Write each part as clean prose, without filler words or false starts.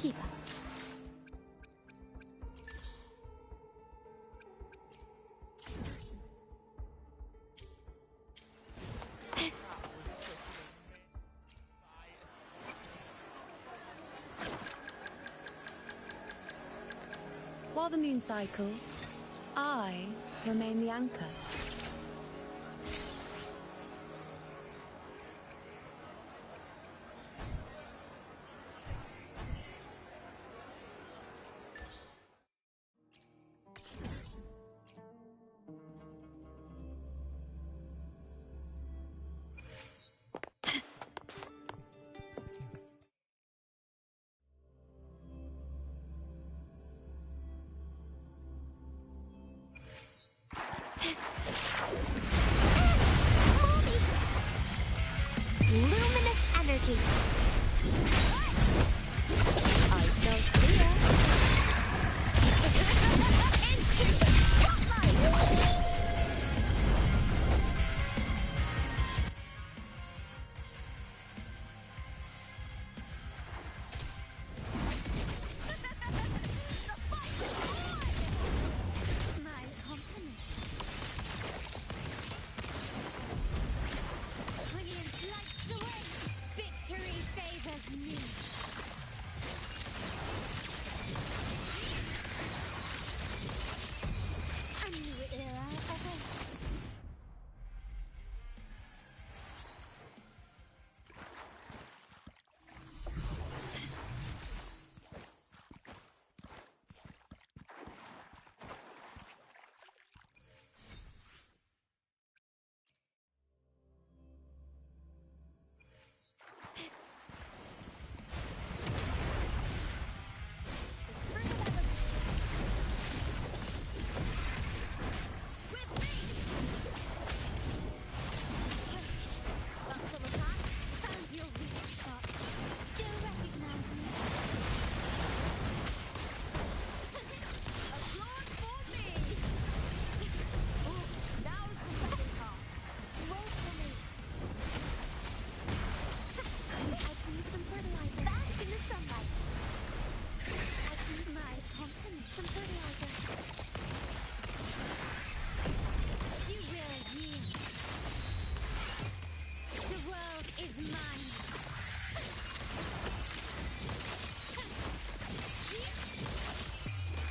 Keep up. While the moon cycles, I remain the anchor. Luminous energy. Ourselves clear. Into the spotlight. My company. Brilliant lights the way. Victory favors me. A new era awaits.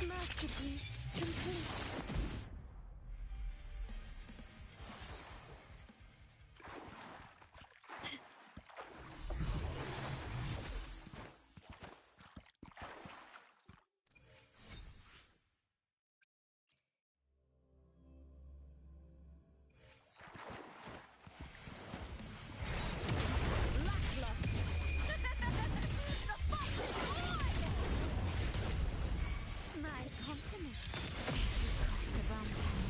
Masterpiece complete. My compliment. Across the broadcast.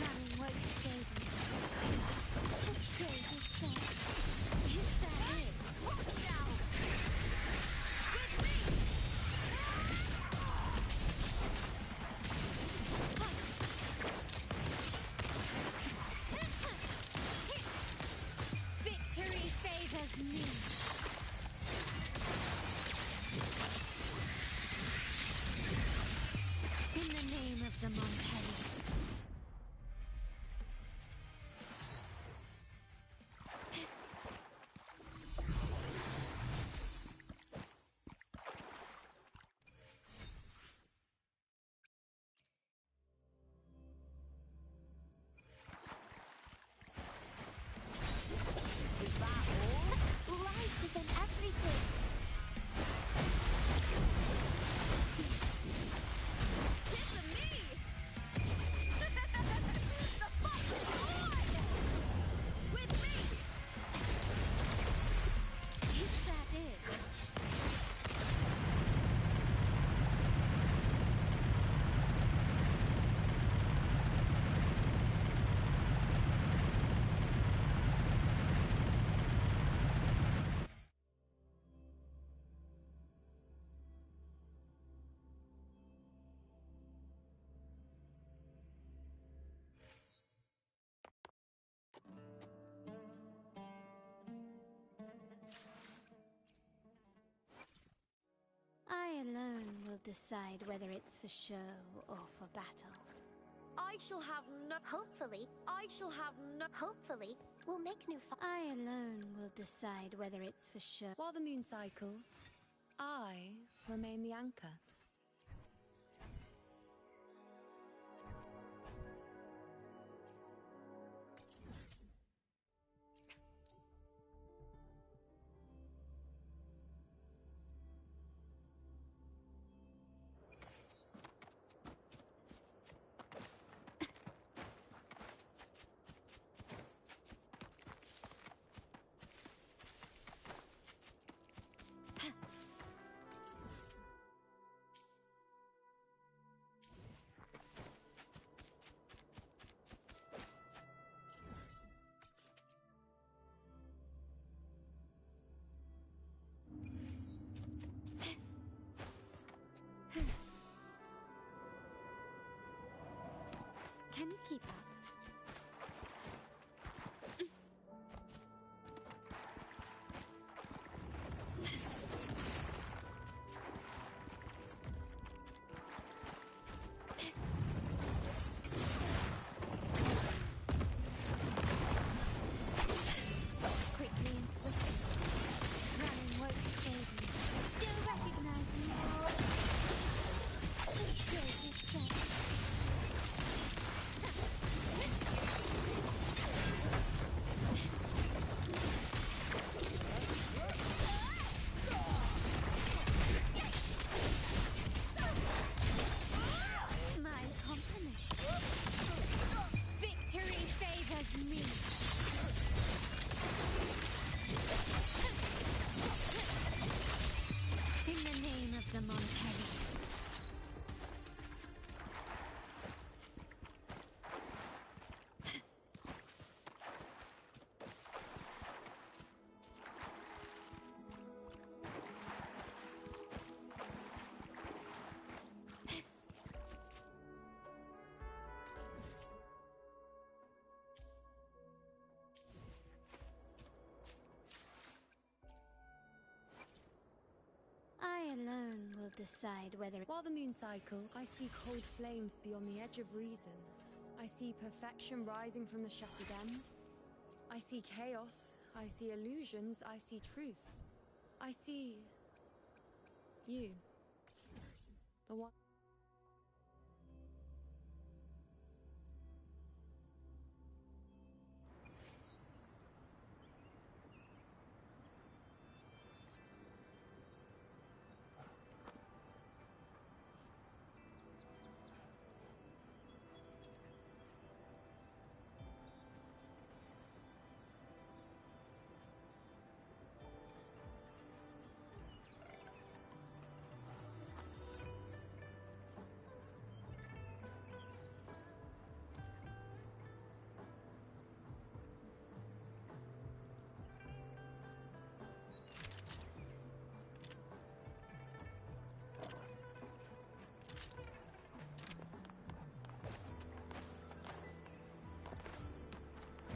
Running what you say. The stage is set. Is that it? What now? With me! Victory favors me. In the name of the Montellis. Life decide whether it's for show or for battle. I shall have no... Hopefully, we'll make new I alone will decide whether it's for sure. While the moon cycles, I remain the anchor. Can you keep up? Quickly and swiftly. Running won't save me. Still recognize me? The stage is set. My compliment. Victory favors me. In the name of the Montagues. I alone will decide whether... While the moon cycle, I see cold flames beyond the edge of reason. I see perfection rising from the shattered end. I see chaos. I see illusions. I see truths. I see... you. The one...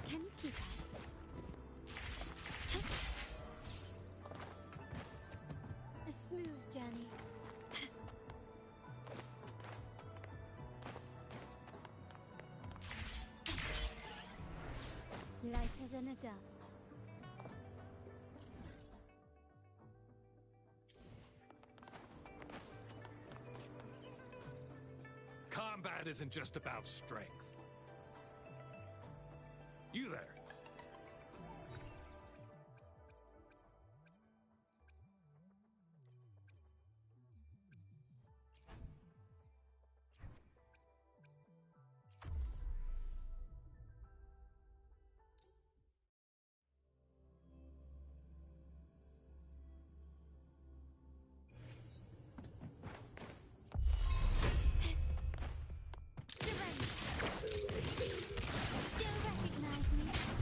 Can you keep up? A smooth journey. Lighter than a dove. Combat isn't just about strength. You there. Surrender. Still recognize me?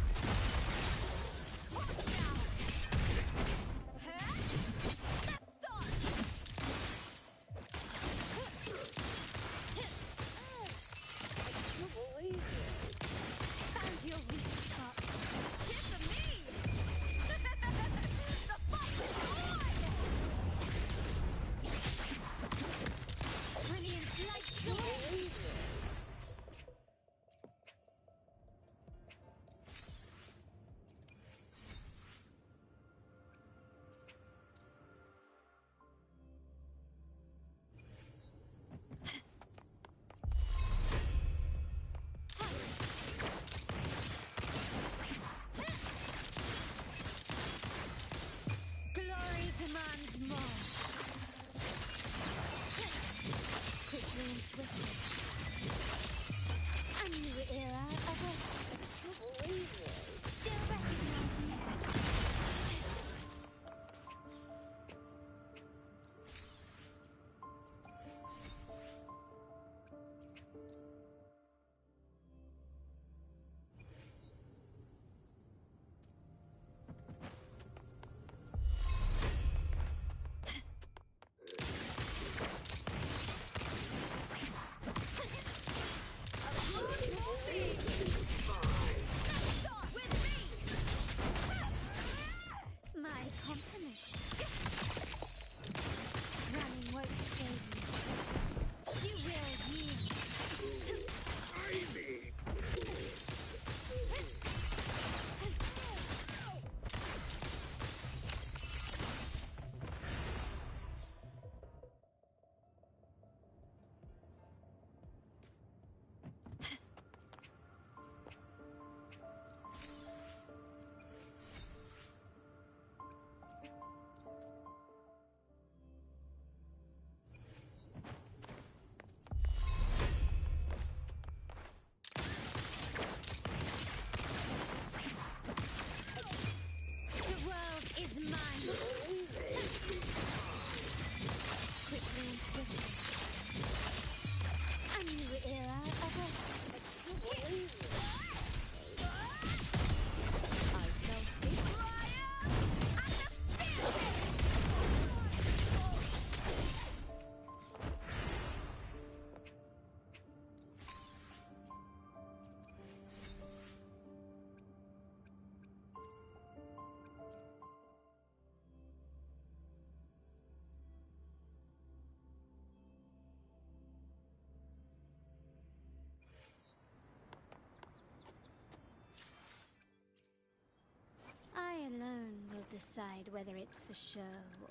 decide whether it's for show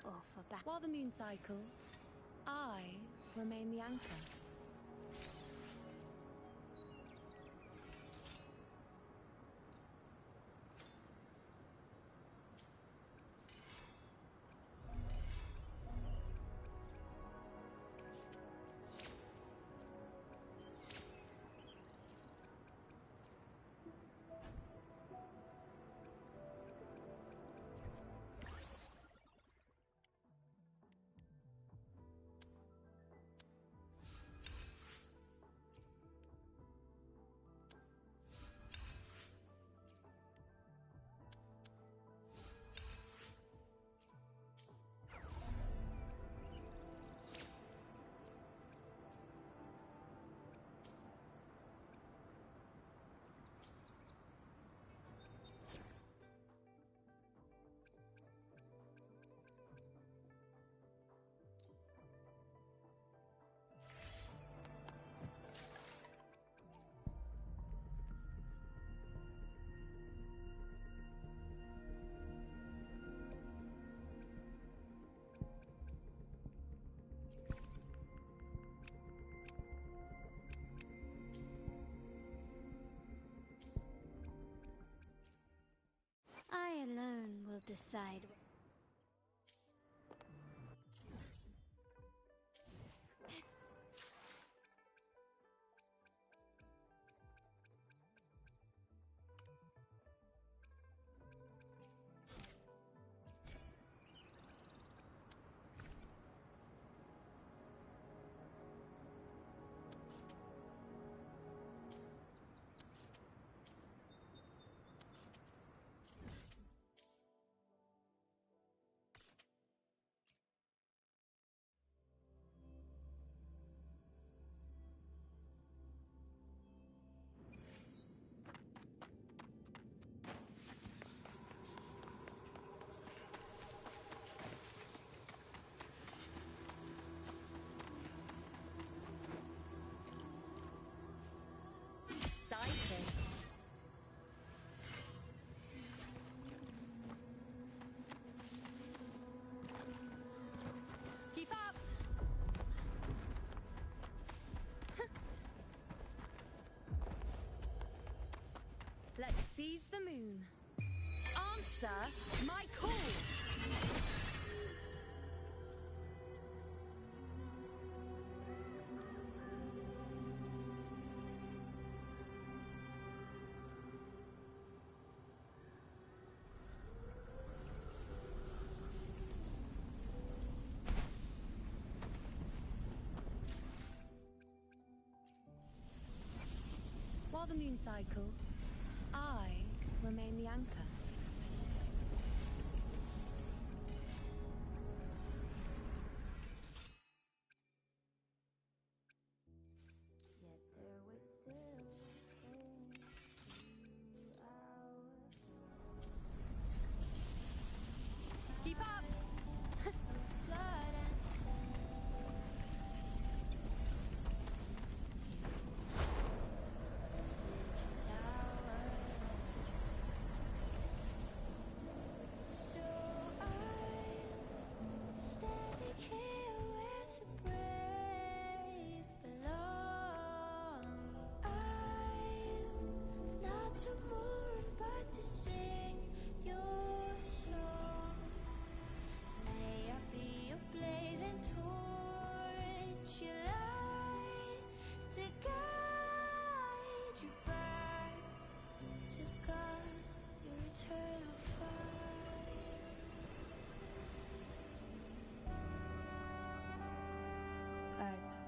or for back. While the moon cycles, I remain the anchor. I alone will decide. Keep up! Let's seize the moon. Answer my call! While the moon cycles, I remain the anchor. Keep up!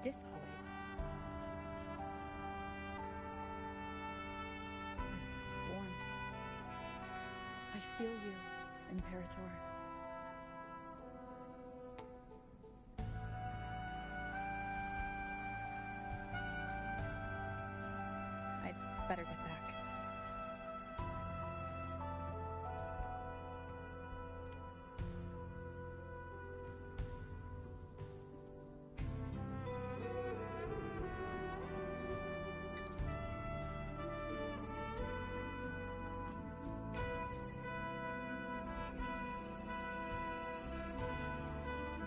Discord. This warmth. I feel you, Imperator. I'd better get back.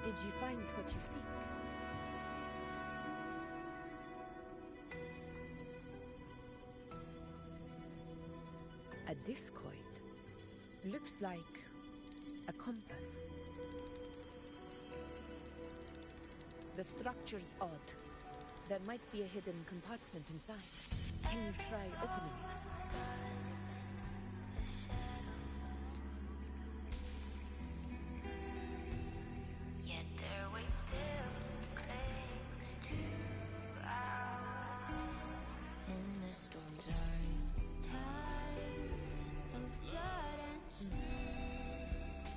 Did you find what you seek? A discoid. Looks like a compass. The structure's odd. There might be a hidden compartment inside. Can you try opening it? Yet their weight still clings to ours. In the storms are tides of blood and sin.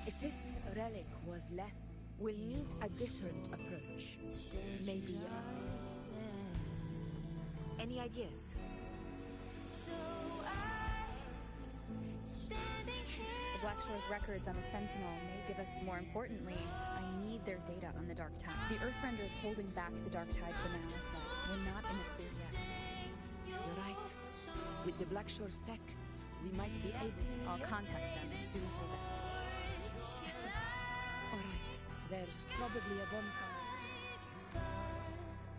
If this relic was left, we'll need a different approach. Maybe, any ideas? So I'm standing here. The Black Shore's records on the Sentinel may give us, more importantly, I need their data on the Dark Tide. The Earthrender is holding back the Dark Tide for now, but we're not in the clear yet. You're right. With the Black Shore's tech, we might be able. I'll contact them as soon as we're there. All right. There's probably a bonfire.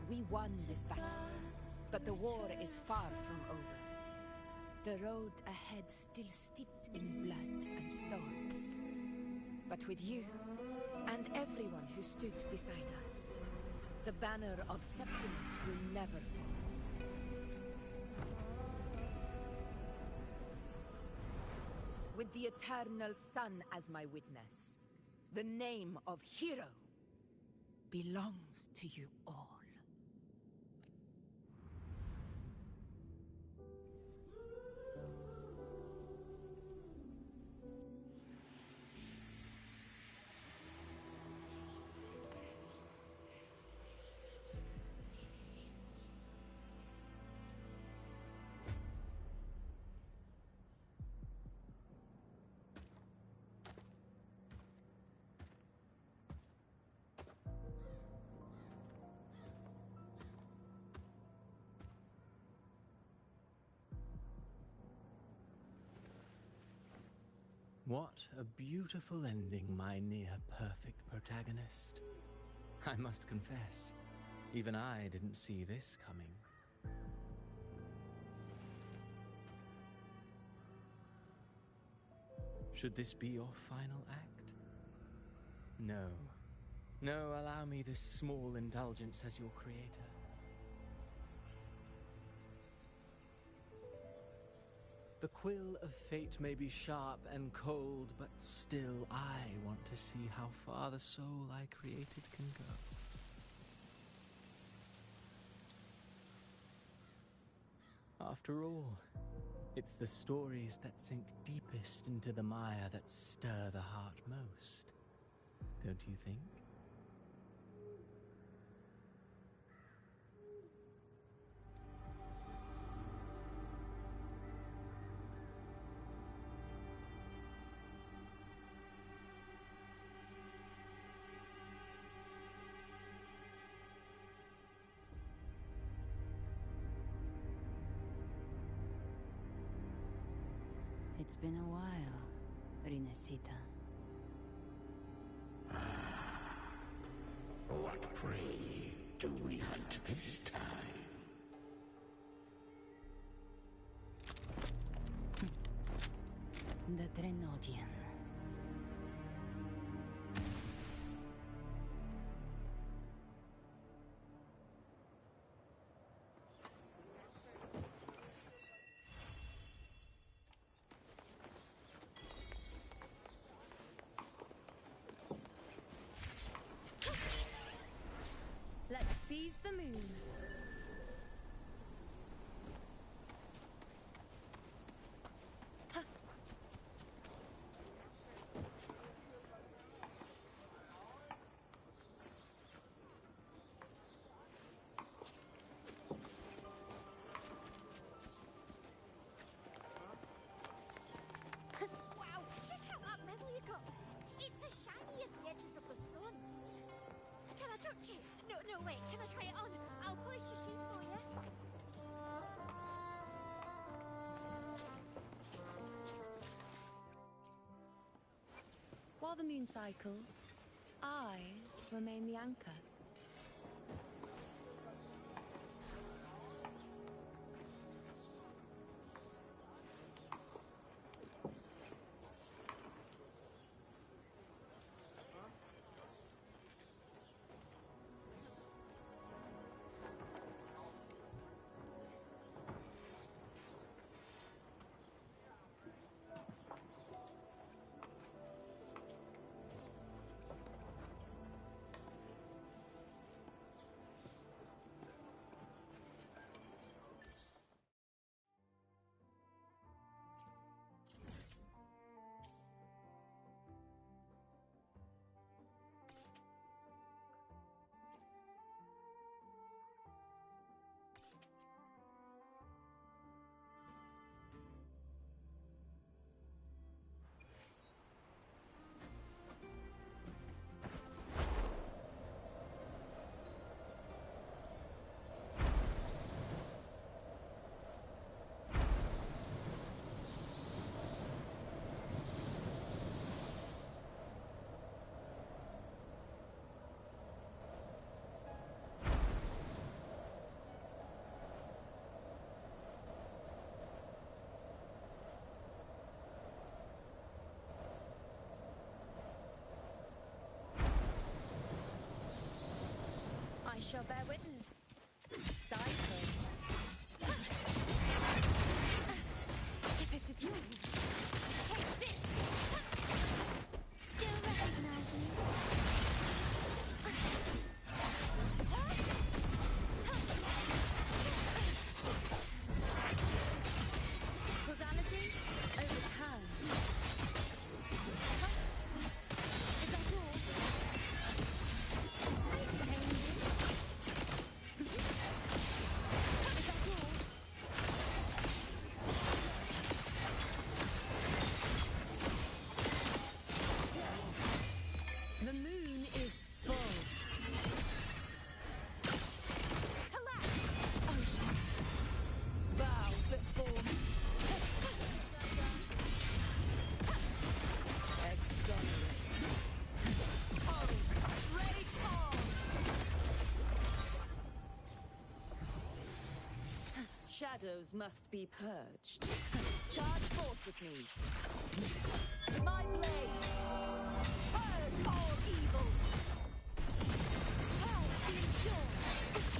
We won this battle, but the war is far from over. The road ahead still steeped in blood and thorns. But with you, and everyone who stood beside us, the banner of Septimate will never fall. With the eternal sun as my witness, the name of hero belongs to you all. What a beautiful ending, my near-perfect protagonist. I must confess, even I didn't see this coming. Should this be your final act? No. No, allow me this small indulgence as your creator. The quill of fate may be sharp and cold, but still I want to see how far the soul I created can go. After all, it's the stories that sink deepest into the mire that stir the heart most, don't you think? It's been a while, Rinesita. What prey do we hunt this time? The Trenodian. Let's seize the moon. Wow, check out that medal you got. It's as shiny as the edges of the sun. Can I touch it? No, wait. Can I try it on? I'll polish your shoes for you. While the moon cycled, I remain the anchor. I shall bear witness. Cycle. If it's a duel, take this! Still recognize me? Causality, overturn. Is that all? Entertain you? Is that all? The moon is full. Oceans, bow before me. Exonerate. Torrents, rage on! Shadows must be purged. Charge forth with me. My blade! Purge all evil! Purge the impure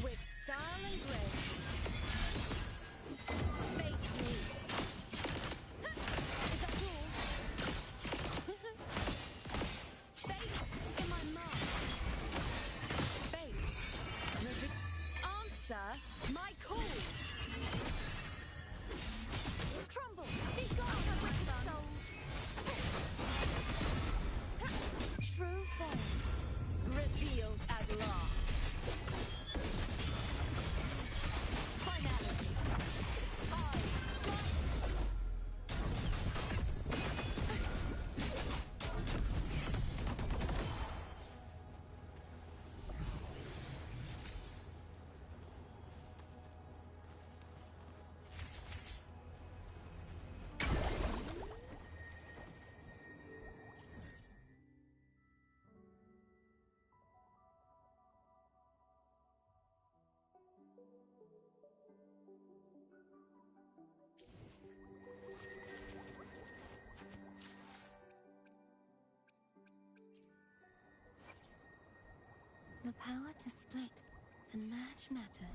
with style and grace. Face me. Is that all? Fate in my mark. Fate. Answer my call. Crumble! Be gone, wicked souls! True form revealed at last. Finality. The power to split and merge matter.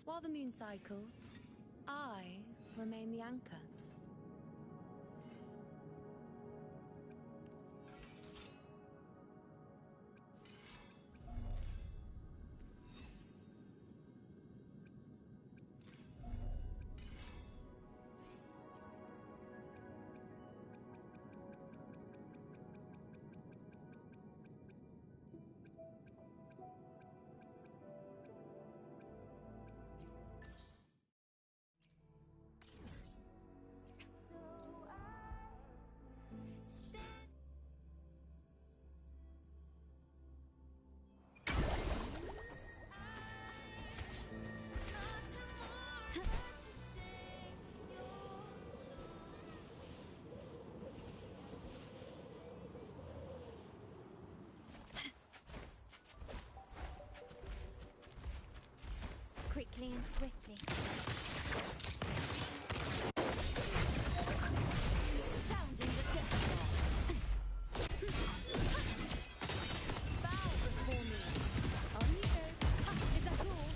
While the moon cycles, I remain the anchor. Quickly and swiftly. Sounding the death bell. Bow before me. On you go. Is that all?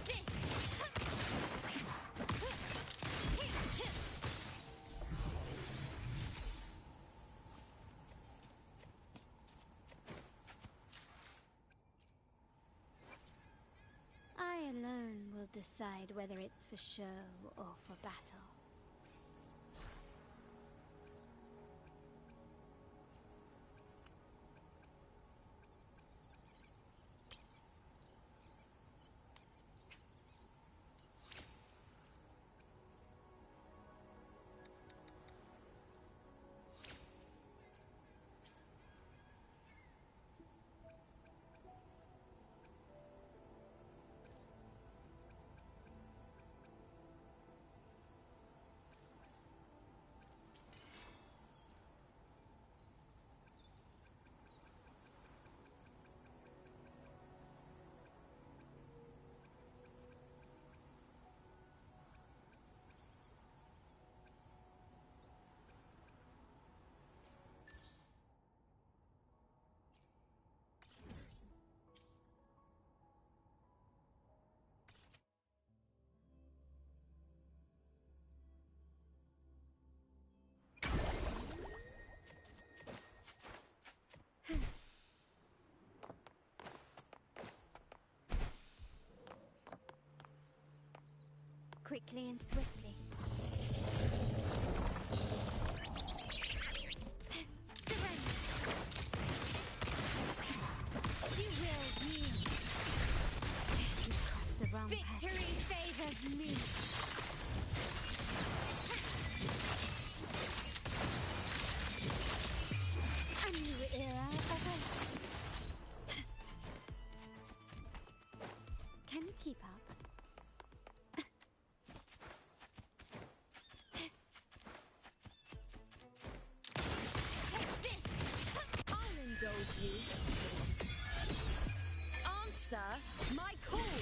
Take this! I alone will decide whether it's for show or for battle. Quickly and swiftly. Surrender. You will yield. You crossed the wrong path. Victory favors me. A new era awaits. Can you keep up? Indulge you. Answer my call.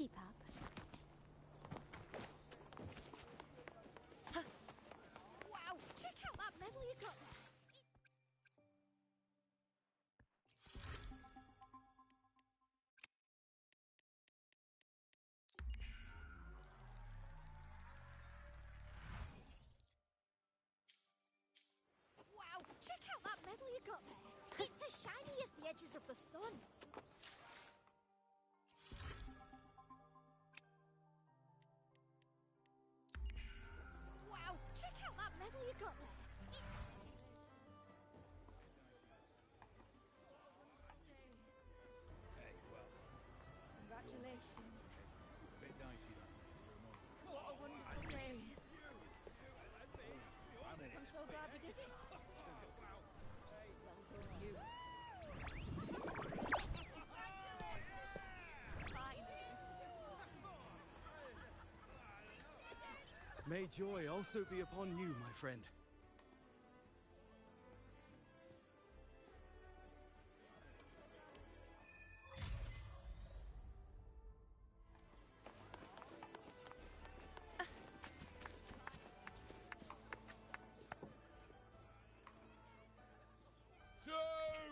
keep up. Wow, check out that medal you got there. Wow, check out that medal you got there. It's as shiny as the edges of the sun. Wow, check out that medal you got there. Hey, well, Congratulations. a bit dicey that for a moment. What a wonderful day. I'm in it. I'm so glad we did it. Well done, you. May joy also be upon you, my friend.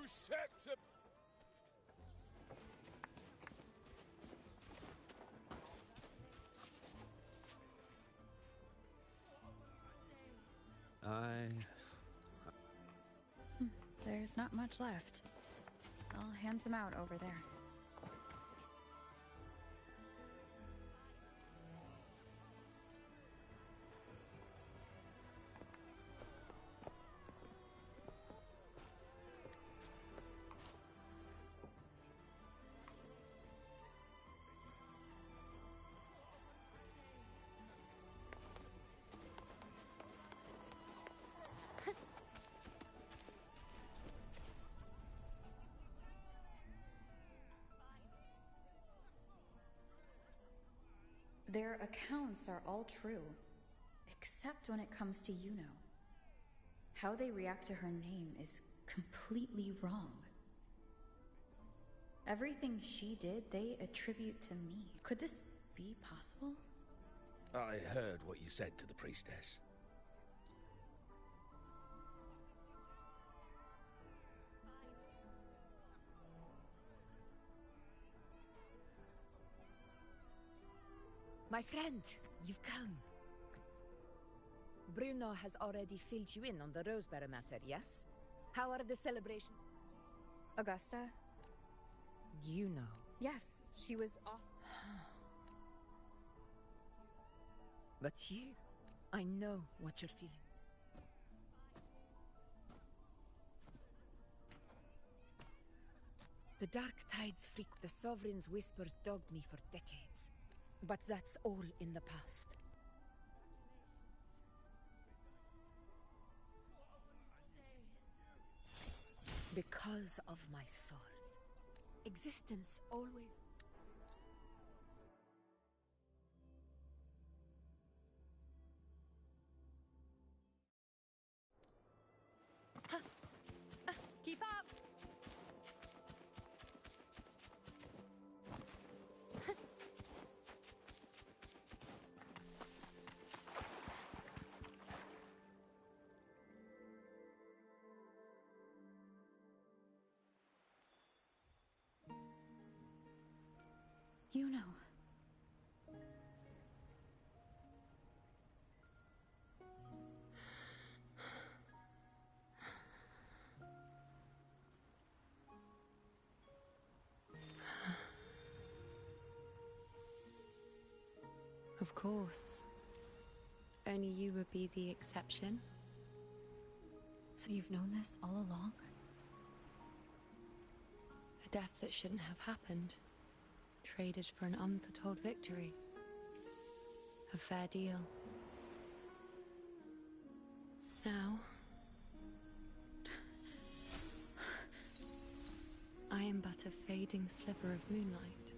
September. There's not much left. I'll hand some out over there. Their accounts are all true, except when it comes to Yuno. How they react to her name is completely wrong. Everything she did, they attribute to me. Could this be possible? I heard what you said to the priestess. My friend, you've come. Bruno has already filled you in on the Rosebearer matter, yes? How are the celebrations? Augusta? You know. Yes, she was off. But you, I know what you're feeling. The dark tides freak. The Sovereign's whispers dogged me for decades. But that's all in the past. Because of my sword. Existence always... Keep up! You know. Of course. Only you would be the exception. So you've known this all along? A death that shouldn't have happened. Traded for an unforetold victory. A fair deal. Now... I am but a fading sliver of moonlight.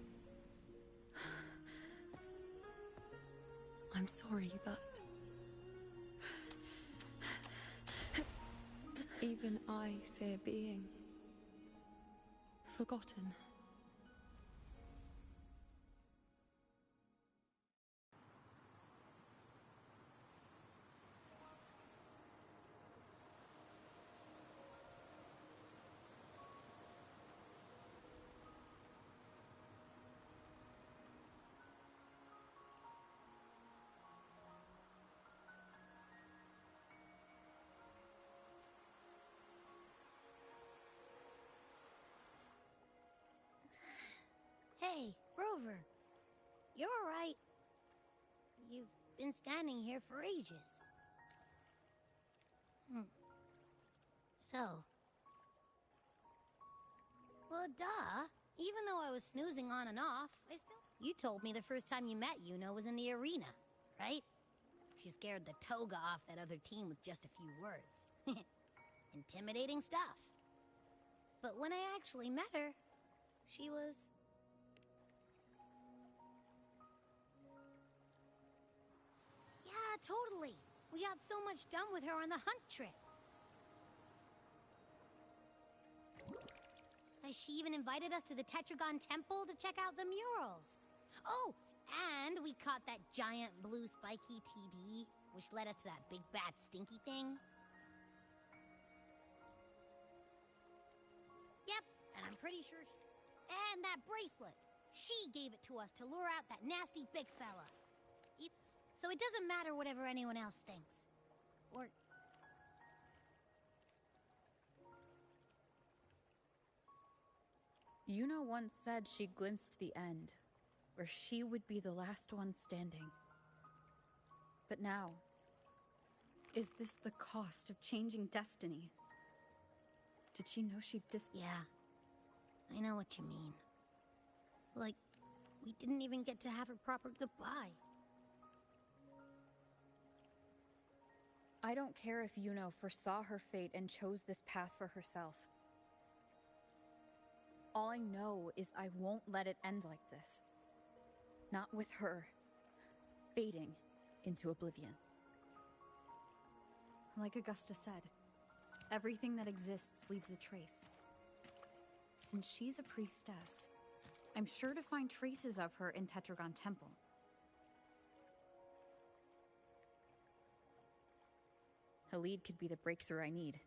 I'm sorry, but... even I fear being... forgotten. Hey, Rover. You're right. You've been standing here for ages. So... Well, duh. Even though I was snoozing on and off, I still... You told me the first time you met Yuno was in the arena, right? She scared the toga off that other team with just a few words. Intimidating stuff. But when I actually met her, she was... Yeah, totally. We got so much done with her on the hunt trip. She even invited us to the Tetragon Temple to check out the murals. Oh, and we caught that giant blue spiky TD, which led us to that big bad stinky thing. Yep, and I'm pretty sure... And that bracelet! She gave it to us to lure out that nasty big fella. So it doesn't matter whatever anyone else thinks. Or... Yuno once said she glimpsed the end, where she would be the last one standing. But now, is this the cost of changing destiny? Did she know she'd Yeah, I know what you mean. Like, we didn't even get to have a proper goodbye. I don't care if Yuno foresaw her fate and chose this path for herself. All I know is I won't let it end like this. Not with her fading into oblivion. Like Augusta said, everything that exists leaves a trace. Since she's a priestess, I'm sure to find traces of her in Tetragon Temple. Halid could be the breakthrough I need.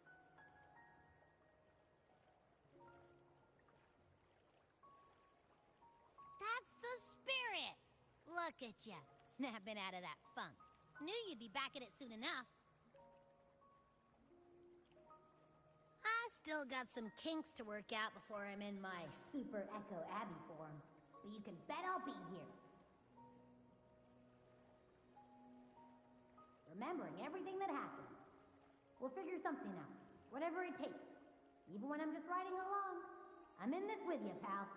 That's the spirit! Look at ya, snapping out of that funk. Knew you'd be back at it soon enough. I still got some kinks to work out before I'm in my Super Echo Abbey form, but you can bet I'll be here. Remembering everything that happened. We'll figure something out, whatever it takes. Even when I'm just riding along. I'm in this with you, pal.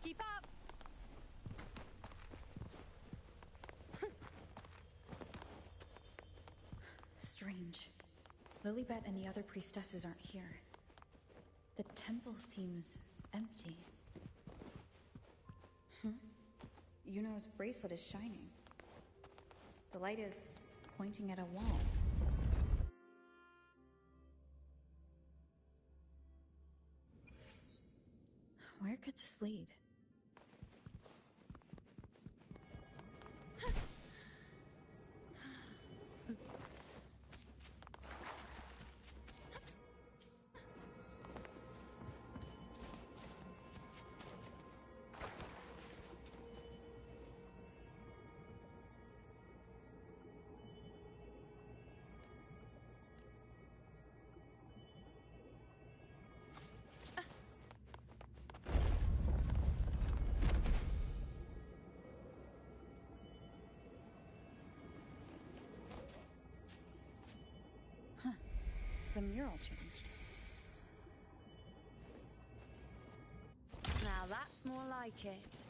Keep up! Strange. Lilibet and the other priestesses aren't here. The temple seems empty. Yuno's bracelet is shining. The light is pointing at a wall. Where could this lead? The mural changed. Now that's more like it.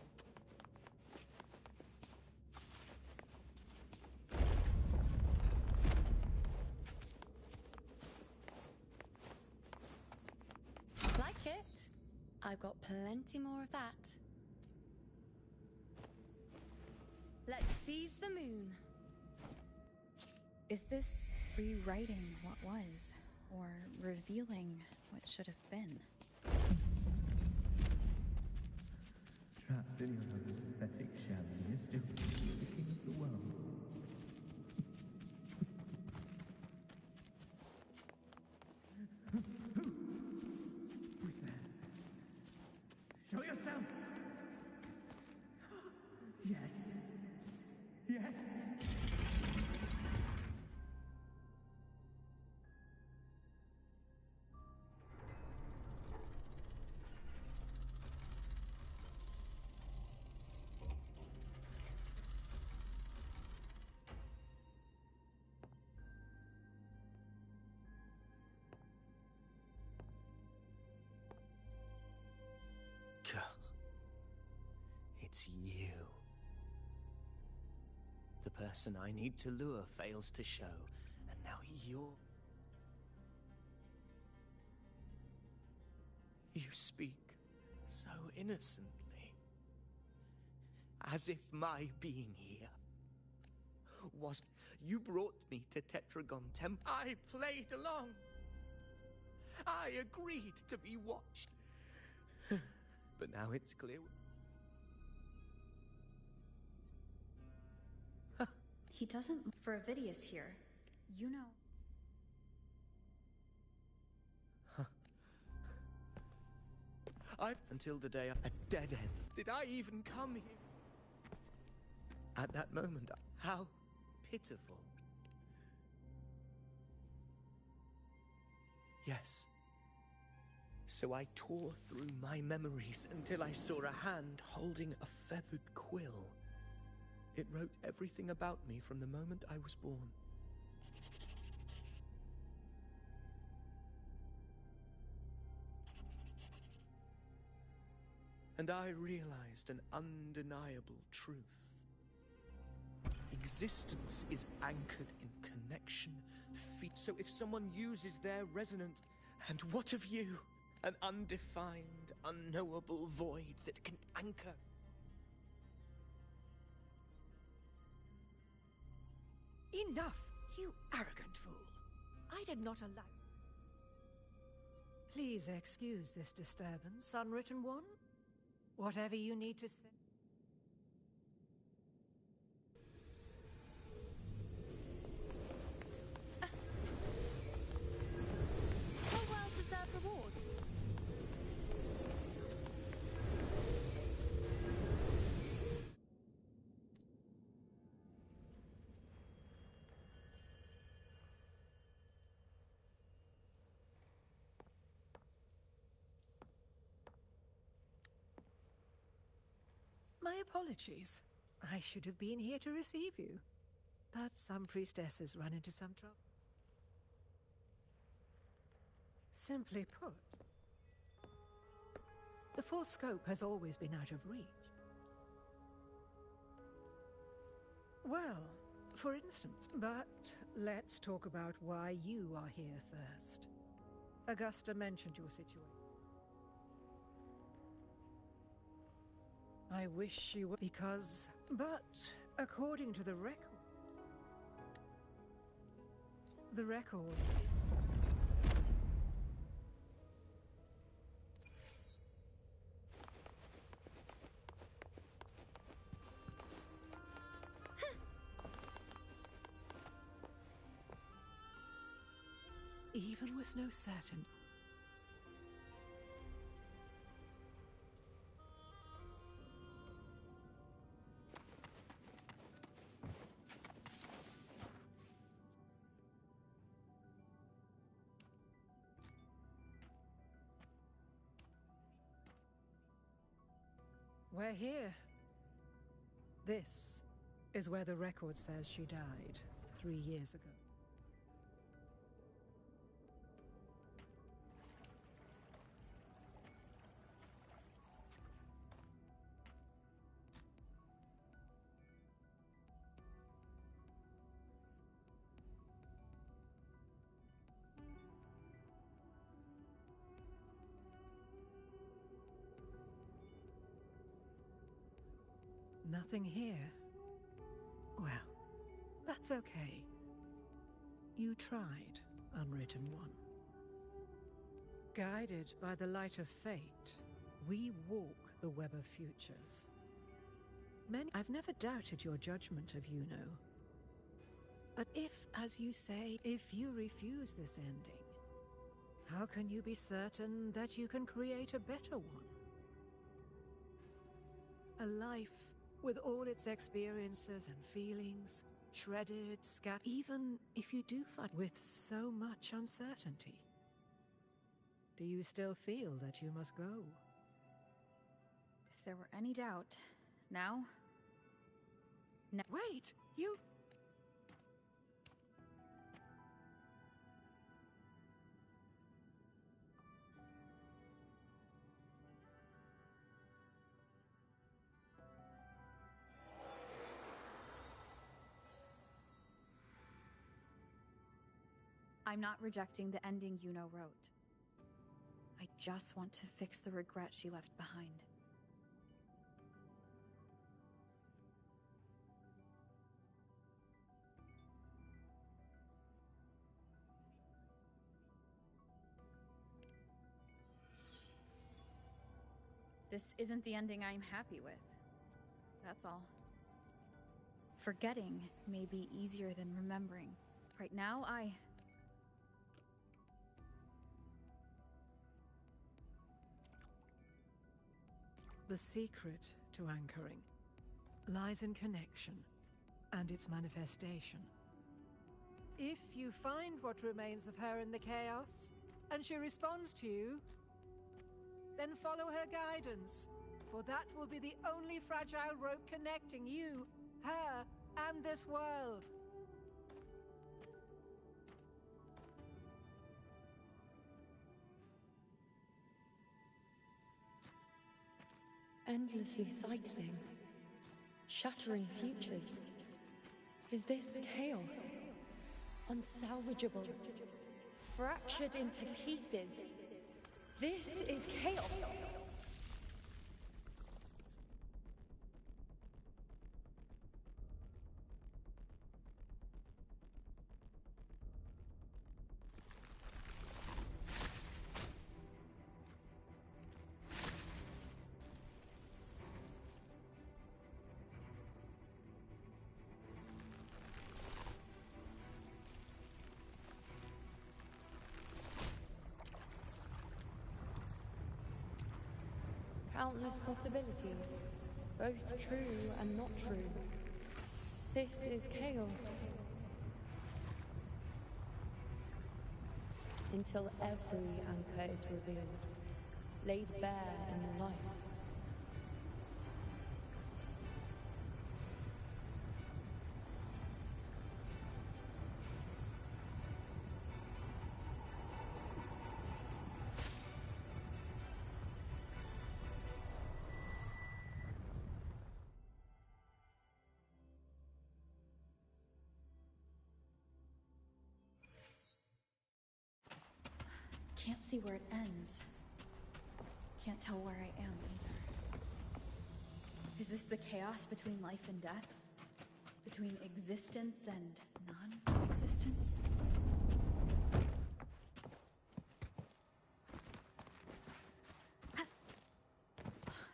I've got plenty more of that. Let's seize the moon. Is this rewriting what was, or revealing what should have been? Trapped in your own pathetic shell, you're still the king of the world. Who's there? Show yourself! Yes. Yes! It's you. The person I need to lure fails to show, and now you're... You speak so innocently, as if my being here was... You brought me to Tetragon Temple. I played along. I agreed to be watched. But now it's clear... He doesn't look for Avidius here. You know. Until the day a dead end. Did I even come here? At that moment, how pitiful. Yes. So I tore through my memories until I saw a hand holding a feathered quill. It wrote everything about me from the moment I was born. And I realized an undeniable truth. Existence is anchored in connection. So if someone uses their resonance, and what of you? An undefined, unknowable void that can anchor. Enough, you arrogant fool. I did not allow... Please excuse this disturbance, Unwritten One. Whatever you need to say... A well-deserved reward. My apologies. I should have been here to receive you. But some priestesses run into some trouble. Simply put, the full scope has always been out of reach. Well, for instance, but let's talk about why you are here first. Augusta mentioned your situation. I wish she were, because... But, according to the record... The record... Even with no certainty... We're here. This is where the record says she died 3 years ago. Nothing here. Well, that's okay. You tried, Unwritten One. Guided by the light of fate, we walk the web of futures. I've never doubted your judgment of Yuno. But if, as you say, if you refuse this ending, how can you be certain that you can create a better one? A life with all its experiences and feelings, shredded, scattered, even if you do fight with so much uncertainty. Do you still feel that you must go? If there were any doubt, now... Wait! You... I'm not rejecting the ending Yuno wrote. I just want to fix the regret she left behind. This isn't the ending I'm happy with. That's all. Forgetting may be easier than remembering. Right now, The secret to anchoring lies in connection and its manifestation. If you find what remains of her in the chaos, and she responds to you, then follow her guidance, for that will be the only fragile rope connecting you, her, and this world. Endlessly cycling, shattering futures. Is this chaos? Unsalvageable, fractured into pieces. This is chaos. Countless possibilities, both true and not true. This is chaos. Until every anchor is revealed, laid bare in the light. can't see where it ends. Can't tell where I am either. Is this the chaos between life and death? Between existence and non-existence?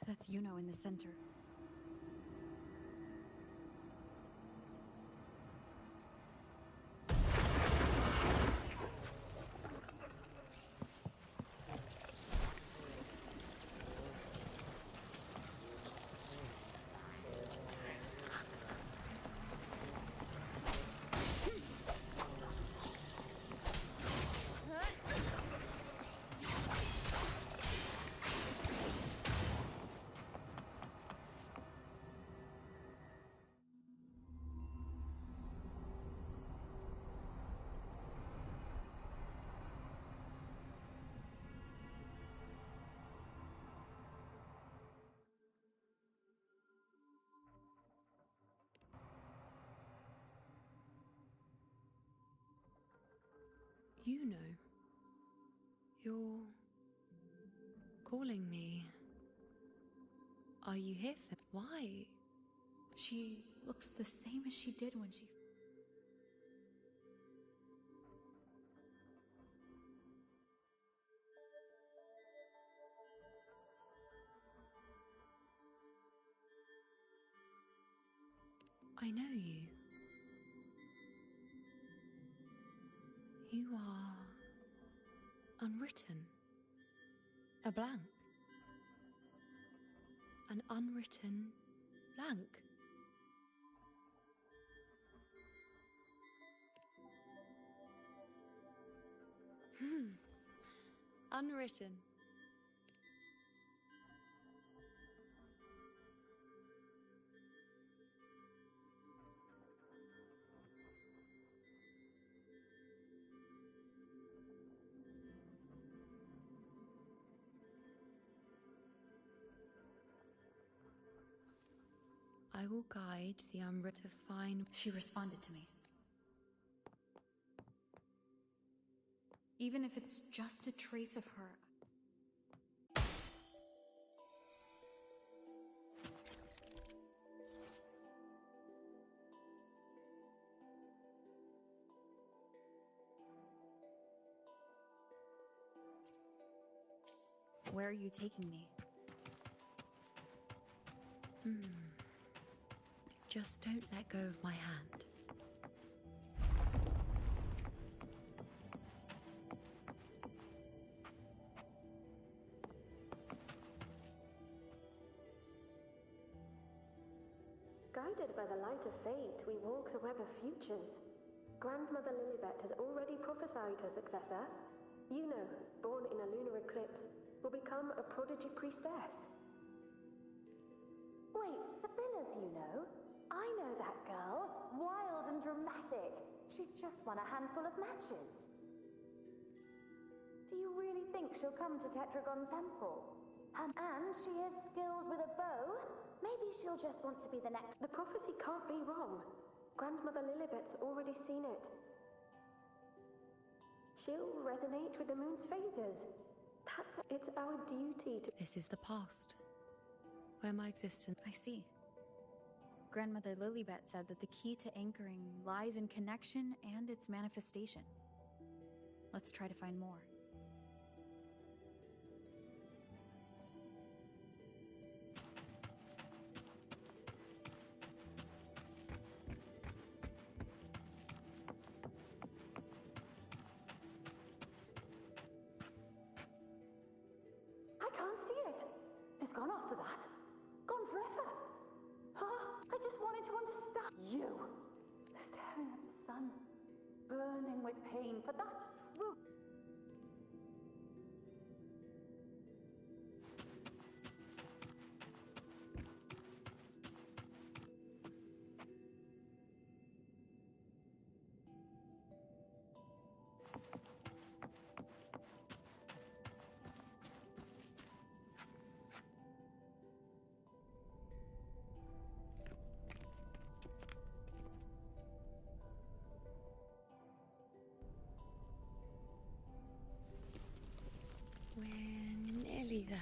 That's Yuno in the center. You know, you're calling me. Are you here for why? She looks the same as she did when she... I know you. You are unwritten. A blank. An unwritten blank. Unwritten. I will guide the unwritten to find... She responded to me. Even if it's just a trace of her. Where are you taking me? Just don't let go of my hand. Guided by the light of fate, we walk the web of futures. Grandmother Lilibet has already prophesied her successor. Yuno, born in a lunar eclipse, will become a prodigy priestess. Wait, Sibylla's Yuno? I know that girl. Wild and dramatic. She's just won a handful of matches. Do you really think she'll come to Tetragon Temple? And she is skilled with a bow. Maybe she'll just want to be the next... The prophecy can't be wrong. Grandmother Lilibet's already seen it. She'll resonate with the moon's phases. It's our duty to... This is the past, where my existence... I see. Grandmother Lilibet said that the key to anchoring lies in connection and its manifestation. Let's try to find more. I can't see it. It's gone after that. Gone forever. I just wanted to understand. You, staring at the sun, burning with pain for that truth. We're nearly there.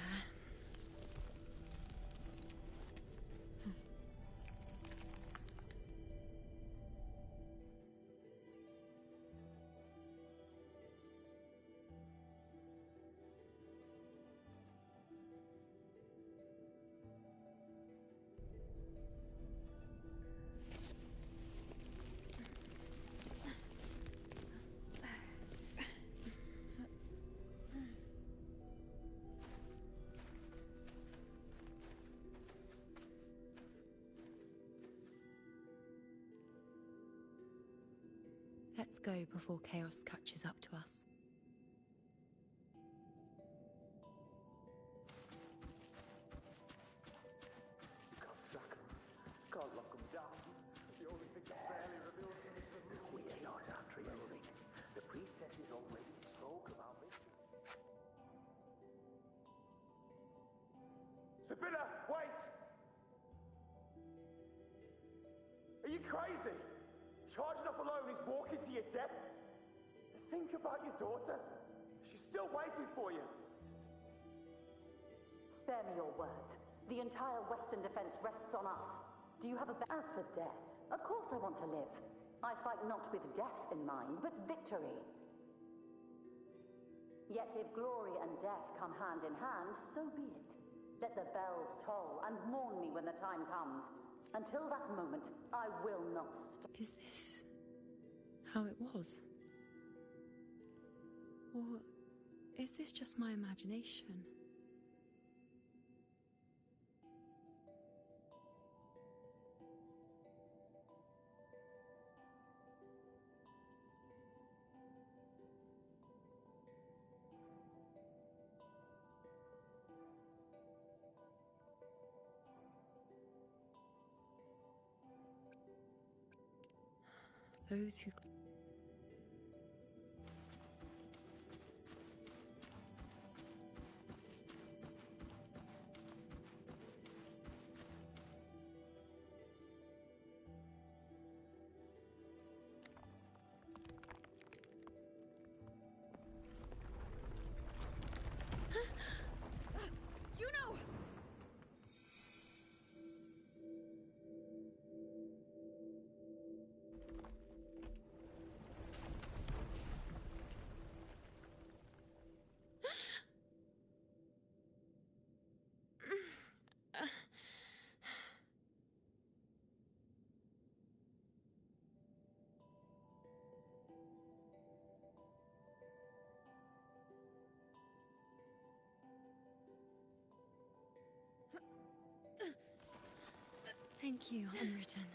Let's go before chaos catches up to us. Can't track 'em. Can't lock 'em down. The only thing that barely reveals them is the moon. We are not after you. The priestesses already spoke about this. Sibylla, wait! Are you crazy? Charging up alone is walking to your death. Think about your daughter. She's still waiting for you. Spare me your words. The entire Western defense rests on us. Do you have a... As for death, of course I want to live. I fight not with death in mind, but victory. Yet if glory and death come hand in hand, so be it. Let the bells toll and mourn me when the time comes. Until that moment, I will not stop. Is this how it was? Or is this just my imagination? Those who... You know! Thank you, Unwritten.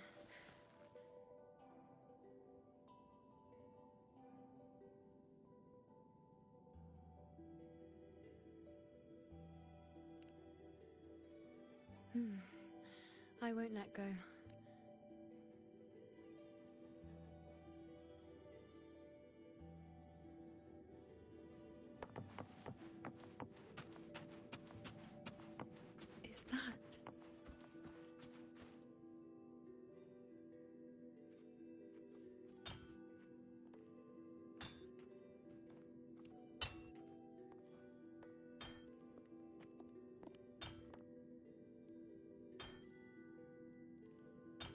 I won't let go. Is that...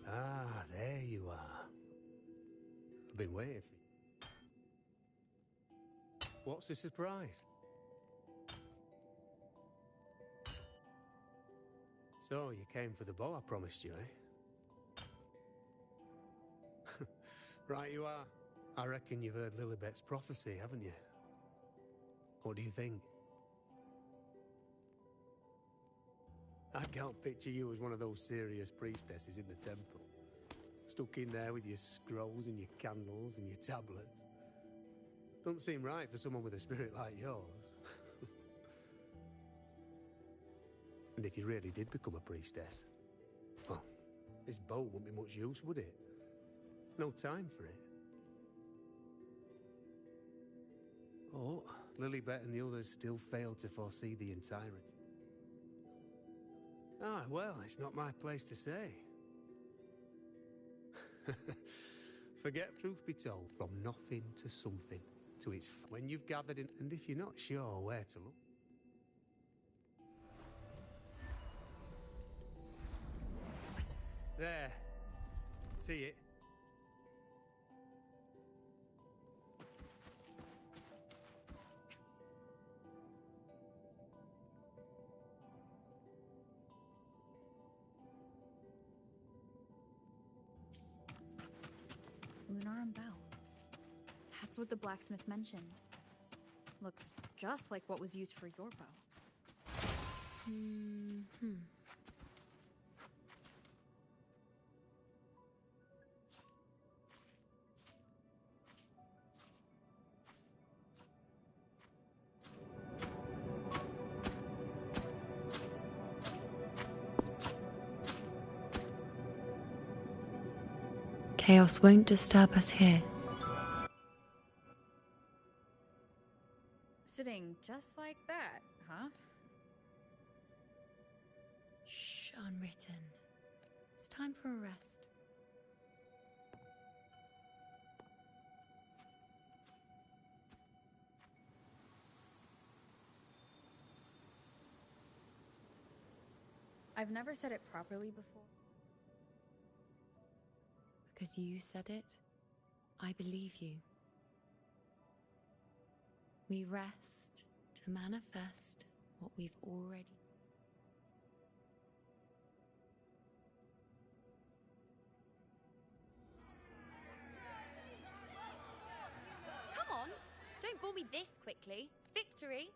Ah, there you are. I've been waiting for you. What's the surprise? So, you came for the bow I promised you, eh? Right you are. I reckon you've heard Lilibet's prophecy, haven't you? What do you think? I can't picture you as one of those serious priestesses in the temple. Stuck in there with your scrolls and your candles and your tablets. Doesn't seem right for someone with a spirit like yours. And if you really did become a priestess, well, this bow wouldn't be much use, would it? No time for it. Oh, Lilibet and the others still failed to foresee the entirety. Ah, well, it's not my place to say. Forget, truth be told, from nothing to something, to its... When you've gathered in... And if you're not sure where to look... There. See it? Lunar bow. That's what the blacksmith mentioned. Looks just like what was used for your bow. Chaos won't disturb us here. Sitting just like that, huh? Shh, Unwritten. It's time for a rest. I've never said it properly before. Because you said it, I believe you. We rest to manifest what we've already. Come on! Don't bore me this quickly. Victory!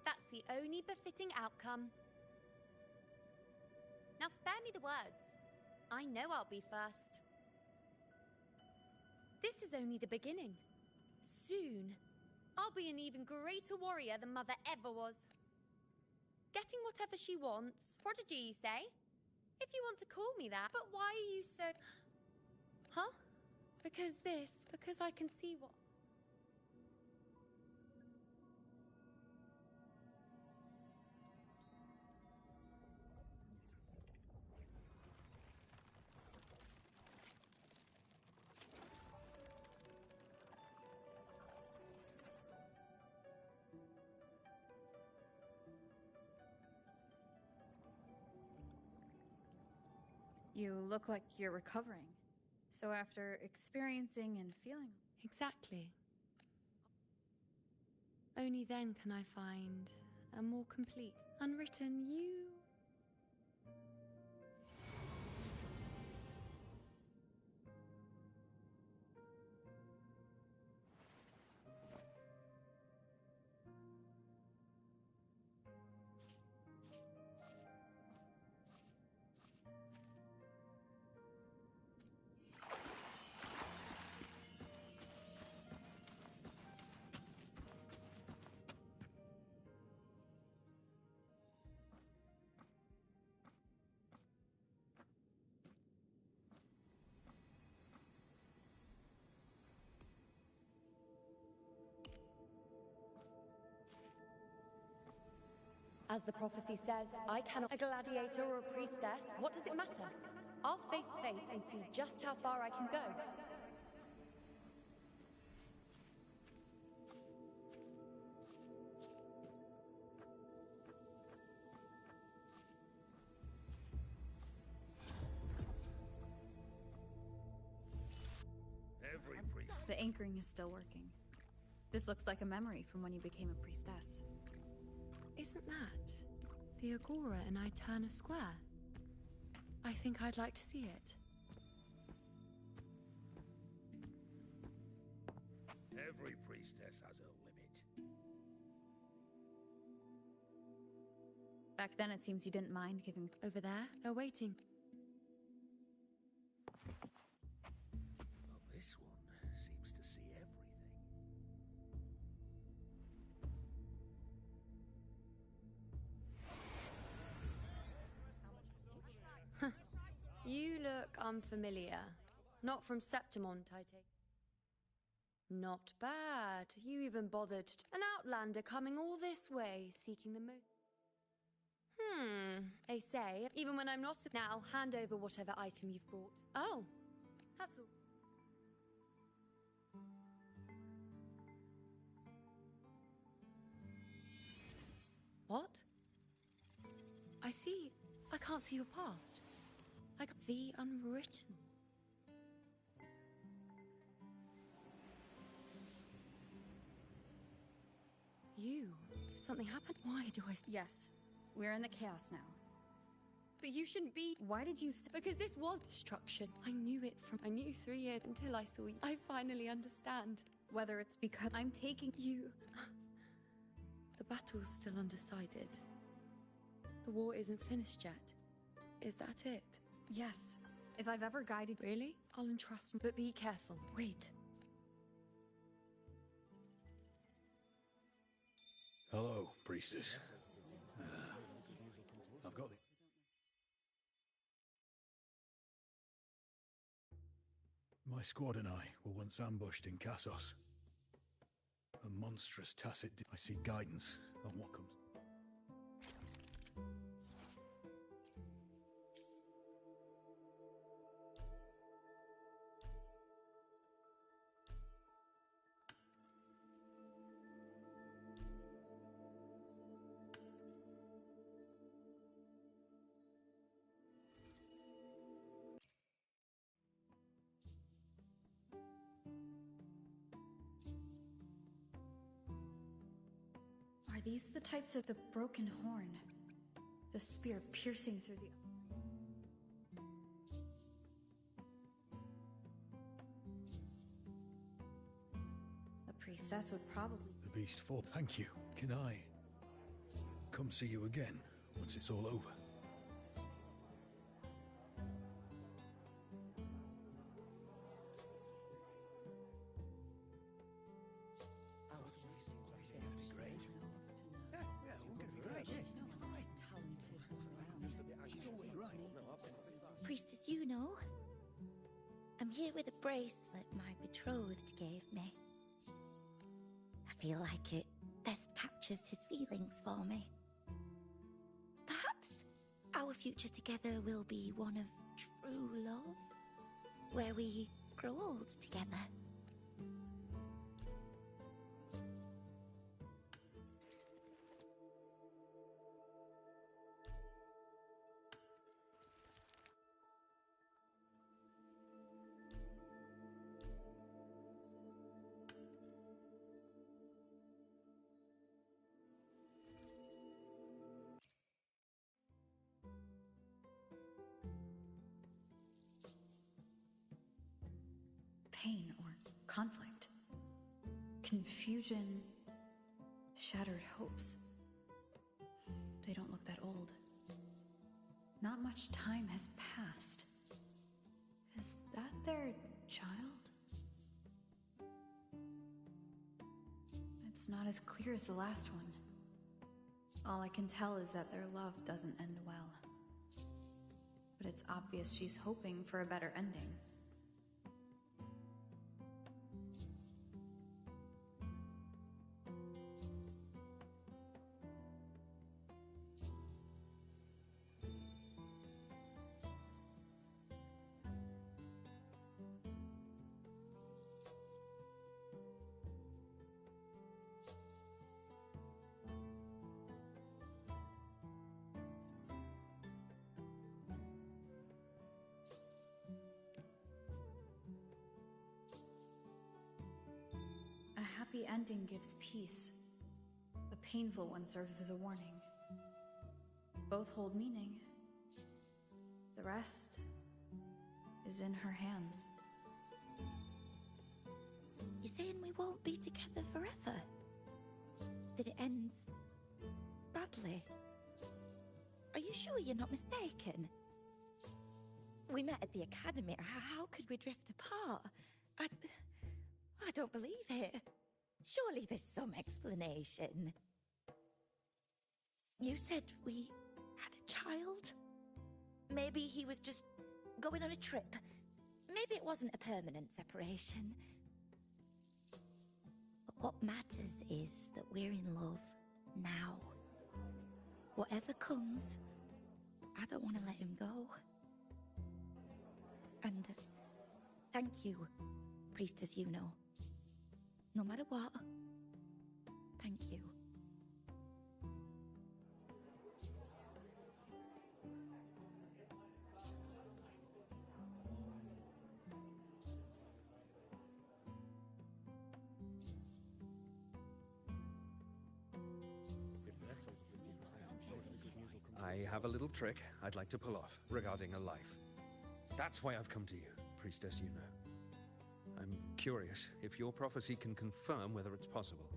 That's the only befitting outcome. Now spare me the words. I know I'll be first. This is only the beginning. Soon, I'll be an even greater warrior than Mother ever was. Getting whatever she wants. Prodigy, you say? If you want to call me that. But why are you so... Huh? Because I can see what... You look like you're recovering. So after experiencing and feeling... Exactly. Only then can I find a more complete, unwritten you. As the prophecy says, I cannot... A gladiator or a priestess, what does it matter? I'll face fate and see just how far I can go. Every priest. The anchoring is still working. This looks like a memory from when you became a priestess. Isn't that the Agora in Eterna Square? I think I'd like to see it. Every priestess has her limit. Back then it seems you didn't mind giving... Over there, they're waiting. But this one seems to see everything. You look unfamiliar. Not from Septimont, I take. Not bad. You even bothered. An outlander coming all this way, seeking the most. They say, even when I'm not... Now, hand over whatever item you've brought. Oh, that's all. What? I see. I can't see your past. I got the unwritten. You? Something happened? Why do I... Yes, we're in the chaos now. But you shouldn't be... Why did you... Because this was destruction. I knew it from... I knew 3 years until I saw you. I finally understand. Whether it's because I'm taking... You... The battle's still undecided. The war isn't finished yet. Is that it? Yes. If I've ever guided... Really? I'll entrust... But be careful. Wait. Hello, priestess. I've got the... My squad and I were once ambushed in Kassos. A monstrous tacit... I seek guidance on what comes... these the types of the broken horn? The spear piercing through the... A priestess would probably... The beast fought. Thank you. Can I come see you again once it's all over? Priestess, you know, I'm here with a bracelet my betrothed gave me. I feel like it best captures his feelings for me. Perhaps our future together will be one of true love, where we grow old together. Pain or conflict, confusion, shattered hopes. They don't look that old. Not much time has passed. Is that their child? It's not as clear as the last one. All I can tell is that their love doesn't end well. But it's obvious she's hoping for a better ending. A happy ending gives peace. A painful one serves as a warning. Both hold meaning. The rest is in her hands. You're saying we won't be together forever? That it ends badly? Are you sure you're not mistaken? We met at the academy. How could we drift apart? I don't believe it. Surely there's some explanation. You said we had a child? Maybe he was just going on a trip. Maybe it wasn't a permanent separation. But what matters is that we're in love now. Whatever comes, I don't want to let him go. And thank you, Priestess Yuno. No matter what, thank you. I have a little trick I'd like to pull off regarding a life. That's why I've come to you, Priestess Yuno. I'm curious if your prophecy can confirm whether it's possible.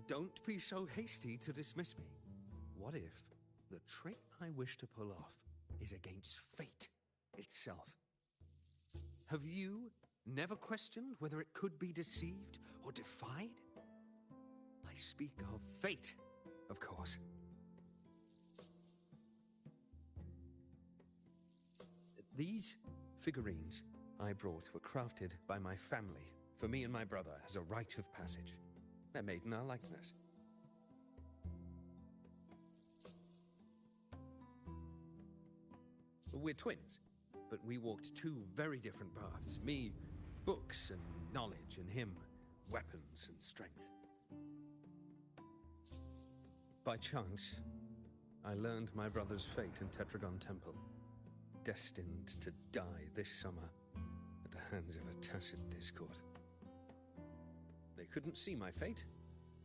Don't be so hasty to dismiss me. What if the trick I wish to pull off is against fate itself? Have you never questioned whether it could be deceived or defied? I speak of fate, of course. These figurines I brought were crafted by my family for me and my brother as a rite of passage. They're made in our likeness. We're twins, but we walked two very different paths. Me, books and knowledge, and him, weapons and strength. By chance, I learned my brother's fate in Tetragon Temple, destined to die this summer at the hands of a tacit discord. They couldn't see my fate,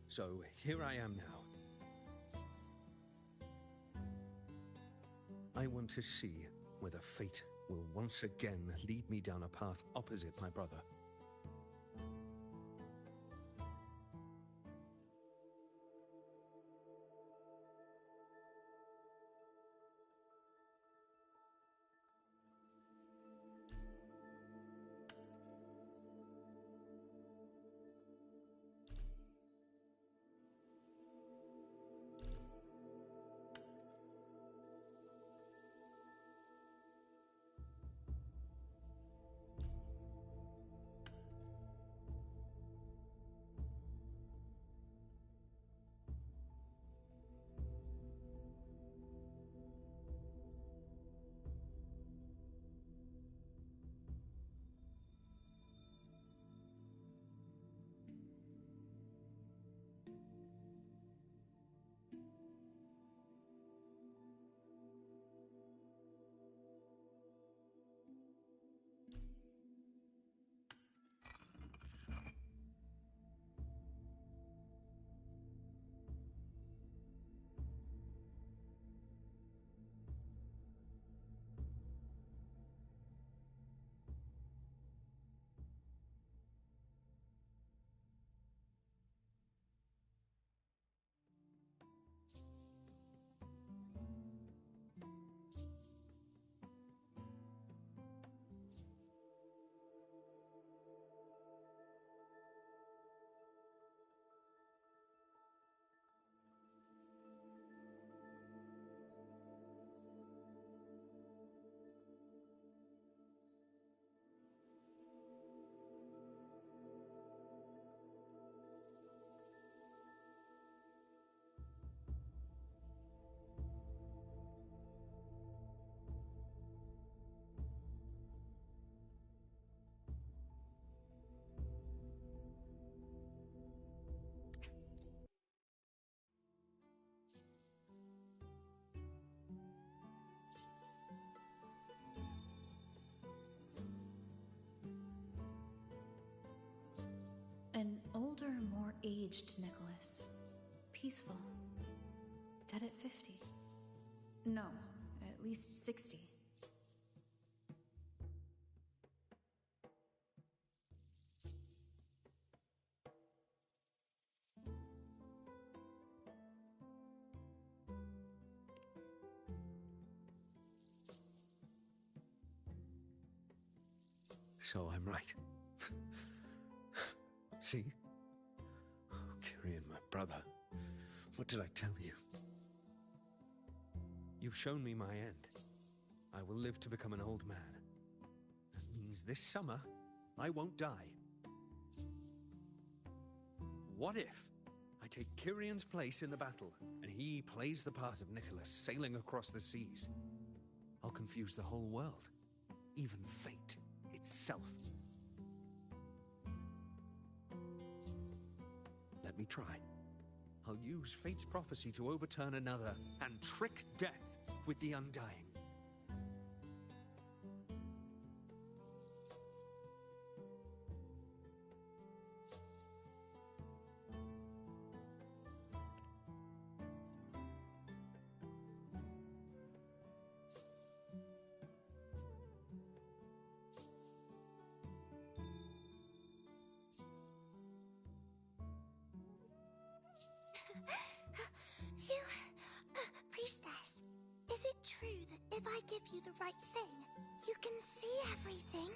so here I am now. I want to see whether fate will once again lead me down a path opposite my brother. An older, more aged Nicholas. Peaceful. Dead at 50. No, at least 60. So I'm right. See? Oh, Kyrian, my brother. What did I tell you? You've shown me my end. I will live to become an old man. That means this summer, I won't die. What if I take Kyrian's place in the battle, and he plays the part of Nicholas, sailing across the seas? I'll confuse the whole world, even fate itself. Let me try. I'll use fate's prophecy to overturn another and trick death with the undying. Priestess, is it true that if I give you the right thing, you can see everything?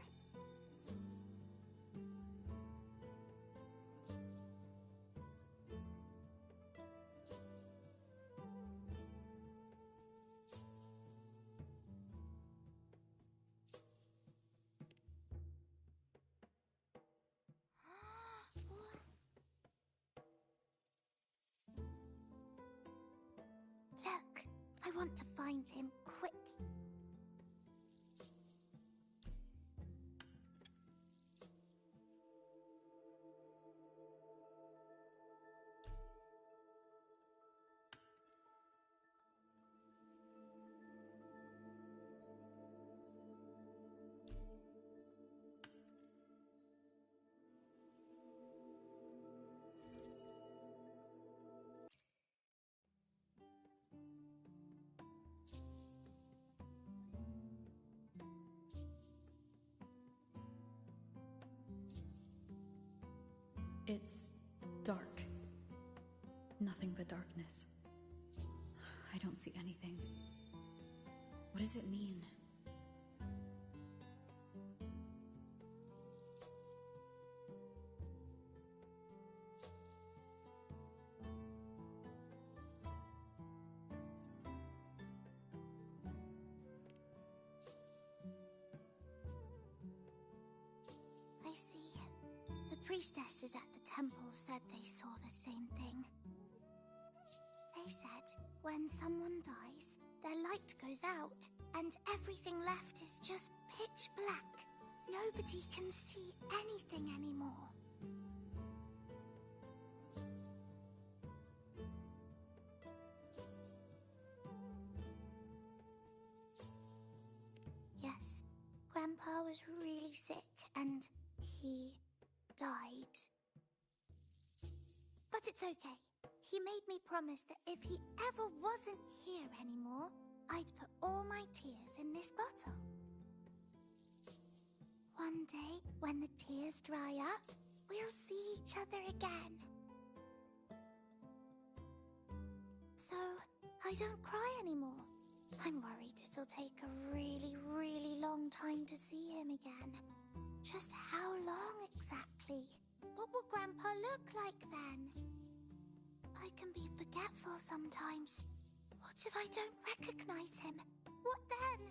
find him quickly. It's dark. Nothing but darkness. I don't see anything. What does it mean? I see. The priestesses at the temple said they saw the same thing. They said when someone dies, their light goes out, and everything left is just pitch black. Nobody can see anything anymore. Yes, Grandpa was really sick, and he died. But it's okay. He made me promise that if he ever wasn't here anymore, I'd put all my tears in this bottle. One day, when the tears dry up, we'll see each other again. So, I don't cry anymore. I'm worried it'll take a really, really long time to see him again. Just how long exactly? What will Grandpa look like then? I can be forgetful sometimes. What if I don't recognize him? What then?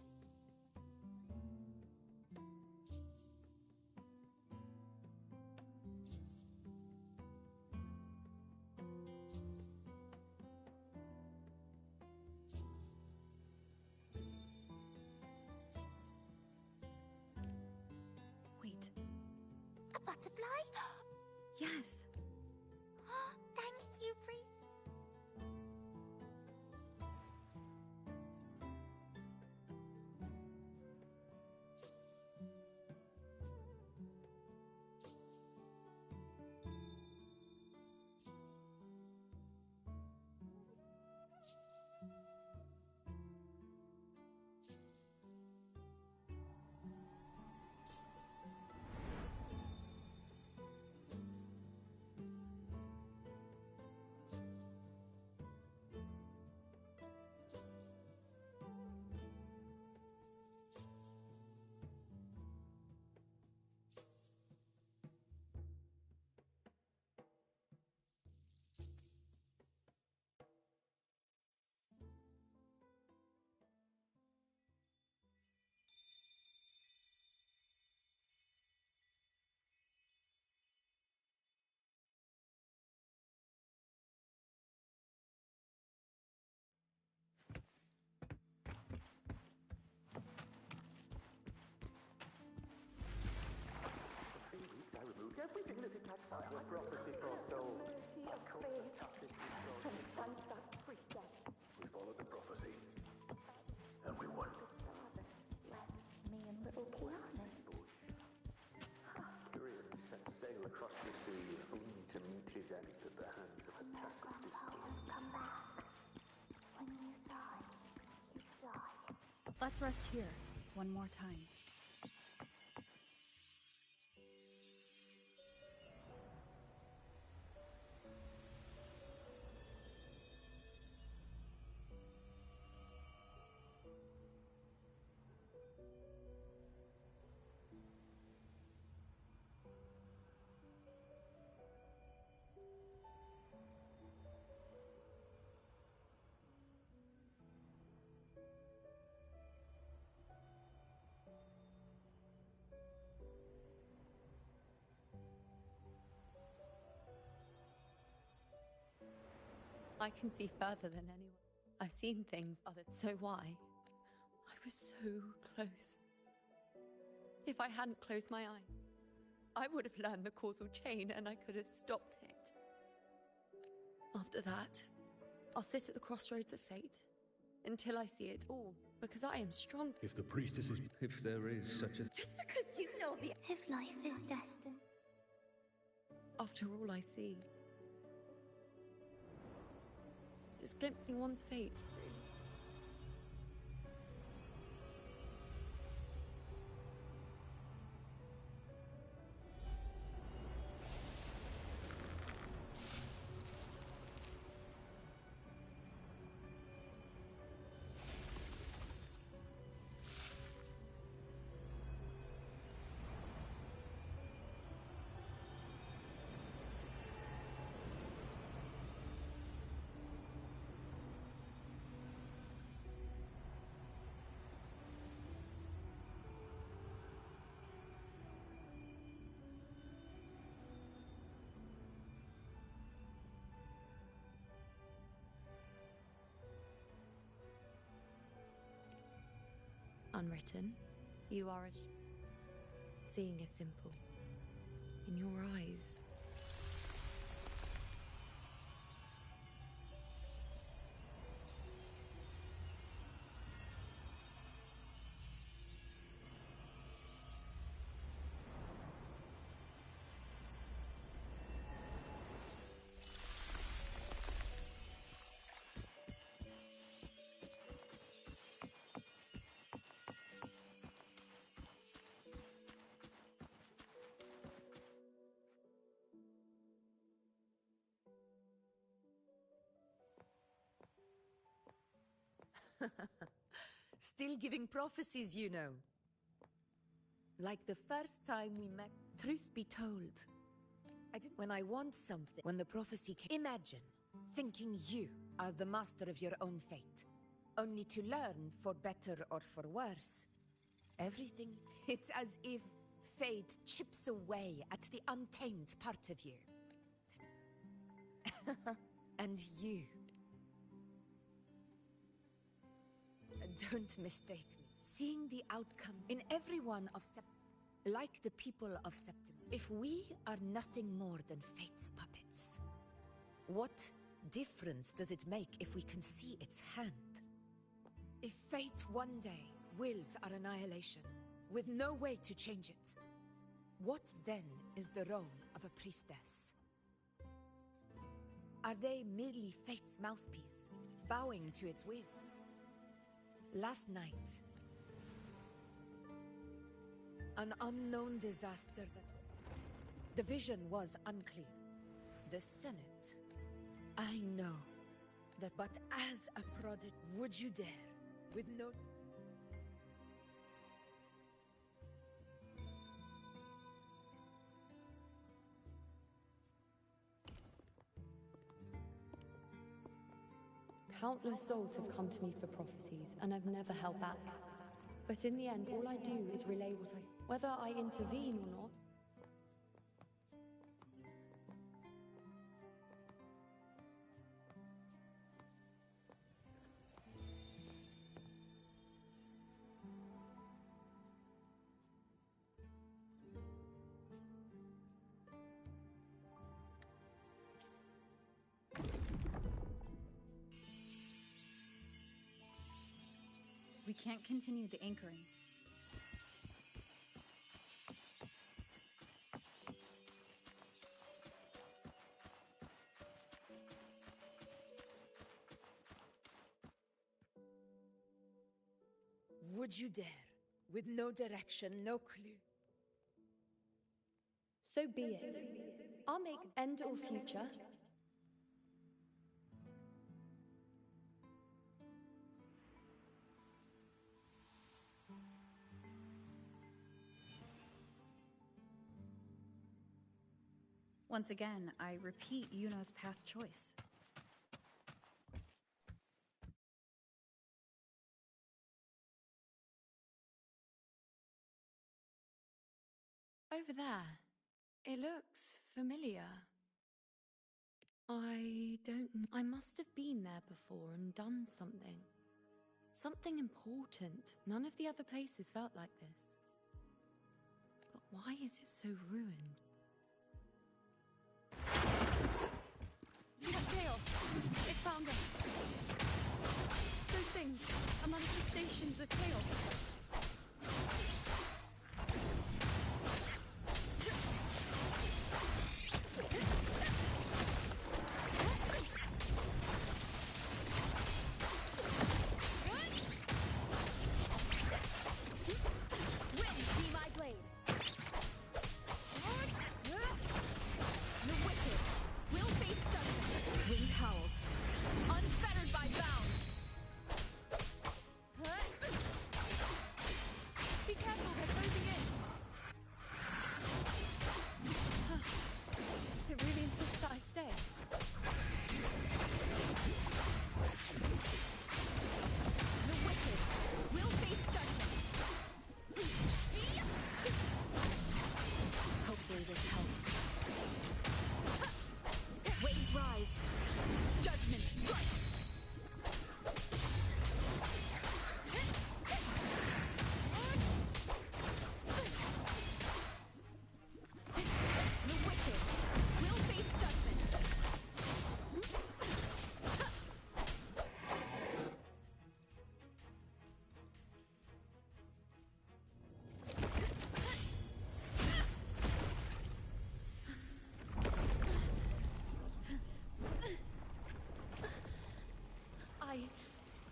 Wait. A butterfly? Yes. Thank you, priest. Everything that it catch fire. Your prophecy foretold. We followed the prophecy. And we won. Me and little Kiana. Curious set sail across the sea, only to meet his end at the hands of a tacit disbelief. Come back. When you die, you die. Let's rest here one more time. I can see further than anyone. I've seen things others. So why? I was so close. If I hadn't closed my eyes, I would have learned the causal chain and I could have stopped it. After that, I'll sit at the crossroads of fate until I see it all, because I am strong. If the priestess is... If there is such a... Just because you know the... If life is destined. After all I see, just glimpsing one's fate. Unwritten, you are seeing is simple. In your eyes. Still giving prophecies, you know. Like the first time we met. Truth be told, I did when I want something. When the prophecy came. Imagine thinking you are the master of your own fate, only to learn, for better or for worse, everything. It's as if fate chips away at the untamed part of you. And you. Don't mistake me. Seeing the outcome in everyone of September, like the people of September. If we are nothing more than fate's puppets, what difference does it make if we can see its hand? If fate one day wills our annihilation, with no way to change it, what then is the role of a priestess? Are they merely fate's mouthpiece, bowing to its will? Last night, an unknown disaster that... The vision was unclear. The Senate... I know that, but as a prodigy, would you dare, with no... Countless souls have come to me for prophecies, and I've never held back. But in the end, all I do is relay what I... Whether I intervene or not... We can't continue the anchoring. Would you dare, with no direction, no clue? So be it. I'll make end or future. Once again, I repeat Yuno's past choice. Over there. It looks familiar. I don't... I must have been there before and done something. Something important. None of the other places felt like this. But why is it so ruined? Chaos! It found us! Those things are manifestations of chaos.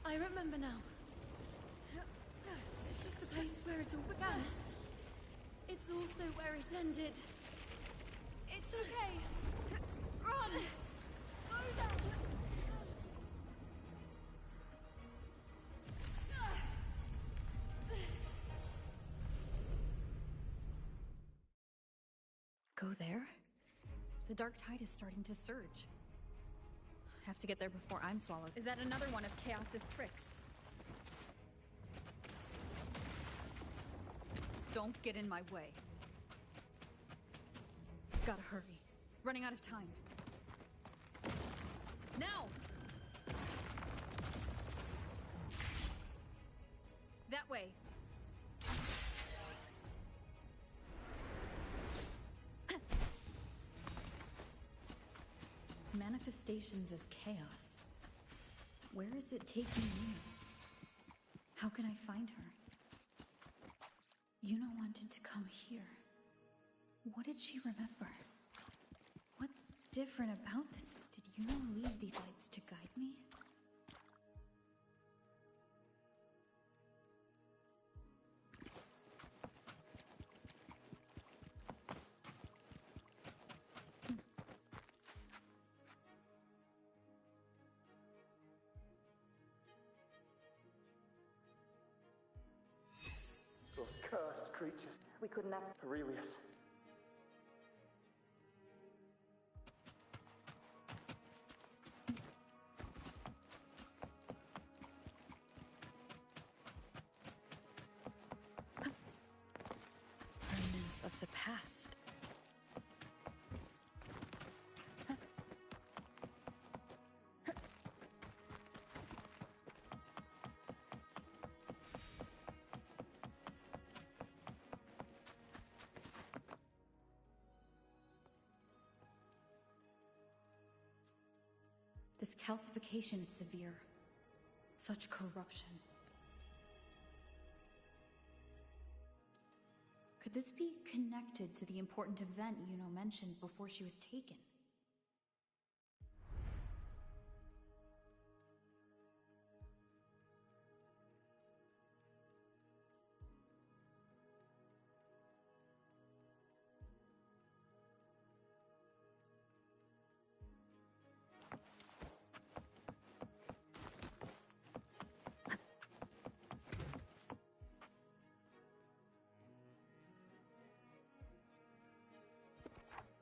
I remember now. This is the place where it all began. It's also where it ended. It's okay. Run! Go down! Go there? The dark tide is starting to surge. Have to get there before I'm swallowed. Is that another one of Chaos's tricks? Don't get in my way. Gotta hurry. Running out of time. Now! That way. Manifestations of chaos. Where is it taking me? How can I find her? Yuna wanted to come here. What did she remember? What's different about this? Did Yuna leave these lights to guide me? Those cursed creatures. We couldn't have... Aurelius. Remnants of the past. This calcification is severe. Such corruption. Could this be connected to the important event Yuno mentioned before she was taken?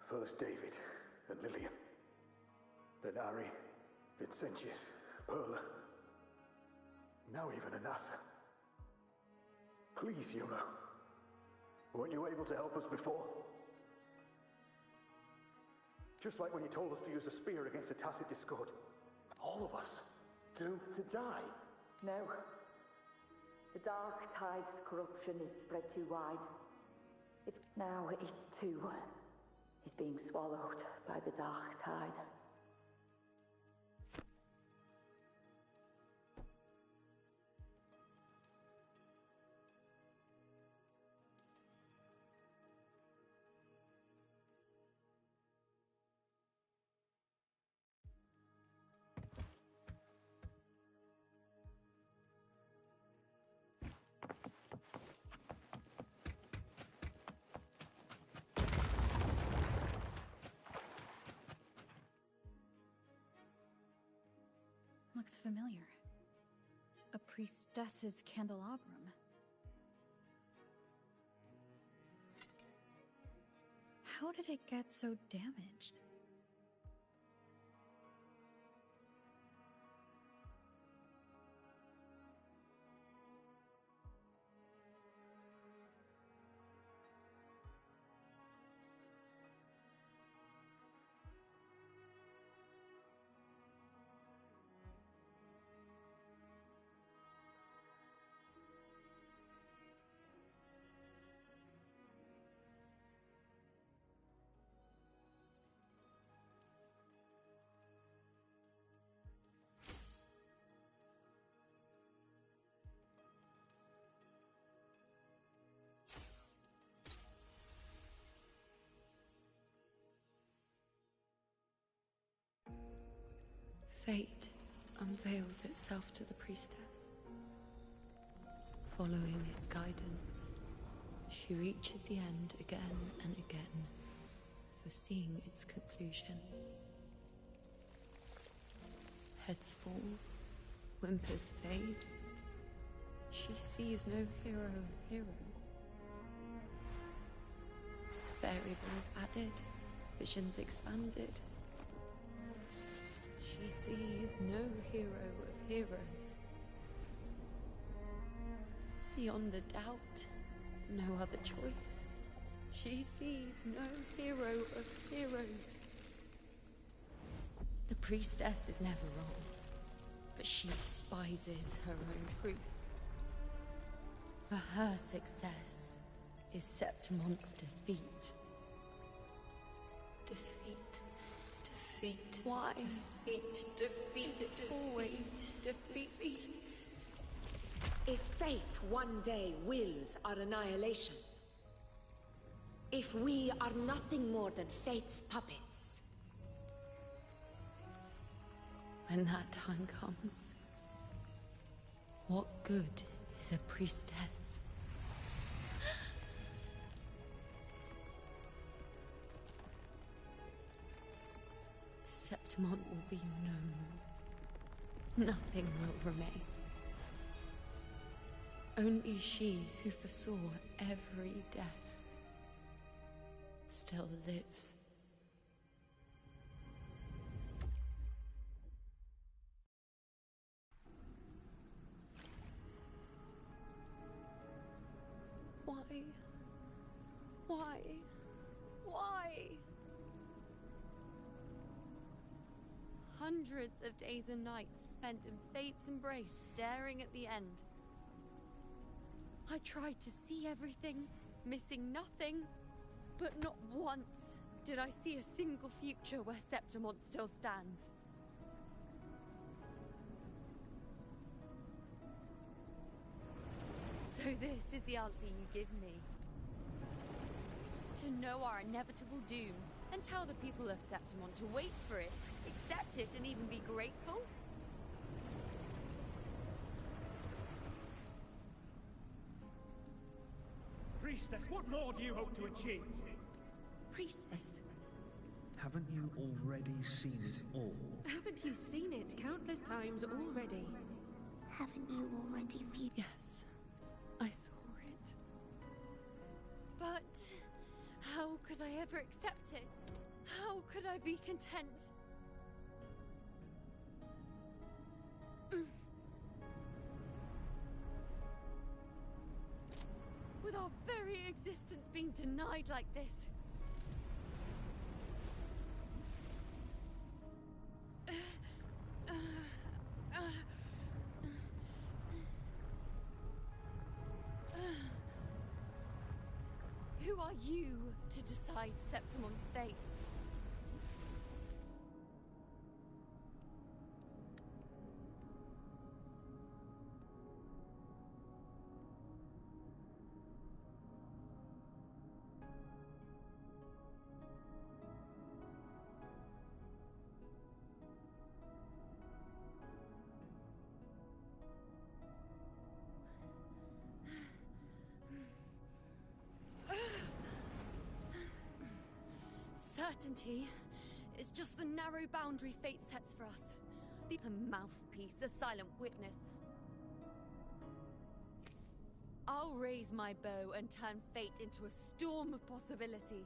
First David and Lillian. Then Ari, Vincentius, Perla. Now even Anasa. Please, Yuno. Weren't you able to help us before? Just like when you told us to use a spear against the Tacit Discord. All of us doomed to die. No. The Dark Tide's corruption is spread too wide. Now it too is being swallowed by the Dark Tide. Looks familiar. A priestess's candelabrum. How did it get so damaged? Fate unveils itself to the priestess. Following its guidance, she reaches the end again and again, foreseeing its conclusion. Heads fall, whimpers fade. She sees no hero of heroes. Variables added, visions expanded. She sees no hero of heroes. Beyond a doubt, no other choice. She sees no hero of heroes. The priestess is never wrong, but she despises her own truth. For her success is Septimon's defeat. Defeat. Why? Defeat. It's always defeat. If fate one day wills our annihilation, if we are nothing more than fate's puppets, when that time comes, what good is a priestess? Septimon will be no more. Nothing will remain. Only she who foresaw every death still lives. Why? Why? Why? Hundreds of days and nights spent in fate's embrace, staring at the end. I tried to see everything, missing nothing, but not once did I see a single future where Septimon still stands. So this is the answer you give me. To know our inevitable doom, and tell the people of Septimon to wait for it, accept it, and even be grateful? Priestess, what more do you hope to achieve? Priestess. Haven't you already seen it all? Haven't you seen it countless times already? Haven't you already viewed? Yes, I saw it. But how could I ever accept it? How could I be content? With our very existence being denied like this. Who are you to decide Septimon's fate? Certainty is just the narrow boundary fate sets for us. A mouthpiece, a silent witness. I'll raise my bow and turn fate into a storm of possibility.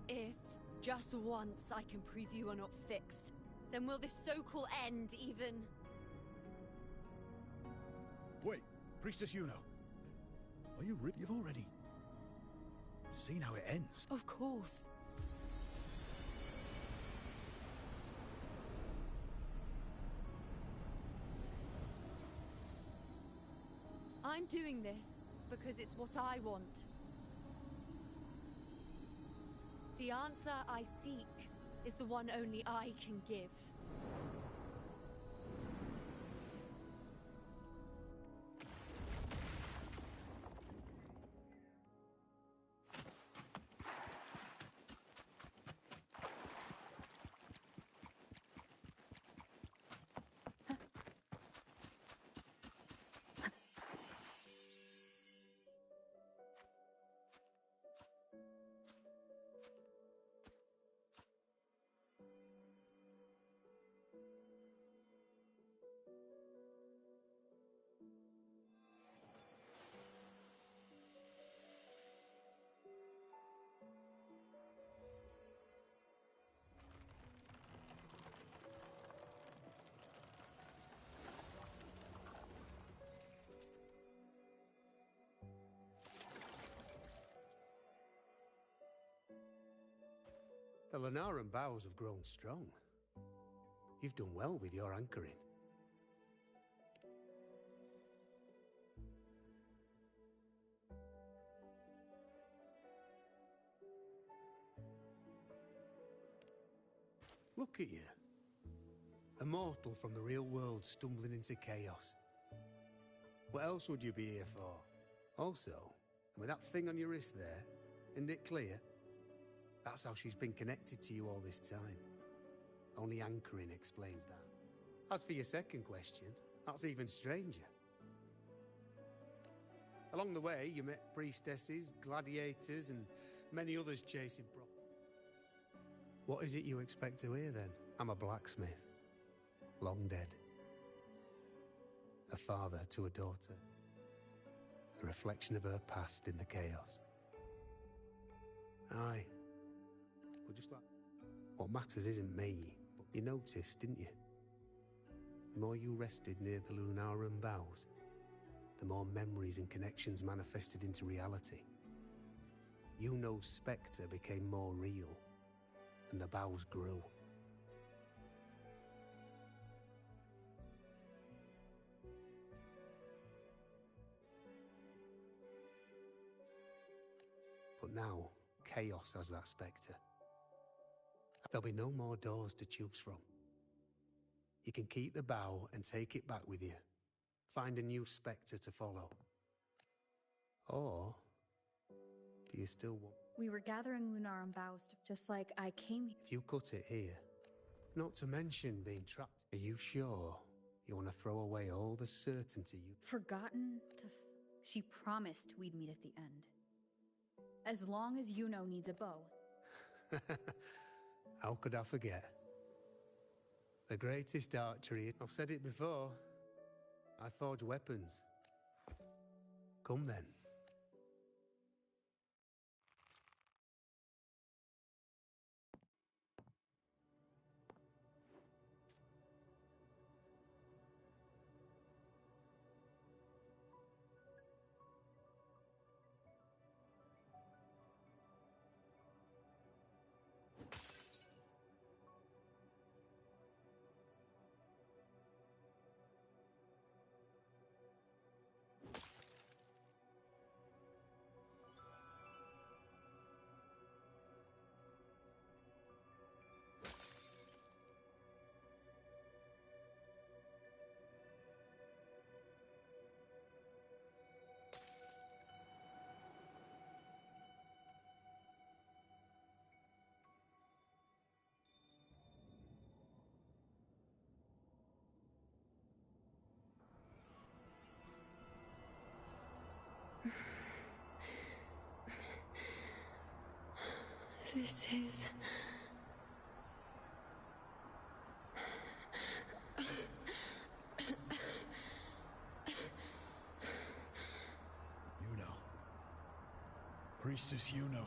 If, just once, I can prove you are not fixed, then will this so-called end even... Wait, Priestess Yuno. Are you You've already seen how it ends? Of course. I'm doing this because it's what I want. The answer I seek is the one only I can give. The Lunaran bows have grown strong. You've done well with your anchoring. Look at you. A mortal from the real world stumbling into chaos. What else would you be here for? Also, with that thing on your wrist there, isn't it clear? That's how she's been connected to you all this time. Only anchoring explains that. As for your second question, that's even stranger. Along the way, you met priestesses, gladiators, and many others chasing What is it you expect to hear, then? I'm a blacksmith. Long dead. A father to a daughter. A reflection of her past in the chaos. Aye. But just like... What matters isn't me, but you noticed, didn't you? The more you rested near the Lunaran bows, the more memories and connections manifested into reality. Yuno's spectre became more real, and the bows grew. But now, chaos has that spectre. There'll be no more doors to choose from. You can keep the bow and take it back with you. Find a new spectre to follow. Or, do you still want... We were gathering Lunaran boughs just like I came here. If you cut it here, not to mention being trapped, are you sure you want to throw away all the certainty you... Forgotten to... She promised we'd meet at the end. As long as Yuno needs a bow. How could I forget? The greatest archery... I've said it before. I forge weapons. Come then. This is... Yuno. Priestess Yuno.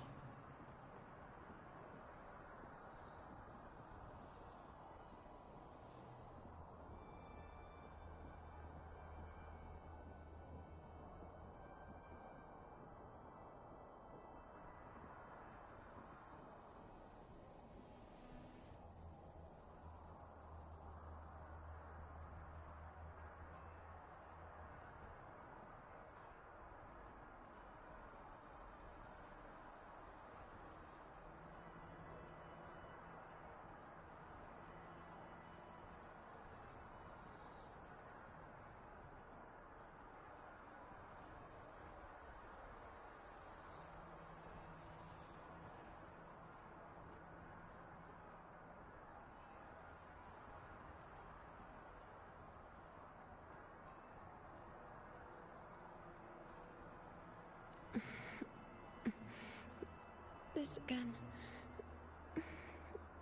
This again.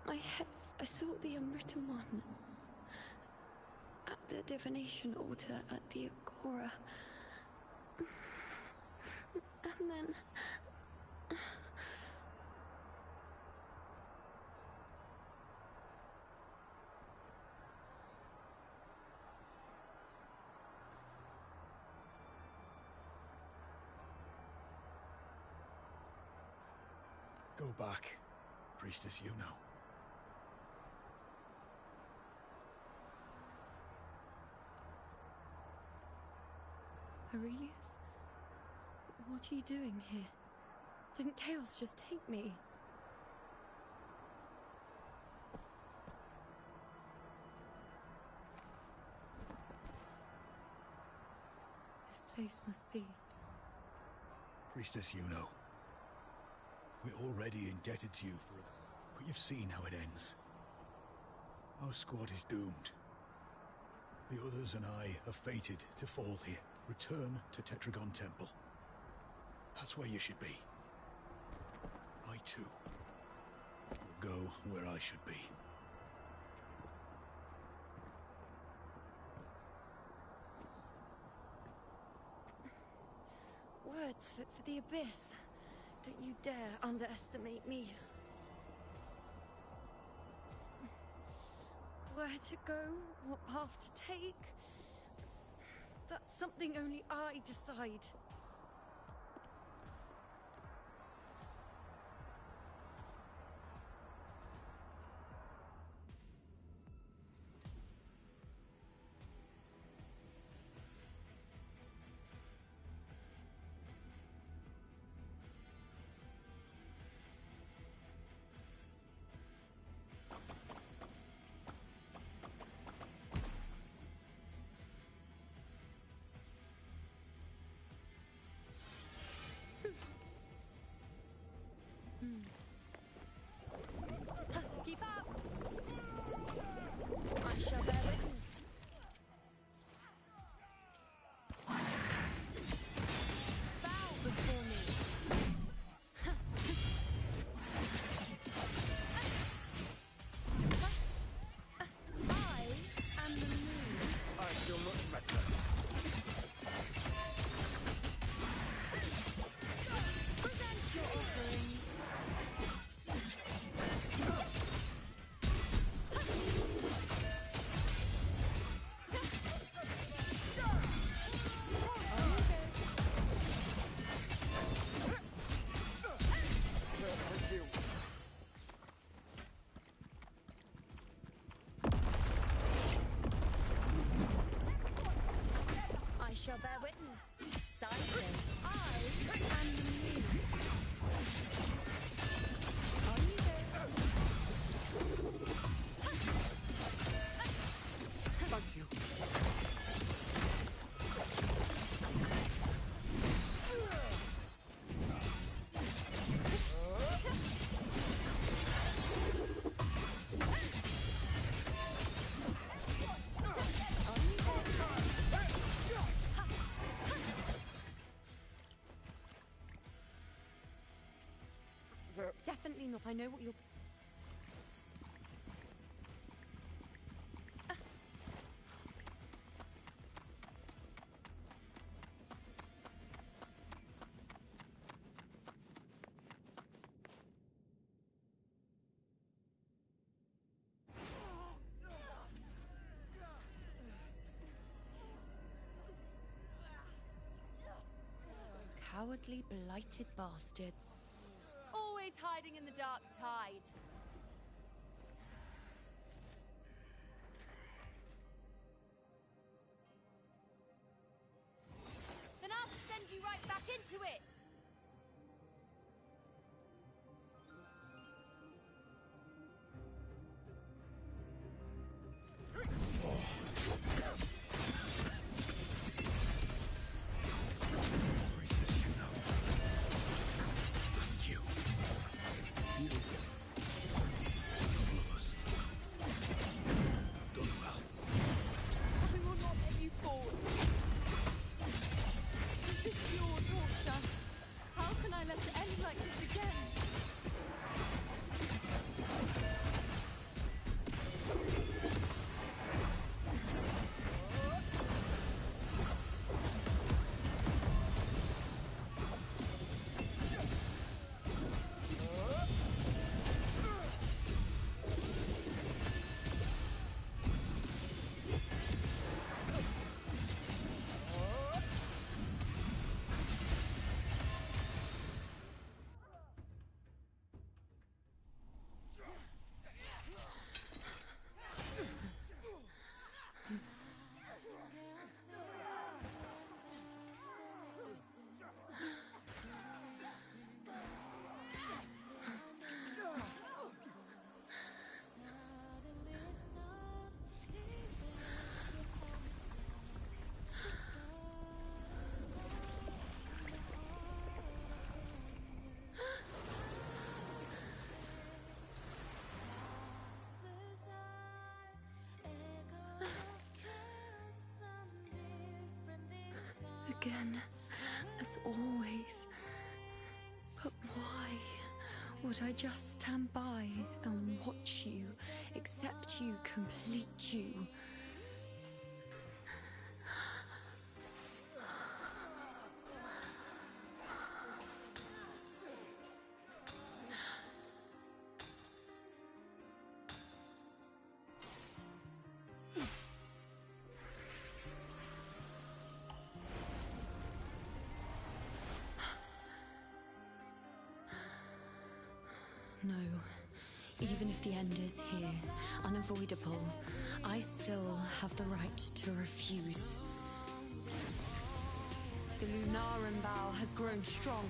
My head, I sought the unwritten one. At the divination altar at the Agora. And then... Go back, Priestess Yuno. Aurelius? What are you doing here? Didn't Chaos just take me? This place must be... Priestess Yuno. We're already indebted to you for it, but you've seen how it ends. Our squad is doomed. The others and I are fated to fall here. Return to Tetragon Temple. That's where you should be. I too will go where I should be. Words fit for the abyss. Don't you dare underestimate me. Where to go, what path to take, that's something only I decide. Keep up! I shall bear witness. Bow before me. I am the moon. I feel much better. Present your offerings. I shall bear witness. Silence. I am the moon. On you go. Thank you. for... Definitely not. I know what you're... Cowardly, blighted bastards. Always hiding in the dark tide. Then I'll send you right back into it! Again, as always. But why would I just stand by and watch you, accept you, complete you? No. Even if the end is here, unavoidable, I still have the right to refuse. The Lunaran bow has grown strong.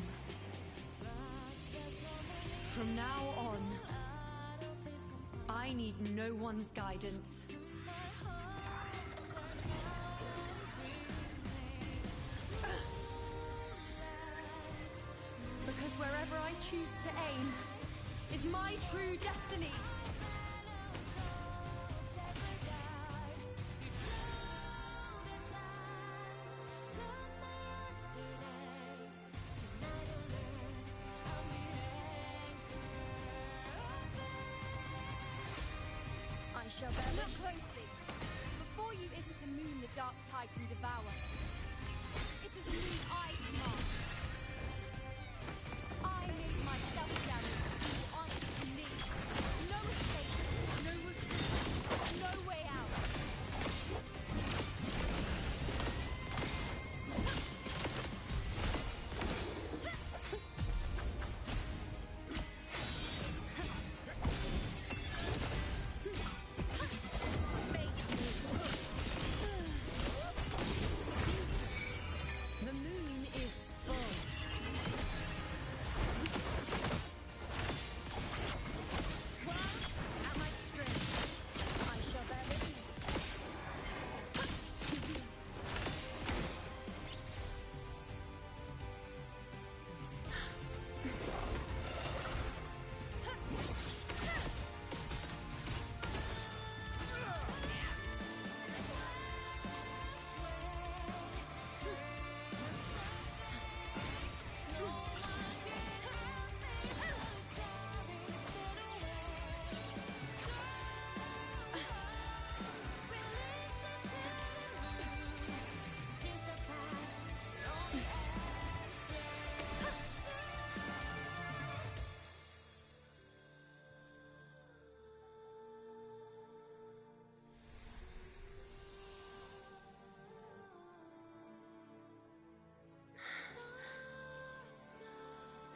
From now on, I need no one's guidance. Because wherever I choose to aim is my true destiny. I shall bear. Look closely. Before you isn't a moon the dark tide can devour. It is a moon I command. I made myself damage. You answer to me. No escape, no retreat, no way out. Face me.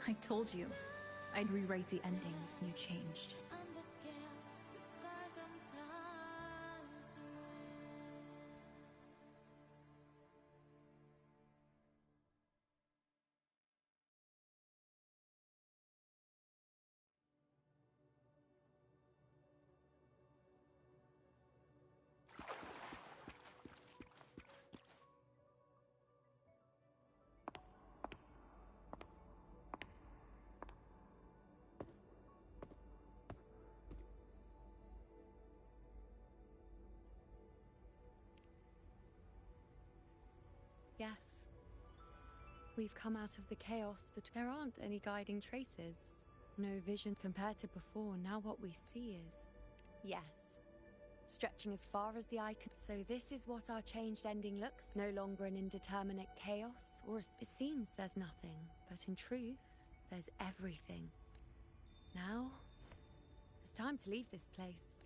I told you I'd rewrite the ending. You changed. Yes. We've come out of the chaos, but there aren't any guiding traces. No vision compared to before. Now what we see is... yes. Stretching as far as the eye can... So this is what our changed ending looks. No longer an indeterminate chaos, or it seems there's nothing. But in truth, there's everything. Now, it's time to leave this place.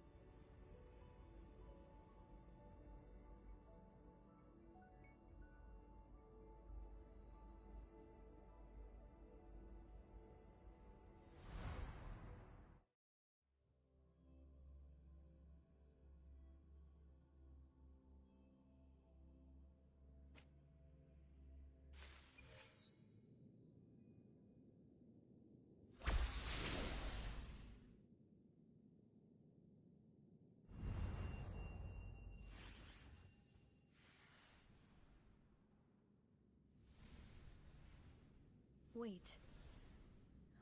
Wait.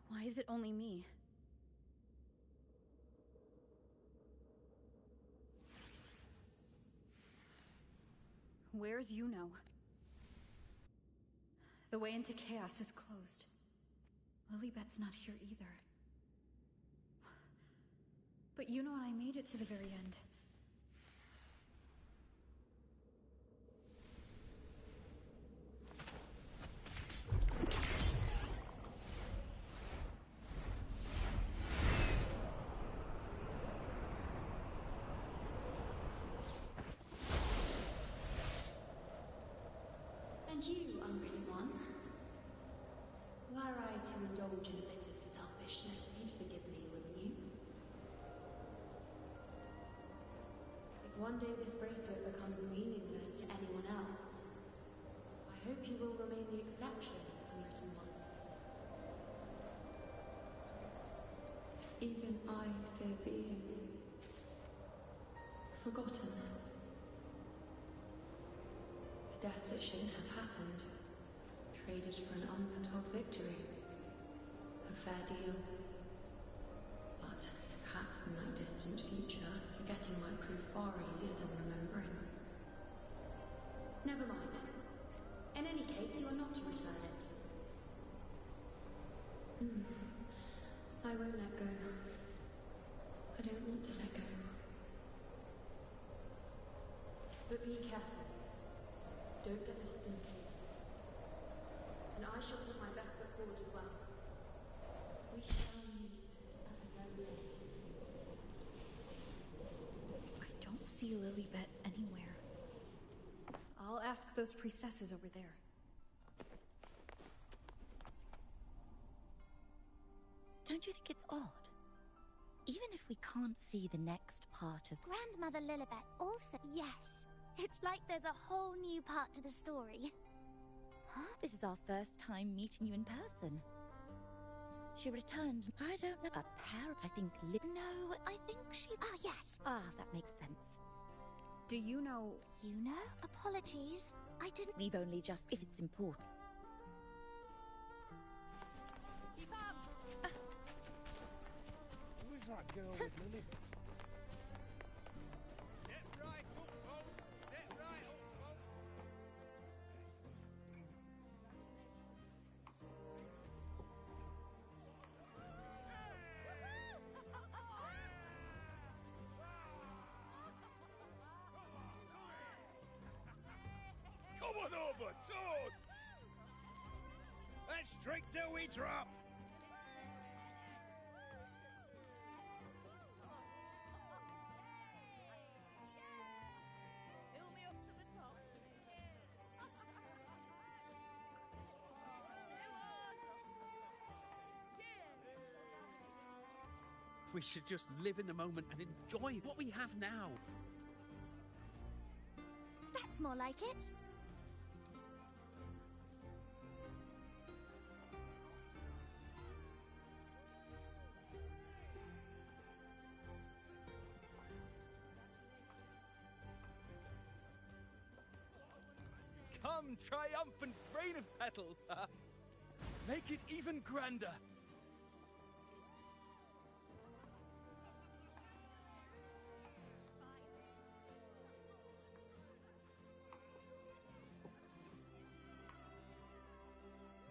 Why is it only me? Where's Yuno? The way into chaos is closed. Lilibet's not here either. But Yuno and I made it to the very end. And you, unwritten one? Were I to indulge in a bit of selfishness, you'd forgive me, wouldn't you? If one day this bracelet becomes meaningless to anyone else, I hope you will remain the exception, unwritten one. Even I fear being forgotten. A death that shouldn't have happened, traded for an unforetold victory. A fair deal. But perhaps in that distant future, forgetting might prove far easier than remembering. Never mind. In any case, you are not to return it. I won't let go. I don't want to let go. But be careful. Don't get lost in the chaos. And I shall put my best foot forward as well. We shall meet at the very end. I don't see Lilibet anywhere. I'll ask those priestesses over there. Don't you think it's odd? Even if we can't see the next part of... Grandmother Lilibet also... Yes. It's like there's a whole new part to the story. Huh? This is our first time meeting you in person. She returned, I don't know, I think No, I think she... Ah, yes. Ah, that makes sense. Do you know... You know? Apologies. I didn't... We've only just... if it's important. Keep up! Who is that girl with Lilibet? Come on over, toast! Let's drink till we drop! We should just live in the moment and enjoy what we have now. That's more like it. Come, triumphant rain of petals! Make it even grander!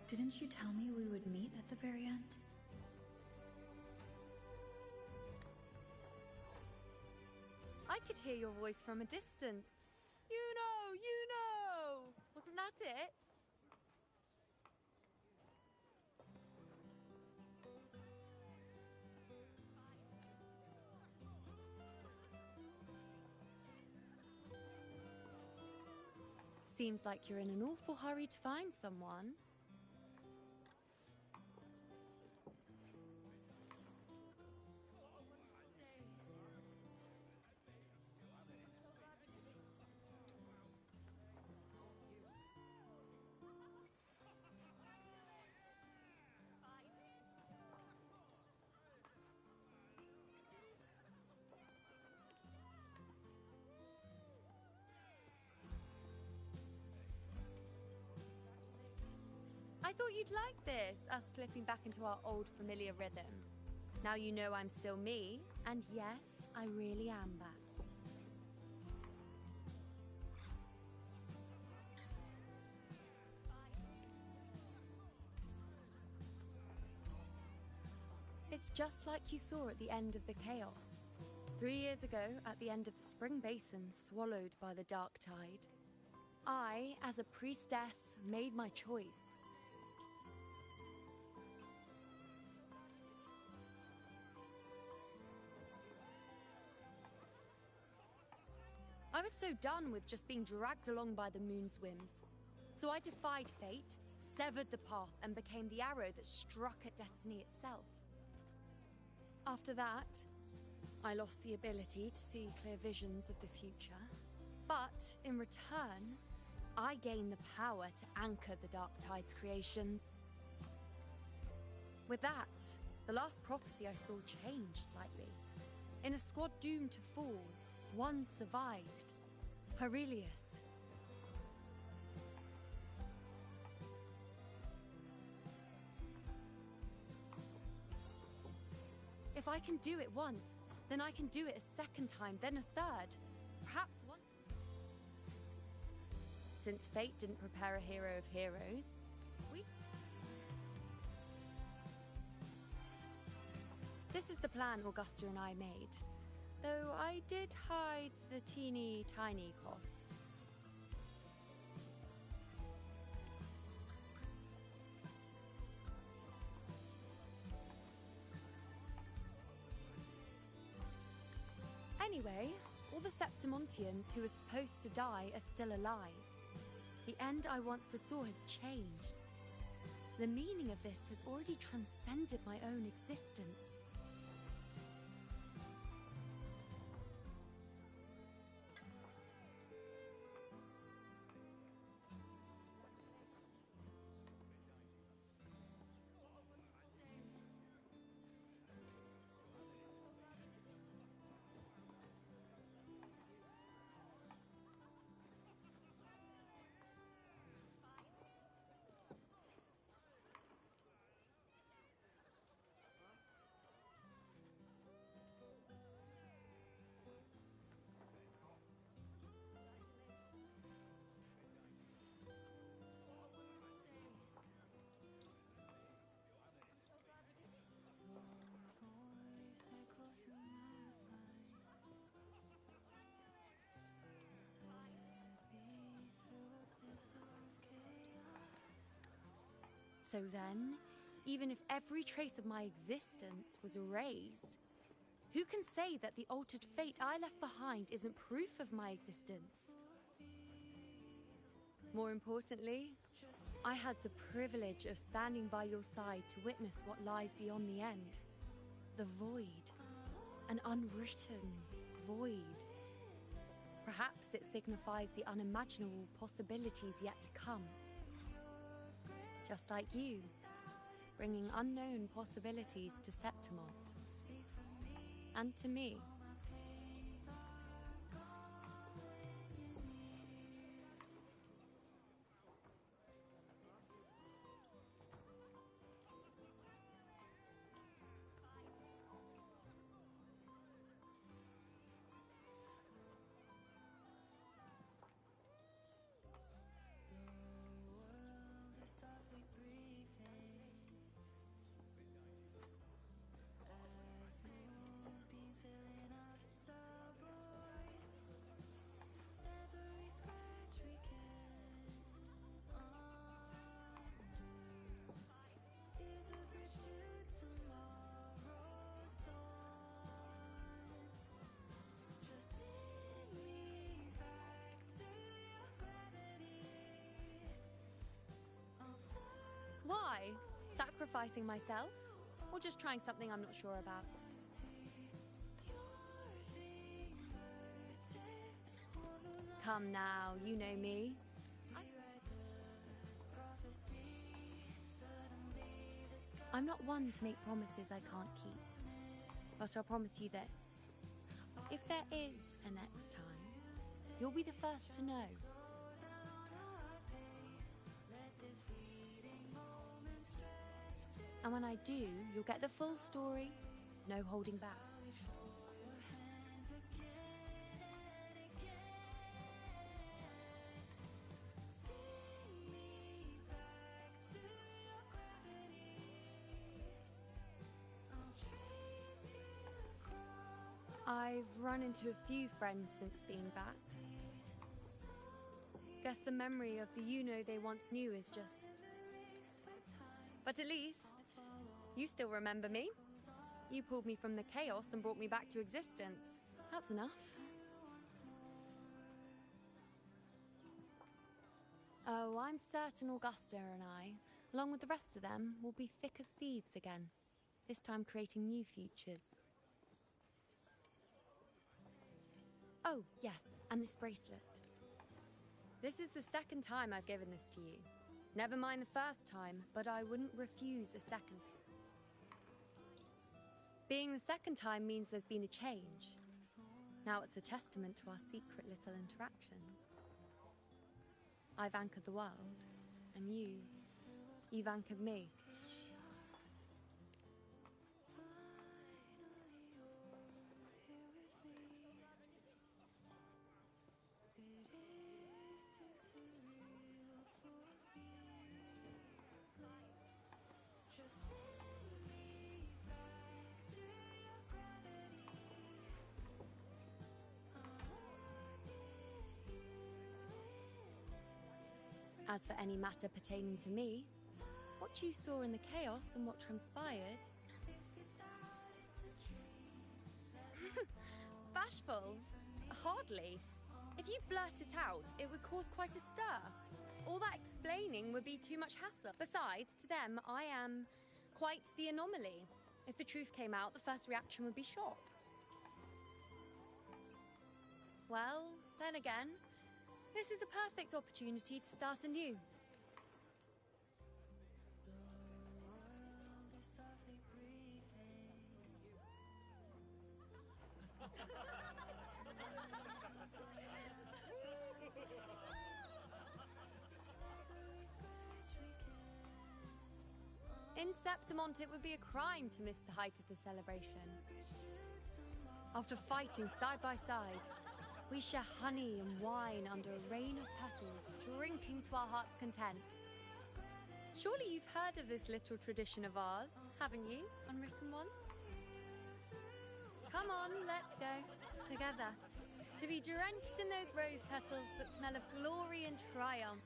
Didn't you tell me we would meet at the very end? I could hear your voice from a distance. You know! Wasn't that it? Seems like you're in an awful hurry to find someone. I thought you'd like this, us slipping back into our old familiar rhythm. Now you know I'm still me, and yes, I really am back. It's just like you saw at the end of the chaos. 3 years ago, at the end of the spring basin swallowed by the dark tide, I, as a priestess, made my choice. I was so done with just being dragged along by the moon's whims. So I defied fate, severed the path, and became the arrow that struck at destiny itself. After that, I lost the ability to see clear visions of the future. But in return, I gained the power to anchor the Dark Tide's creations. With that, the last prophecy I saw changed slightly. In a squad doomed to fall, one survived. Aurelius. If I can do it once, then I can do it a second time, then a third. Perhaps one. Since fate didn't prepare a hero of heroes, This is the plan Augusta and I made. Though I did hide the teeny tiny cost. Anyway, all the Septimontians who were supposed to die are still alive. The end I once foresaw has changed. The meaning of this has already transcended my own existence. So then, even if every trace of my existence was erased, who can say that the altered fate I left behind isn't proof of my existence? More importantly, I had the privilege of standing by your side to witness what lies beyond the end. The void. An unwritten void. Perhaps it signifies the unimaginable possibilities yet to come. Just like you, bringing unknown possibilities to Septimont. And to me. Why? Sacrificing myself? Or just trying something I'm not sure about? Come now, you know me. I'm not one to make promises I can't keep. But I'll promise you this. If there is a next time, you'll be the first to know. And when I do, you'll get the full story, no holding back. I've run into a few friends since being back. Guess the memory of the you-know they once knew is just... But at least, you still remember me. You pulled me from the chaos and brought me back to existence. That's enough. Oh, I'm certain Augusta and I, along with the rest of them, will be thick as thieves again. This time creating new futures. Oh, yes, and this bracelet. This is the second time I've given this to you. Never mind the first time, but I wouldn't refuse a second. Being the second time means there's been a change. Now it's a testament to our secret little interaction. I've anchored the world, and you've anchored me. As for any matter pertaining to me, what you saw in the chaos and what transpired... Bashful? Hardly. If you blurt it out, it would cause quite a stir. All that explaining would be too much hassle. Besides, to them, I am quite the anomaly. If the truth came out, the first reaction would be shock. Well, then again, this is a perfect opportunity to start anew. In Septimont, it would be a crime to miss the height of the celebration. After fighting side by side, we share honey and wine under a rain of petals, drinking to our heart's content. Surely you've heard of this little tradition of ours, haven't you, unwritten one? Come on, let's go, together, to be drenched in those rose petals that smell of glory and triumph.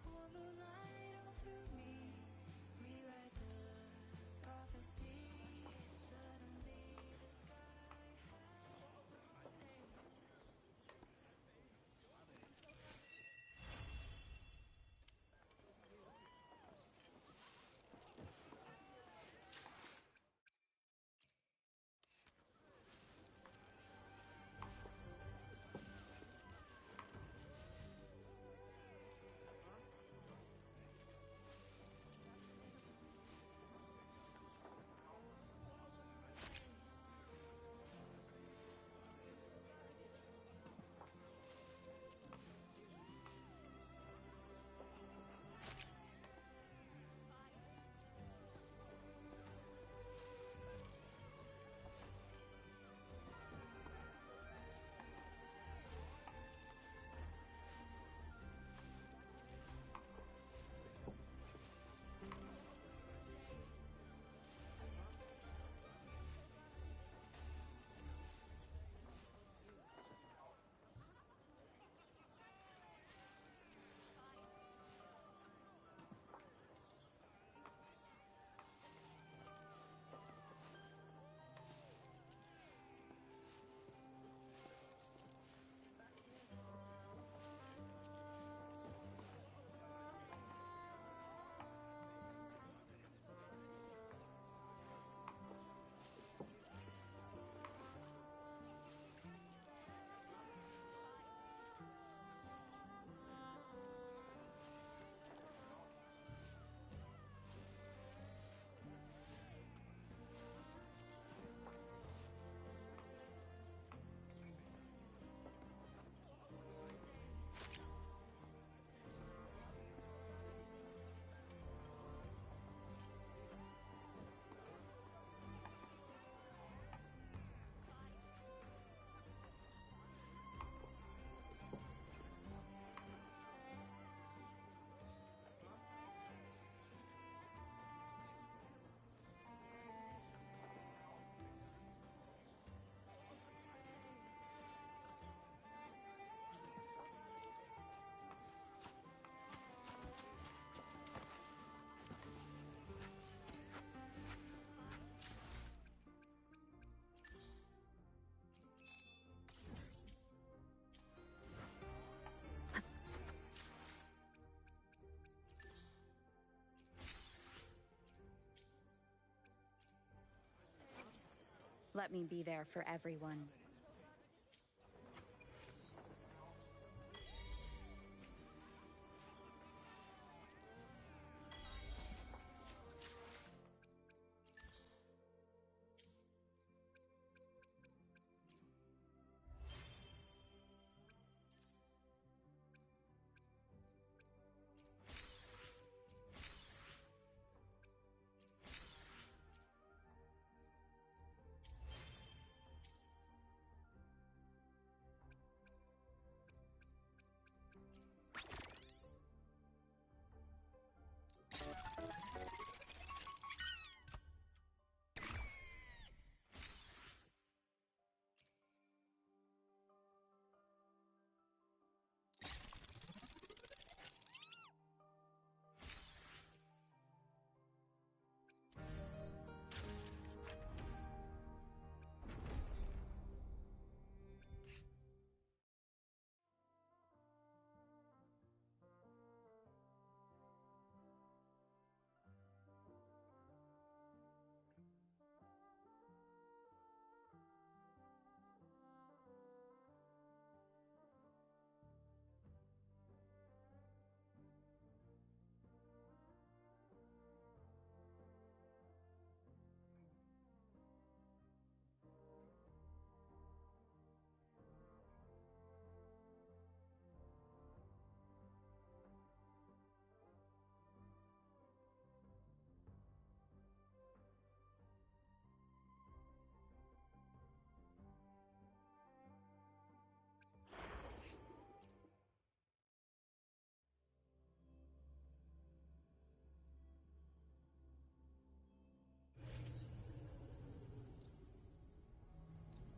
Let me be there for everyone.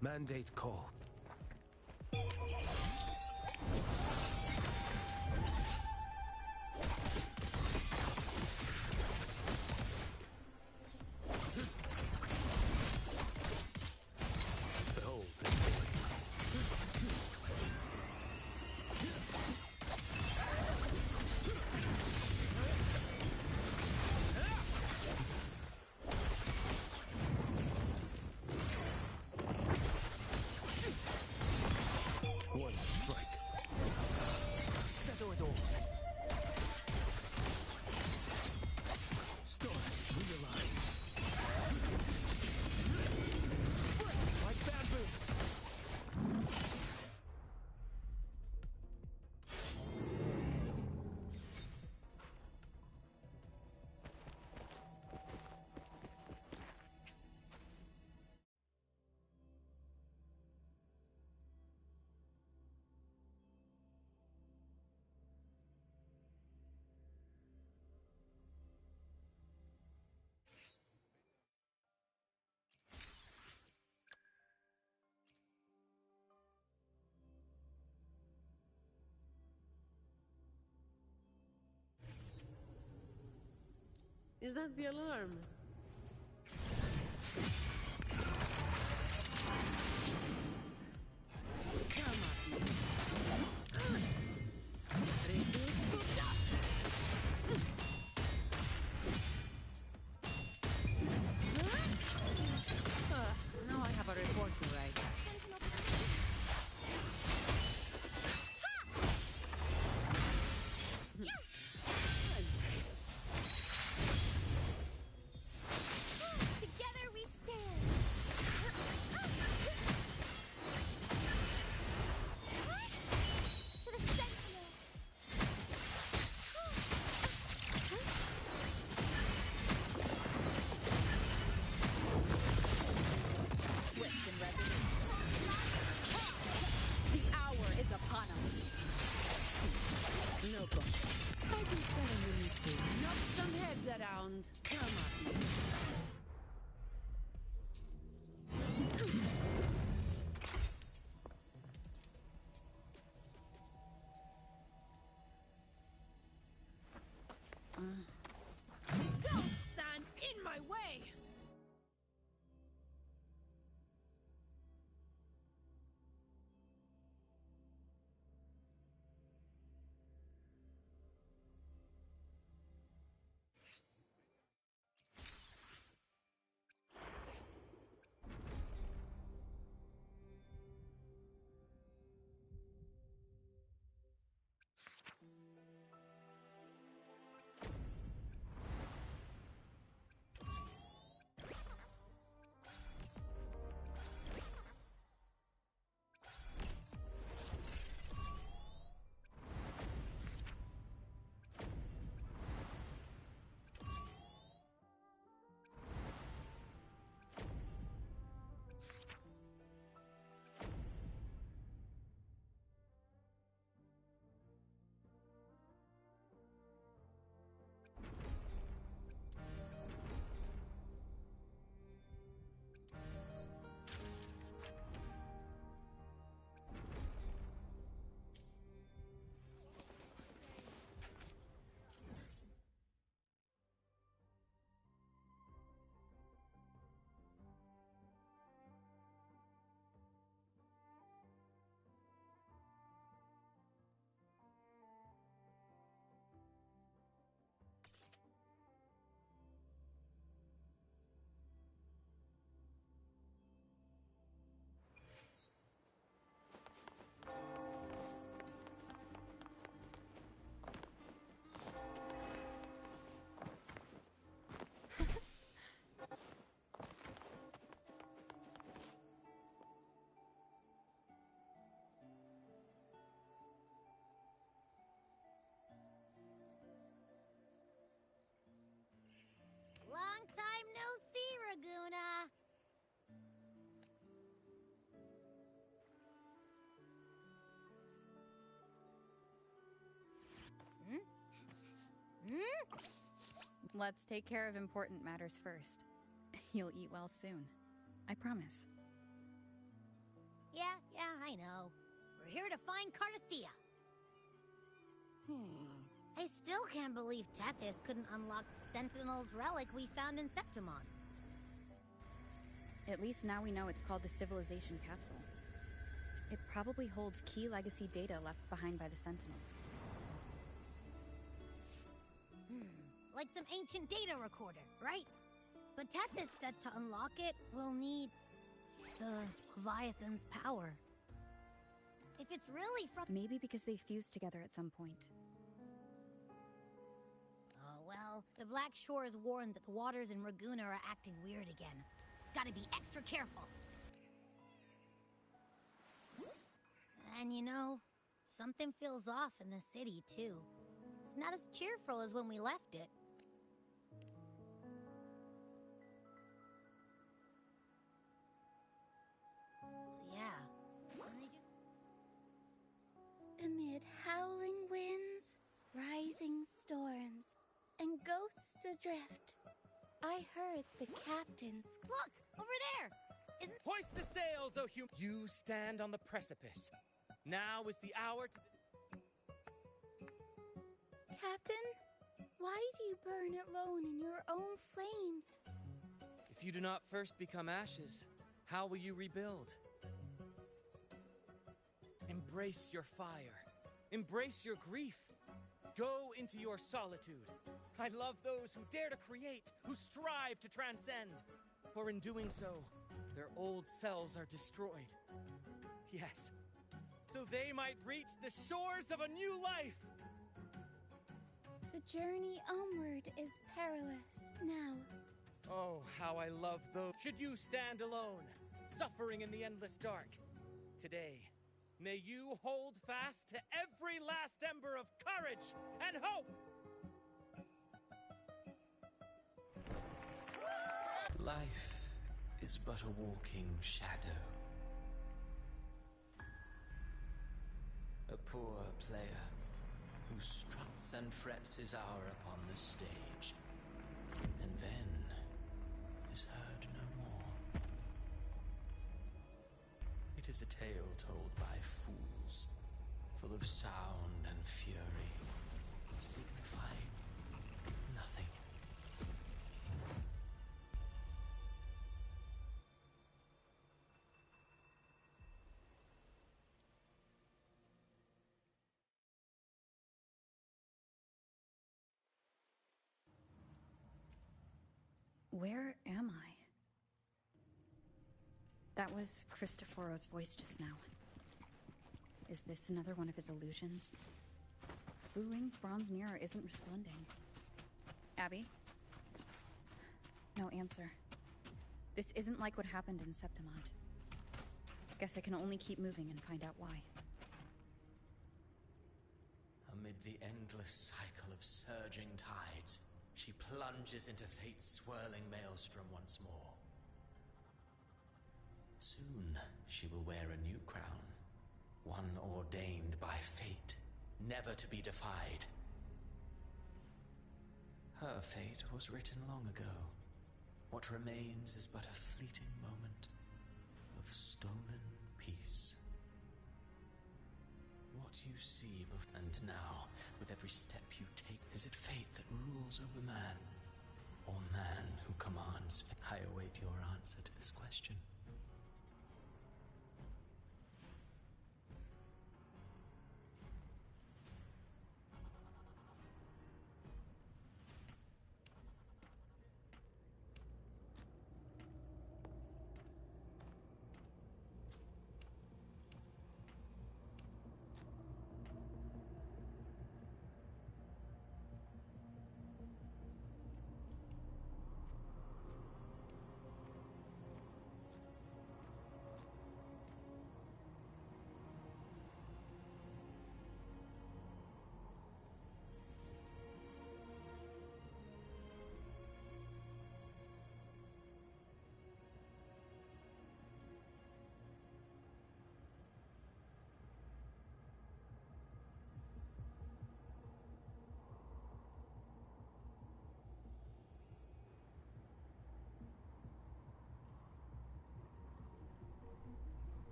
Mandate call. Behold the one strike to settle it all. Stars realign. Break like bamboo. Is that the alarm? Now I have a report to write. Together we stand. To the sentinel. Swift and resolute. The hour is upon us. No problem. I can spare a minute to knock some heads around. Come on. Don't stand in my way! Let's take care of important matters first. You'll eat well soon. I promise. Yeah, I know. We're here to find Cardathea. I still can't believe Tethys couldn't unlock the Sentinel's relic we found in Septimon. At least now we know it's called the Civilization Capsule. It probably holds key legacy data left behind by the Sentinel. Like some ancient data recorder, right? But Tethys said to unlock it, we'll need the Leviathan's power. If it's really from... Maybe because they fused together at some point. Oh, well, the Black Shore has warned that the waters in Raguna are acting weird again. Gotta be extra careful. And you know, something feels off in the city, too. It's not as cheerful as when we left it. Yeah. Amid howling winds, rising storms, and ghosts adrift, I heard the captain's... Look! Over there! Isn't... Hoist the sails, O human! You stand on the precipice. Now is the hour to... Captain, why do you burn alone in your own flames? If you do not first become ashes, how will you rebuild? Embrace your fire. Embrace your grief. Go into your solitude. I love those who dare to create, who strive to transcend. For in doing so, their old selves are destroyed. Yes, so they might reach the shores of a new life. The journey onward is perilous now. Oh, how I love those. Should you stand alone, suffering in the endless dark, today, may you hold fast to every last ember of courage and hope! Life is but a walking shadow. A poor player who struts and frets his hour upon the stage, and then is heard no more. It is a tale told by fools, full of sound and fury, signifying nothing. Where am I? That was Cristoforo's voice just now. Is this another one of his illusions? Blue Wing's bronze mirror isn't responding. Abby? No answer. This isn't like what happened in Septimont. Guess I can only keep moving and find out why. Amid the endless cycle of surging tides, she plunges into fate's swirling maelstrom once more. Soon, she will wear a new crown, one ordained by fate, never to be defied. Her fate was written long ago. What remains is but a fleeting moment of stolen peace. What you see and now, with every step you take, is it fate that rules over man, or man who commands? I await your answer to this question.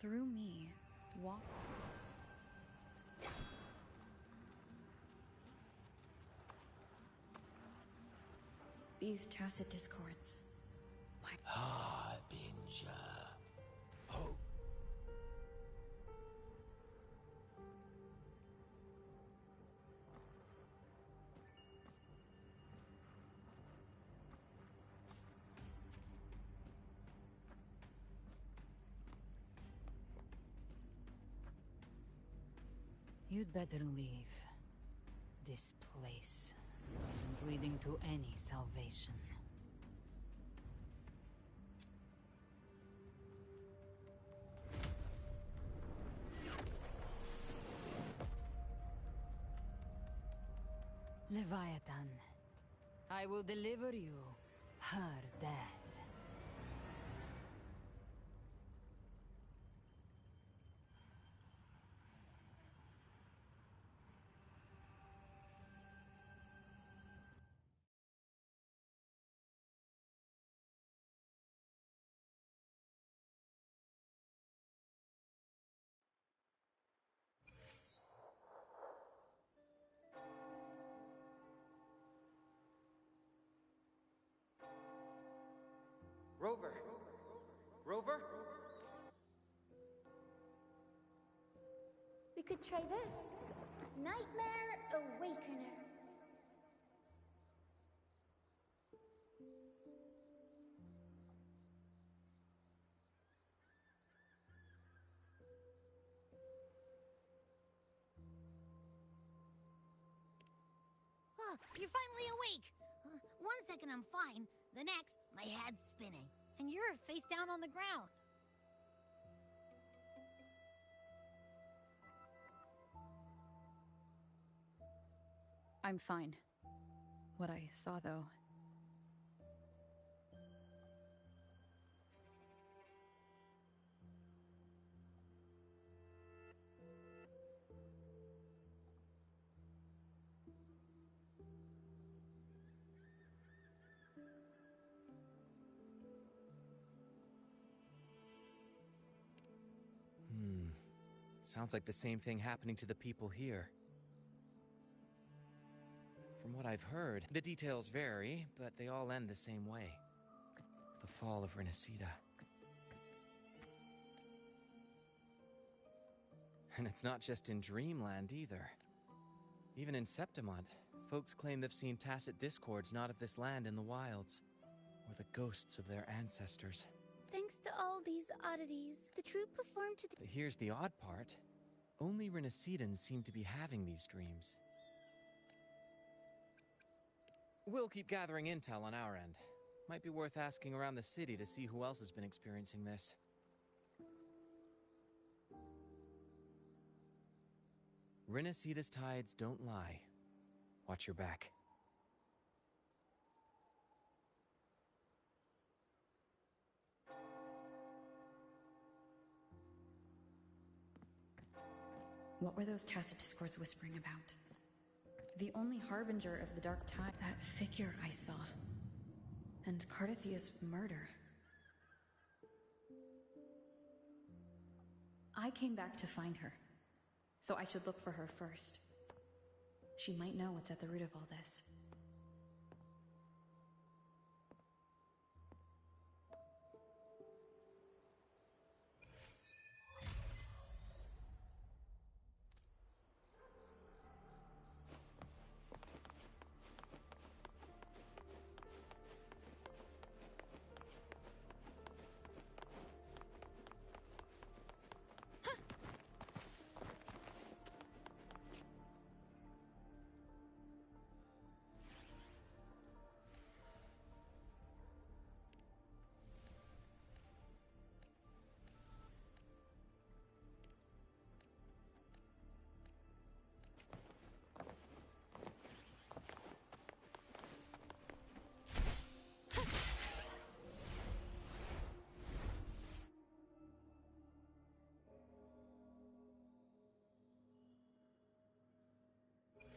through me, walk. These tacit discords. Why? Harbinger. Oh. You'd better leave. This place isn't leading to any salvation. Leviathan, I will deliver you her death. Rover! Rover? We could try this. Nightmare Awakener. Oh, you're finally awake! 1 second I'm fine, the next, my head's spinning, and you're face down on the ground. I'm fine. What I saw, though. Sounds like the same thing happening to the people here. From what I've heard, the details vary, but they all end the same way. The fall of Renacida. And it's not just in Dreamland either. Even in Septimont, folks claim they've seen tacit discords not of this land in the wilds, or the ghosts of their ancestors. Thanks to all these oddities, the troupe performed to... But here's the odd part. Only Renacidans seem to be having these dreams. We'll keep gathering intel on our end. Might be worth asking around the city to see who else has been experiencing this. Renacida's tides don't lie. Watch your back. What were those tacit discords whispering about? The only harbinger of the dark tide, that figure I saw. And Cardathia's murder. I came back to find her, so I should look for her first. She might know what's at the root of all this.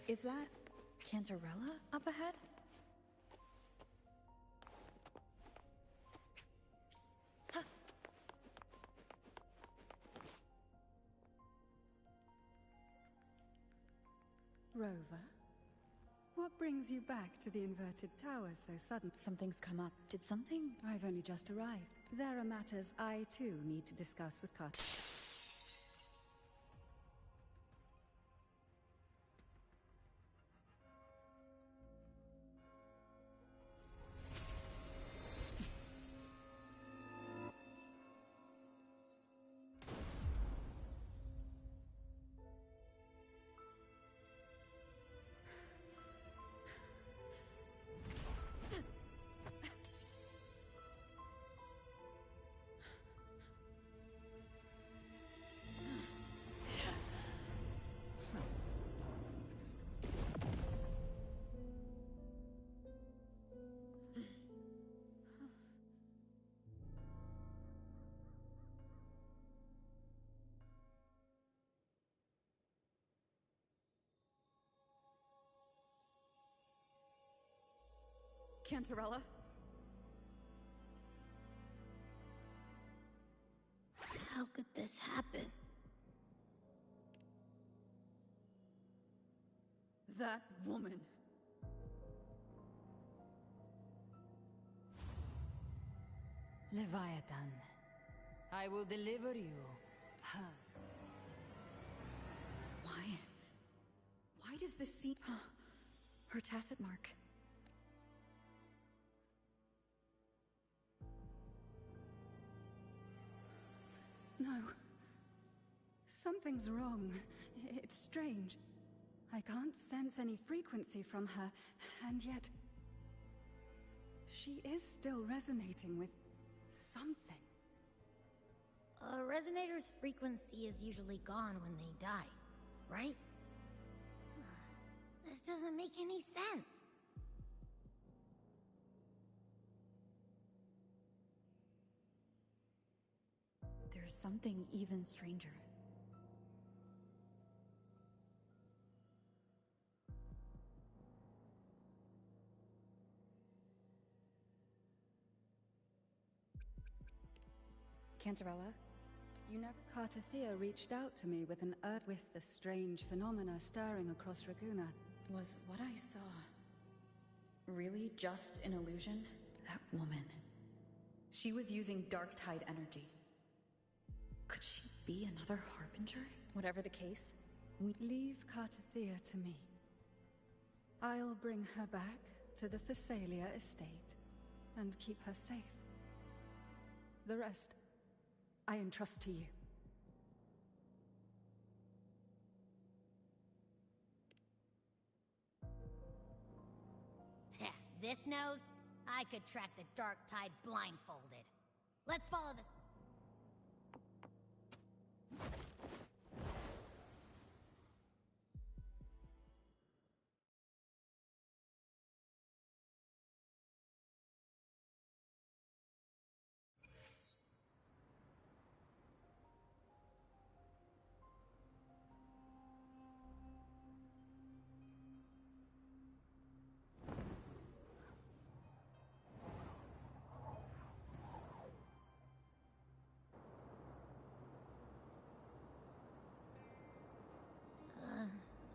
Is that Cantarella up ahead? rover? What brings you back to the inverted tower so sudden? Something's come up. Did something? I've only just arrived. There are matters I too need to discuss with Kat. Cantarella? How could this happen? That woman. Leviathan, I will deliver you her. Why does this seem... Her tacit mark. No. Something's wrong. It's strange. I can't sense any frequency from her, and yet... she is still resonating with something. A resonator's frequency is usually gone when they die, right? This doesn't make any sense. There's something even stranger. Cantarella, you never... Cartathea reached out to me with with the strange phenomena stirring across Raguna. Was what I saw really just an illusion? That woman. She was using dark tide energy. Could she be another harbinger? Whatever the case, Leave Cartathea to me. I'll bring her back to the Phasalia estate and keep her safe. The rest, I entrust to you. This knows I could track the dark tide blindfolded. Let's follow this.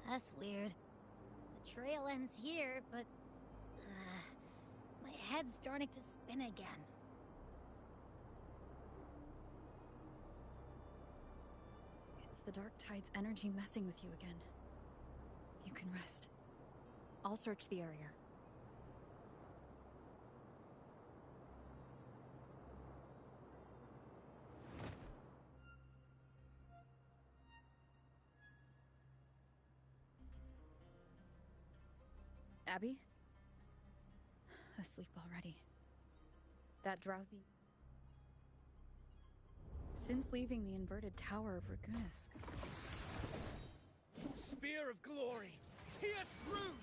That's weird. The trail ends here, but... my head's starting to spin again. it's the dark tide's energy messing with you again. You can rest. I'll search the area. Abby? Asleep already. That drowsy... Since leaving the inverted tower of Ragunask. Spear of glory! Pierce through!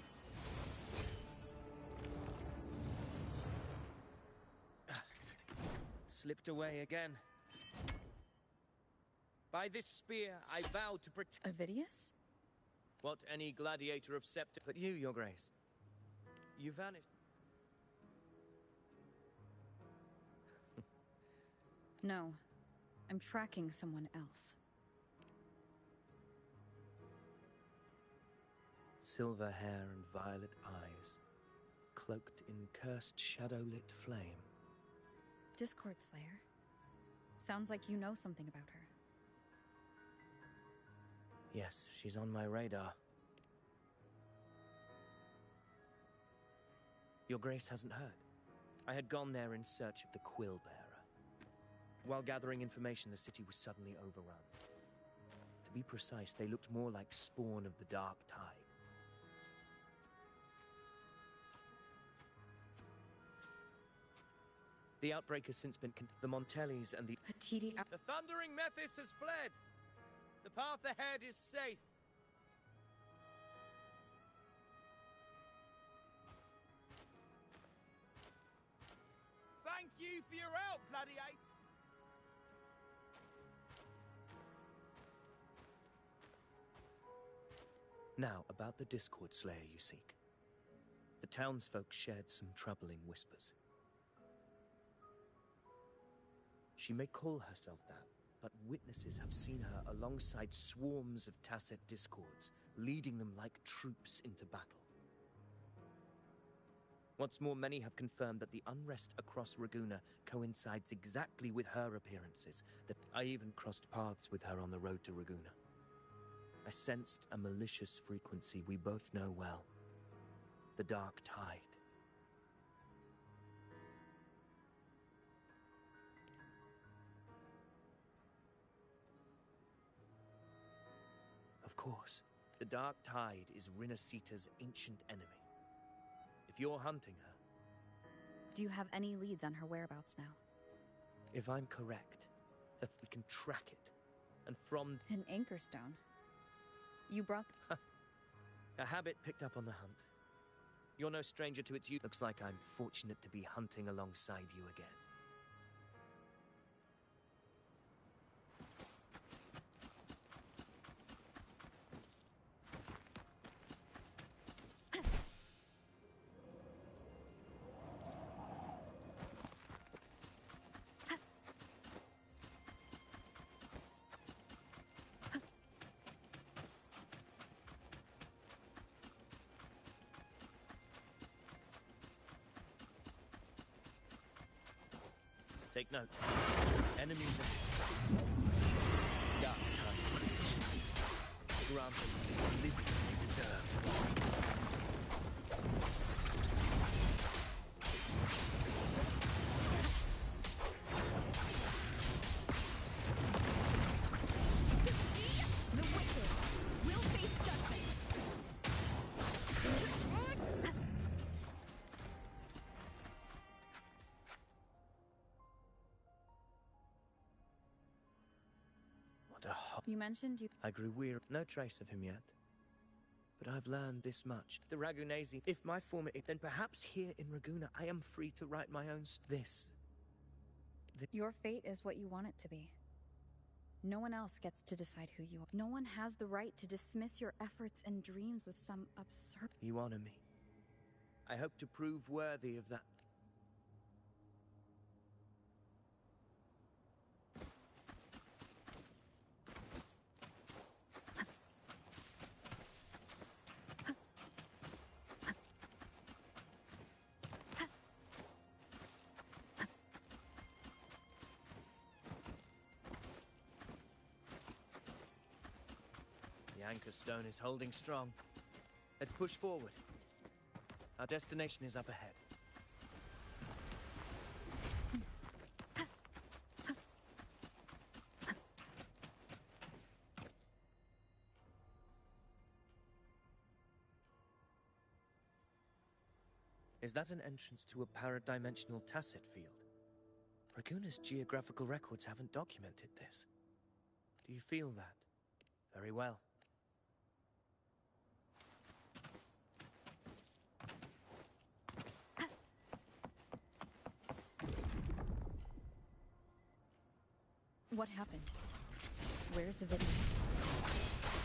Slipped away again. By this spear, I vow to protect... Avidius? What any gladiator of Scepter... But you, your grace. You vanished. No. I'm tracking someone else. silver hair and violet eyes, cloaked in cursed shadow-lit flame. Discord Slayer. Sounds like you know something about her. Yes, she's on my radar. Your Grace hasn't heard. I had gone there in search of the Quill Bearer. While gathering information, the city was suddenly overrun. To be precise, they looked more like spawn of the Dark Tide. The outbreak has since been the Montellis and the The Thundering Mephis has fled! The path ahead is safe! Thank you for your help, bloody ace! Now, about the Discord Slayer you seek. The townsfolk shared some troubling whispers. She may call herself that, but witnesses have seen her alongside swarms of Tacet discords, leading them like troops into battle. What's more, many have confirmed that the unrest across Raguna coincides exactly with her appearances, that I even crossed paths with her on the road to Raguna. I sensed a malicious frequency we both know well. The Dark Tide. Of course, the Dark Tide is Rinasita's ancient enemy. If you're hunting her... Do you have any leads on her whereabouts now? If I'm correct, that we can track it. And from... An Anchorstone. You brought... A habit picked up on the hunt. You're no stranger to its use. Looks like I'm fortunate to be hunting alongside you again. Take note. Enemies ahead. Dark Tide creations. Grant them the liberty they deserve. The wicked will face judgment. You mentioned you... I grew weary. No trace of him yet. But I've learned this much. The Ragunesi, if my former... Then perhaps here in Raguna, I am free to write my own... Your fate is what you want it to be. No one else gets to decide who you are. No one has the right to dismiss your efforts and dreams with some absurd... You honor me. I hope to prove worthy of that. The anchor stone is holding strong. Let's push forward. Our destination is up ahead. Is that an entrance to a paradimensional Tacet field? Raguna's geographical records haven't documented this. Do you feel that? Very well. What happened? Where's Avidius?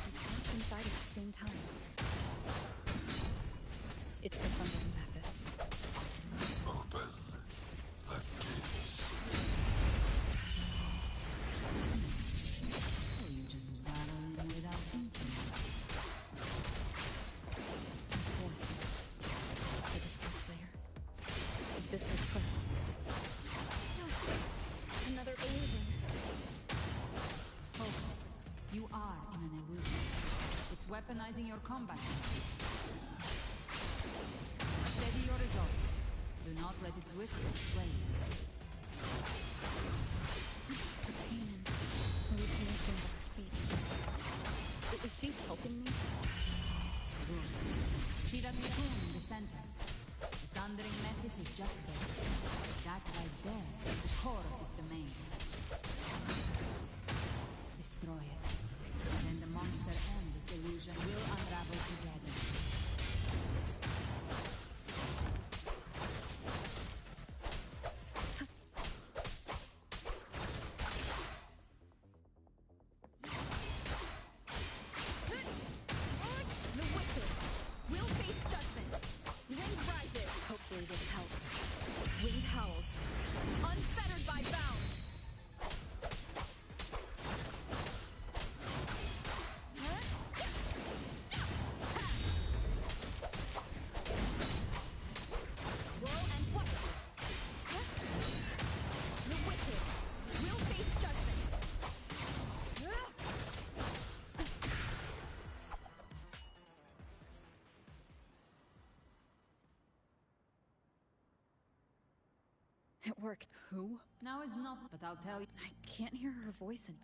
We passed inside at the same time. It's the Thundering Mephis. Open the gates. Or you just battling without thinking. weaponizing your combat. Steady your resolve. Do not let its whisper sway you. The pain and hallucinations at her feet. Is she helping me? Good. See that stone in the center? The thundering Mephis is just there. That right there, the core is the main. Destroy it. And then the monster and this illusion will unravel together. The wicked will face judgment. Wind rises. Hopefully this helps. Wind howls. Unfettered by bounds. Whirl and whatever. The wicked will face judgment. It worked. Who? Now is not, but I'll tell you. I can't hear her voice and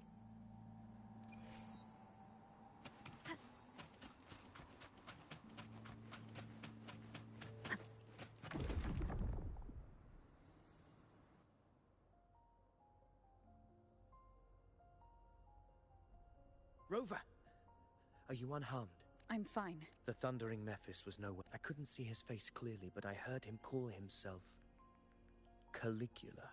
Rover! Are you unharmed? I'm fine. The thundering Mephis was nowhere. I couldn't see his face clearly, but I heard him call himself Caligula.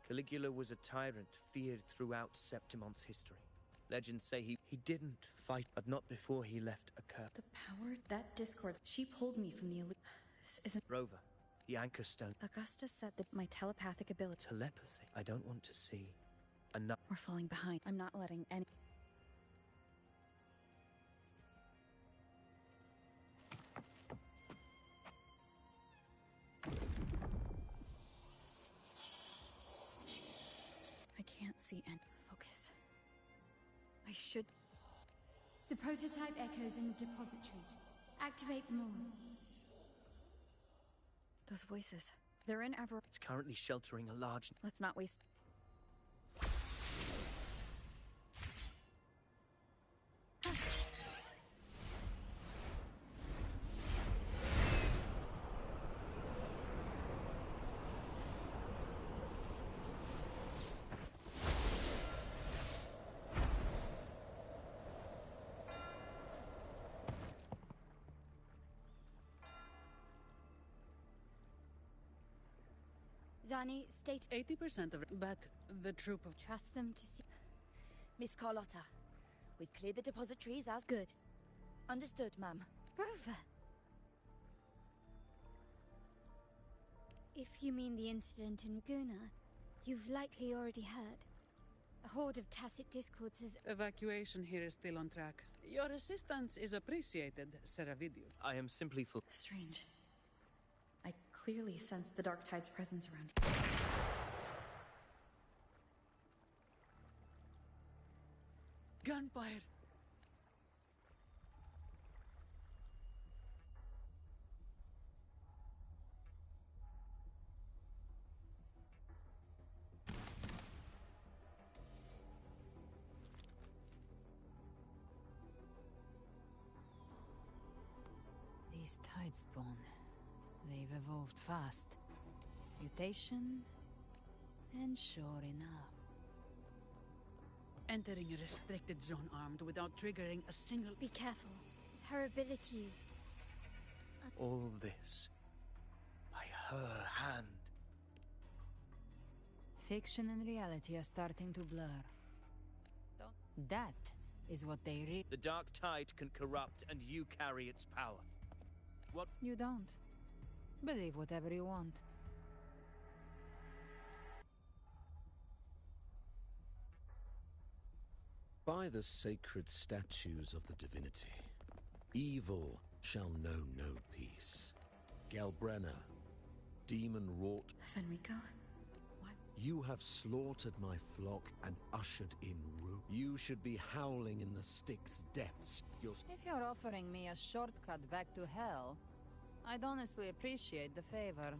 Caligula was a tyrant feared throughout Septimon's history. Legends say he didn't fight, but not before he left a curse. The power, that discord, she pulled me from the elite. This isn't... Rover, the Anchor Stone. Augusta said that my telepathic ability... Telepathy? I don't want to see enough. We're falling behind. I'm not letting any... I can't see any... Focus. I should... The prototype echoes in the depositories. Activate them all. Those voices. They're in Ever... It's currently sheltering a large... Let's not waste... Zani, state... 80% of it, but the troop of... Trust them to see... Miss Carlotta, we've cleared the depositories as... Good. Understood, ma'am. Rover! If you mean the incident in Raguna, you've likely already heard. A horde of tacit discords has... Evacuation here is still on track. Your assistance is appreciated, Seravidio. I am simply full... Strange. I clearly sense the Dark Tide's presence around. Gunfire! These Tidespawn, they've evolved fast. Mutation, and sure enough. Entering a restricted zone armed without triggering a single... Be careful. Her abilities... All this by her hand. Fiction and reality are starting to blur. That is what they The Dark Tide can corrupt, and you carry its power. What? You don't. Believe whatever you want. By the sacred statues of the divinity, evil shall know no peace. Galbrenna, demon-wrought... Fenrico? You have slaughtered my flock and ushered in ruin. You should be howling in the Styx depths. If you're offering me a shortcut back to hell, I'd honestly appreciate the favor.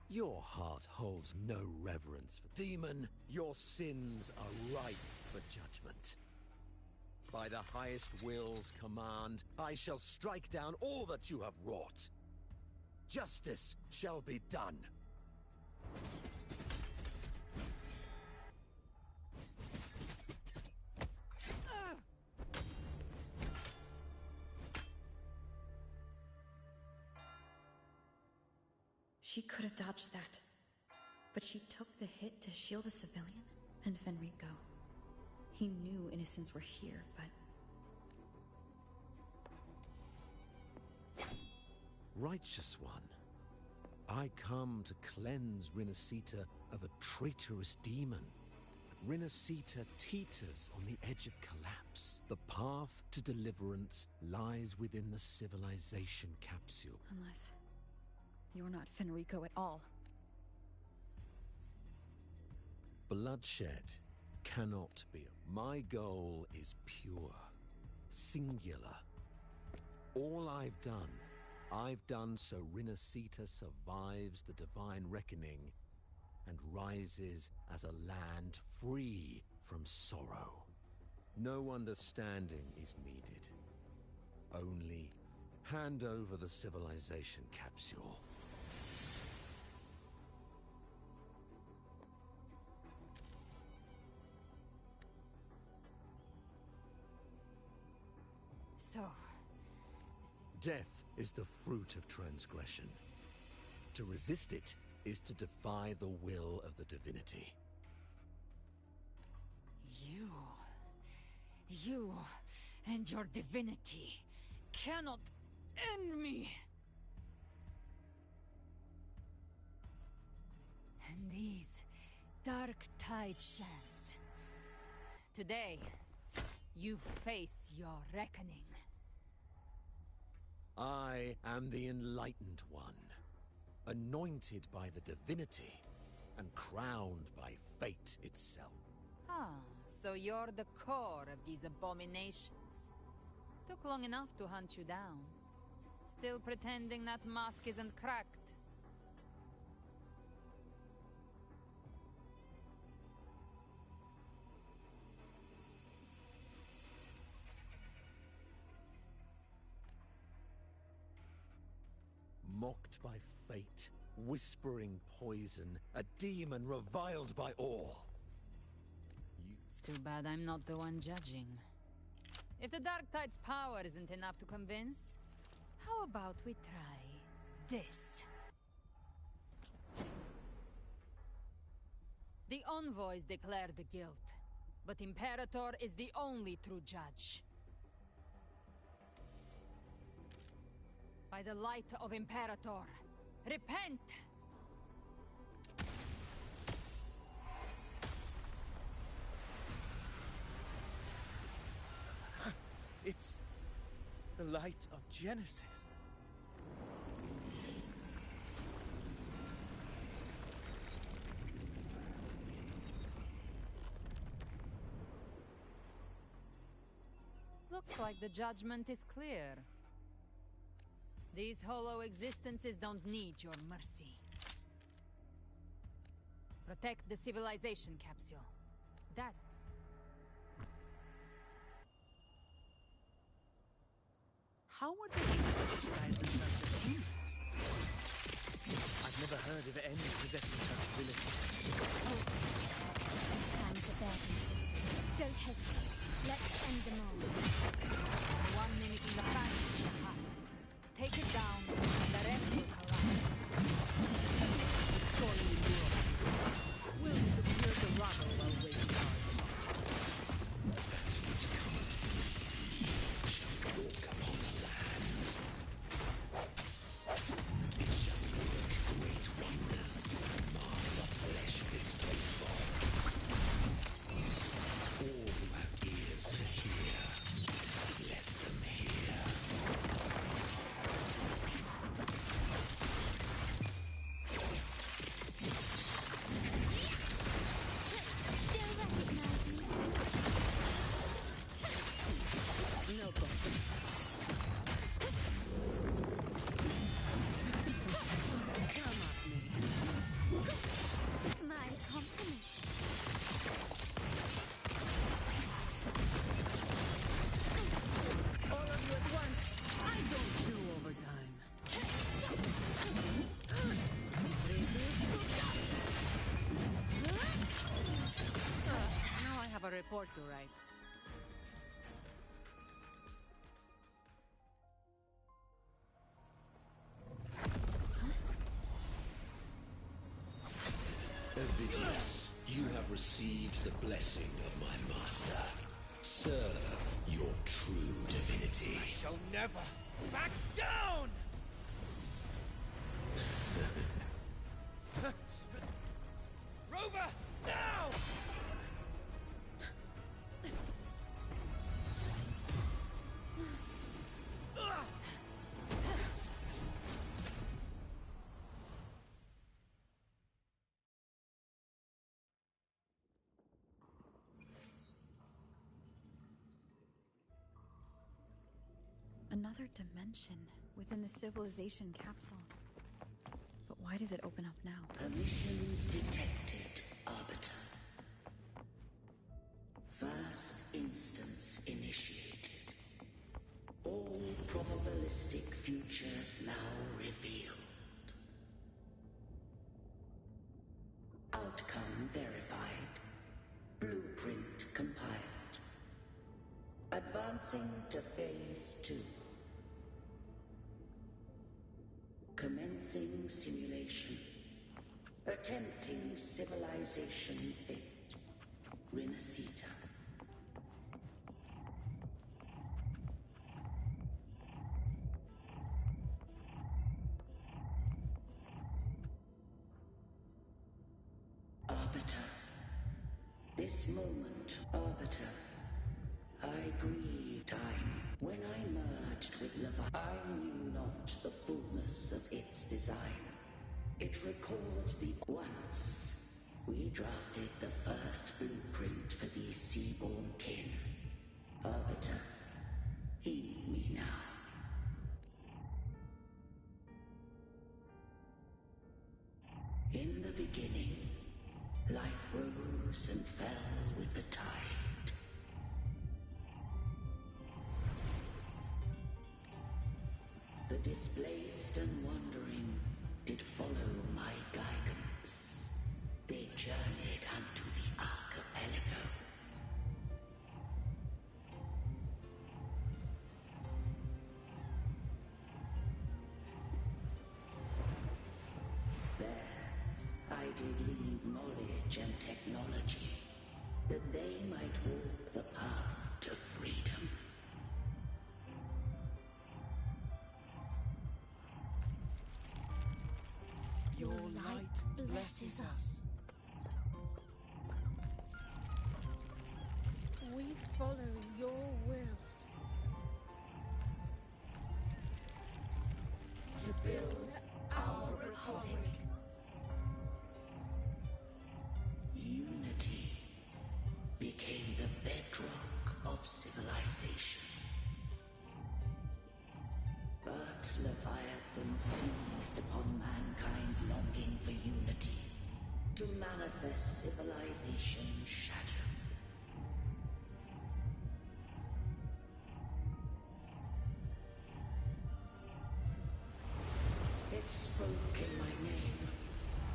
Your heart holds no reverence for demon. Your sins are ripe for judgment. By the highest will's command, I shall strike down all that you have wrought. Justice shall be done. She could have dodged that, but she took the hit to shield a civilian. And Fenrico. He knew innocents were here, but... Righteous one, I come to cleanse Rinascita of a traitorous demon. Rinascita teeters on the edge of collapse. The path to deliverance lies within the civilization capsule. Unless... you're not Fenrico at all. Bloodshed cannot be. My goal is pure, singular. All I've done so Rinascita survives the divine reckoning and rises as a land free from sorrow. No understanding is needed. Only hand over the civilization capsule. So... Death is the fruit of transgression. To resist it is to defy the will of the divinity. You and your divinity cannot end me. And these dark tide shams. Today, you face your reckoning. I am the Enlightened One, anointed by the divinity and crowned by fate itself. Ah, so you're the core of these abominations. Took long enough to hunt you down. Still pretending that mask isn't cracked. Mocked by fate, whispering poison, a demon reviled by all. It's too bad I'm not the one judging. If the Dark Tide's power isn't enough to convince, how about we try this? The envoys declare the guilt, but Imperator is the only true judge. By the light of Imperator, repent! It's the light of Genesis. Looks like the judgment is clear. These hollow existences don't need your mercy. Protect the civilization capsule. That's... How would they even disguise themselves as humans? I've never heard of any possessing such abilities. Times are bad. Don't hesitate. Let's end them all. One mimicking the phantom in the heart. Take it down, and the rest will collapse. It's calling you. Willing to clear the rubble while wasting our time. That which cometh from the sea shall walk upon the land. It shall work great wonders, mark the flesh of its faith. report to write. Ovidius, you have received the blessing of my master. Serve your true divinity. I shall never back down! Rover, now! Another dimension within the civilization capsule. But why does it open up now? Permissions detected, Arbiter. First instance initiated. All probabilistic futures now revealed. Outcome verified. Blueprint compiled. Advancing to Phase 2. Commencing simulation. Attempting civilization fit. Renacita. Arbiter. This moment, Arbiter. I grieve time. When I merged with Levi, I knew not the fullness of its design. It records the once. We drafted the first blueprint for these seaborn kin. Arbiter, heed me now. In the beginning, life rose and fell with the tide. The displaced and wandering did follow my guidance. They journeyed unto the archipelago. There, I did leave knowledge and technology, that they might walk the path to freedom. Your light blesses us. We follow your will. To build our republic. Unity became the bedrock of civilization. But Leviathan seized upon mankind's longing for unity, to manifest civilization's shadow. It spoke in my name,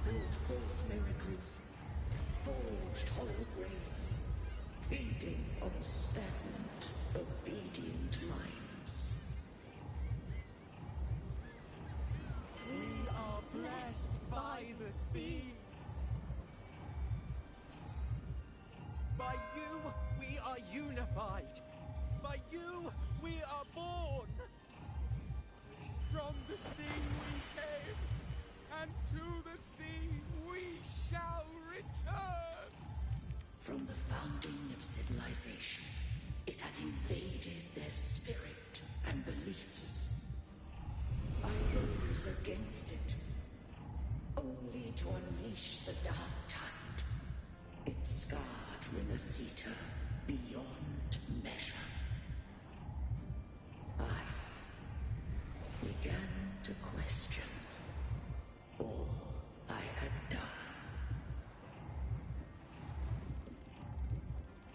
built false miracles, forged hollow grace, feeding on stagnant, obedient minds. We are blessed by the sea. By you, we are unified. By you, we are born. From the sea we came, and to the sea we shall return. From the founding of civilization, it had invaded their spirit and beliefs. I rose against it, only to unleash the dark tide. It scarred Renacita beyond measure. I began to question all I had done.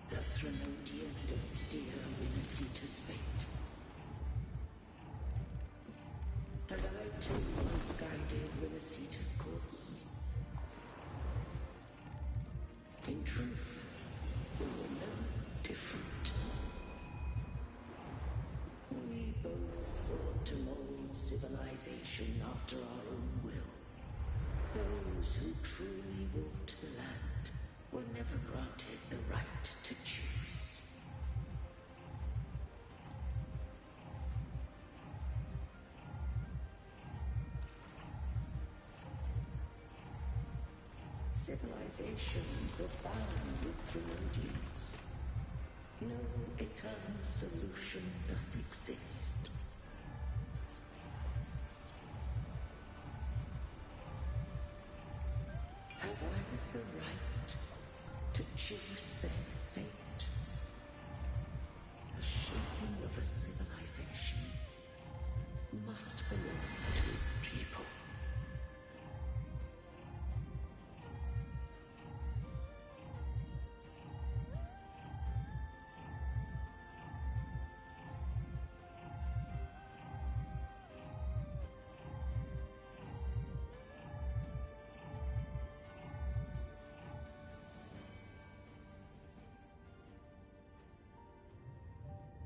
The Threnodian did steer Renacita's fate. And I too once guided Renacita's course. In truth, we were never different. We both sought to mold civilization after our own will. Those who truly walked the land were never granted the right to choose. Civilizations abound with Thrunodians. No eternal solution doth exist. Have I the right to choose their fate? The shaping of a civilization must belong to its people.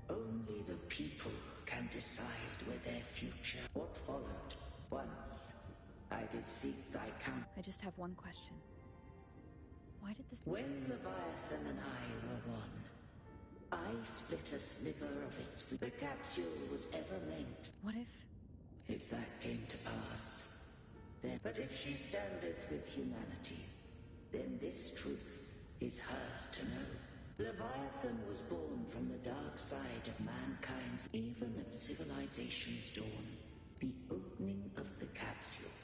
Only the people can decide where their future. What followed? Once I did seek thy count. I just have one question. Why did this... When Leviathan and I were one, I split a sliver of its... The capsule was ever meant. What if... If that came to pass, then... But if she standeth with humanity, then this truth is hers to know. Leviathan was born from the dark side of mankind's, even at civilization's dawn. The opening of the capsule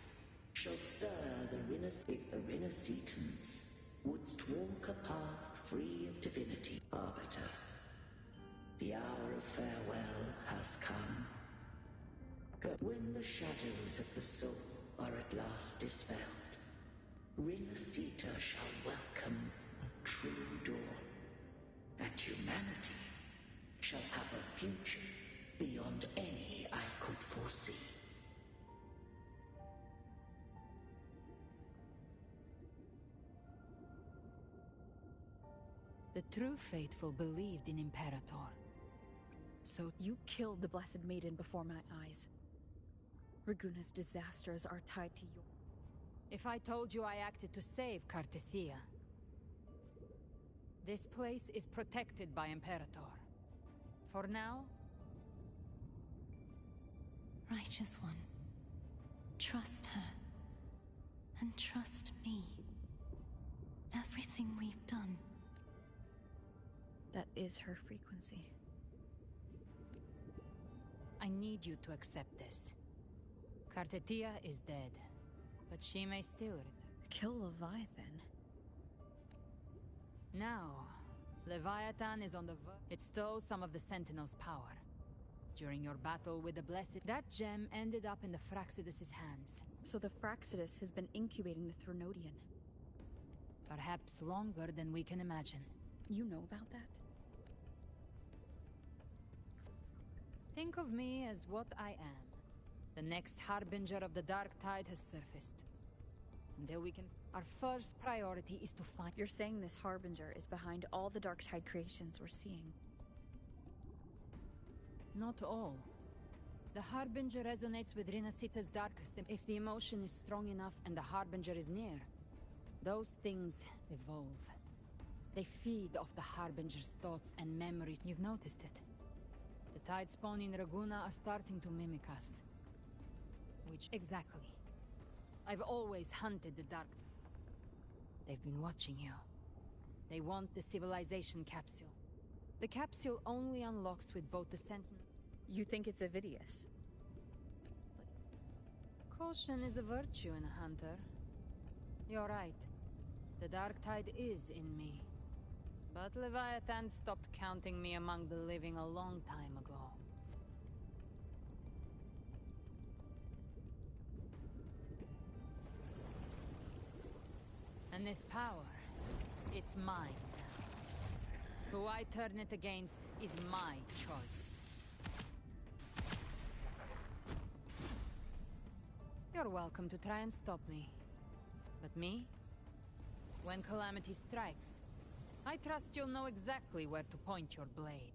shall stir the if the Rinacetans wouldst walk a path free of divinity. Arbiter, the hour of farewell hath come. Go. When the shadows of the soul are at last dispelled, Rinaceta shall welcome a true dawn. And humanity shall have a future beyond any I could foresee. The true faithful believed in Imperator. So you killed the Blessed Maiden before my eyes. Raguna's disasters are tied to your... If I told you I acted to save Cartethia, this place is protected by Imperator. For now... Righteous One, trust her. And trust me. Everything we've done. That is her frequency. I need you to accept this. Cartethia is dead, but she may still return. Kill Leviathan? Now, Leviathan is on the verge. It stole some of the Sentinel's power. During your battle with the Blessed, that gem ended up in the Fraxidus' hands. So the Fraxidus has been incubating the Thrunodian. Perhaps longer than we can imagine. You know about that? Think of me as what I am. The next Harbinger of the Dark Tide has surfaced. Until we can... Our first priority is to find... You're saying this Harbinger is behind all the Dark Tide creations we're seeing? Not all. The Harbinger resonates with Rinaceta's darkest... If the emotion is strong enough and the Harbinger is near, those things evolve. They feed off the Harbinger's thoughts and memories. You've noticed it. The Tide spawn in Raguna are starting to mimic us. Which... Exactly. I've always hunted the Dark... They've been watching you. They want the civilization capsule. The capsule only unlocks with both the Sentinel... You think it's Avidius? But... Caution is a virtue in a hunter. You're right. The Dark Tide is in me. But Leviathan stopped counting me among the living a long time ago. And this power, it's mine now. Who I turn it against is my choice. You're welcome to try and stop me. But me? When calamity strikes, I trust you'll know exactly where to point your blade.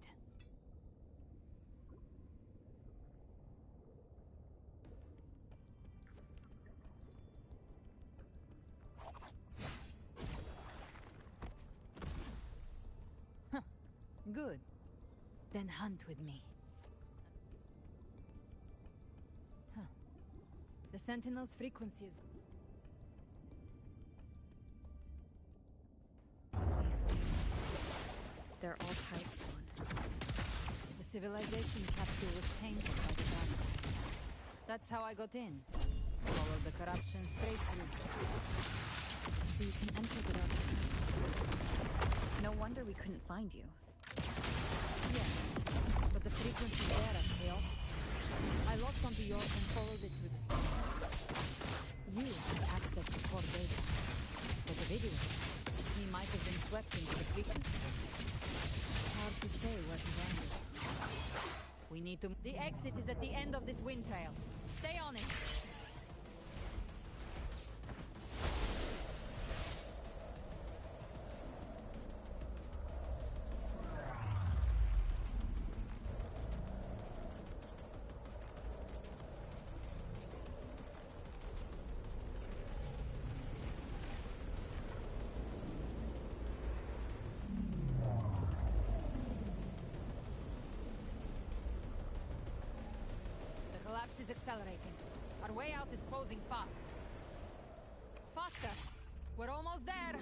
Huh. Good. Then hunt with me. Huh. The Sentinel's frequency is good. These things. They're all tied to one. The civilization capsule was painted by the dark side. That's how I got in. Followed the corruption straight through. So you can enter the dark side. No wonder we couldn't find you. Yes, but the frequency there at KO. I locked onto yours and followed it through the storm. You had access to core data, but the videos, he might have been swept into the frequency. Hard to say where he landed. We need to... The exit is at the end of this wind trail. Stay on it. The collapse is accelerating. Our way out is closing fast. Faster! We're almost there!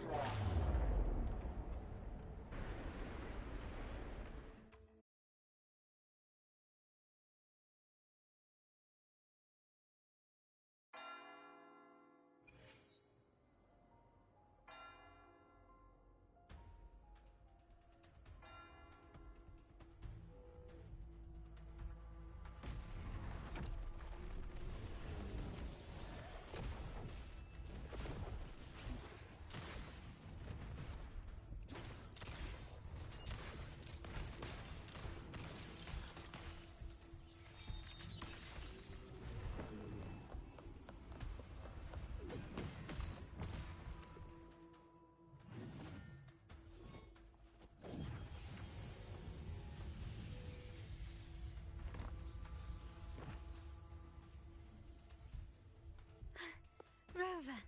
Rover!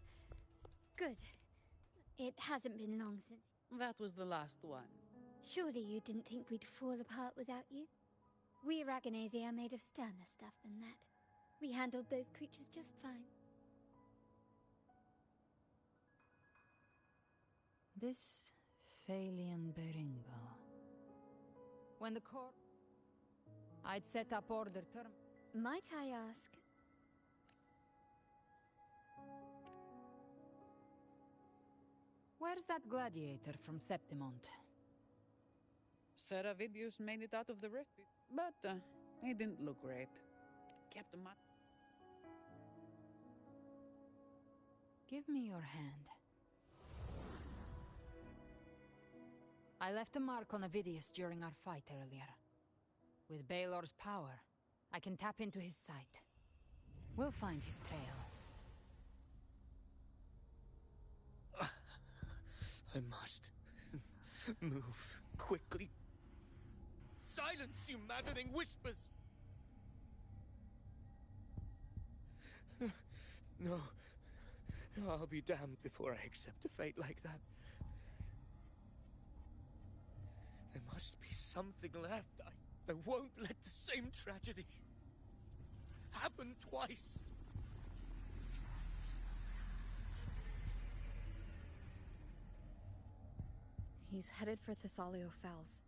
Good. It hasn't been long since... That was the last one. Surely you didn't think we'd fall apart without you? We Aragonese are made of sterner stuff than that. We handled those creatures just fine. This Phalian Beringo. When the core... I'd set up order term... Might I ask? Where's that gladiator from Septimont? Seravidius made it out of the rift, but he didn't look great. Kept him up. Give me your hand. I left a mark on Avidius during our fight earlier. With Baelor's power, I can tap into his sight. We'll find his trail. I must move quickly. Silence, you maddening whispers! No. I'll be damned before I accept a fate like that. There must be something left. I won't let the same tragedy happen twice. He's headed for Thessalio Fells.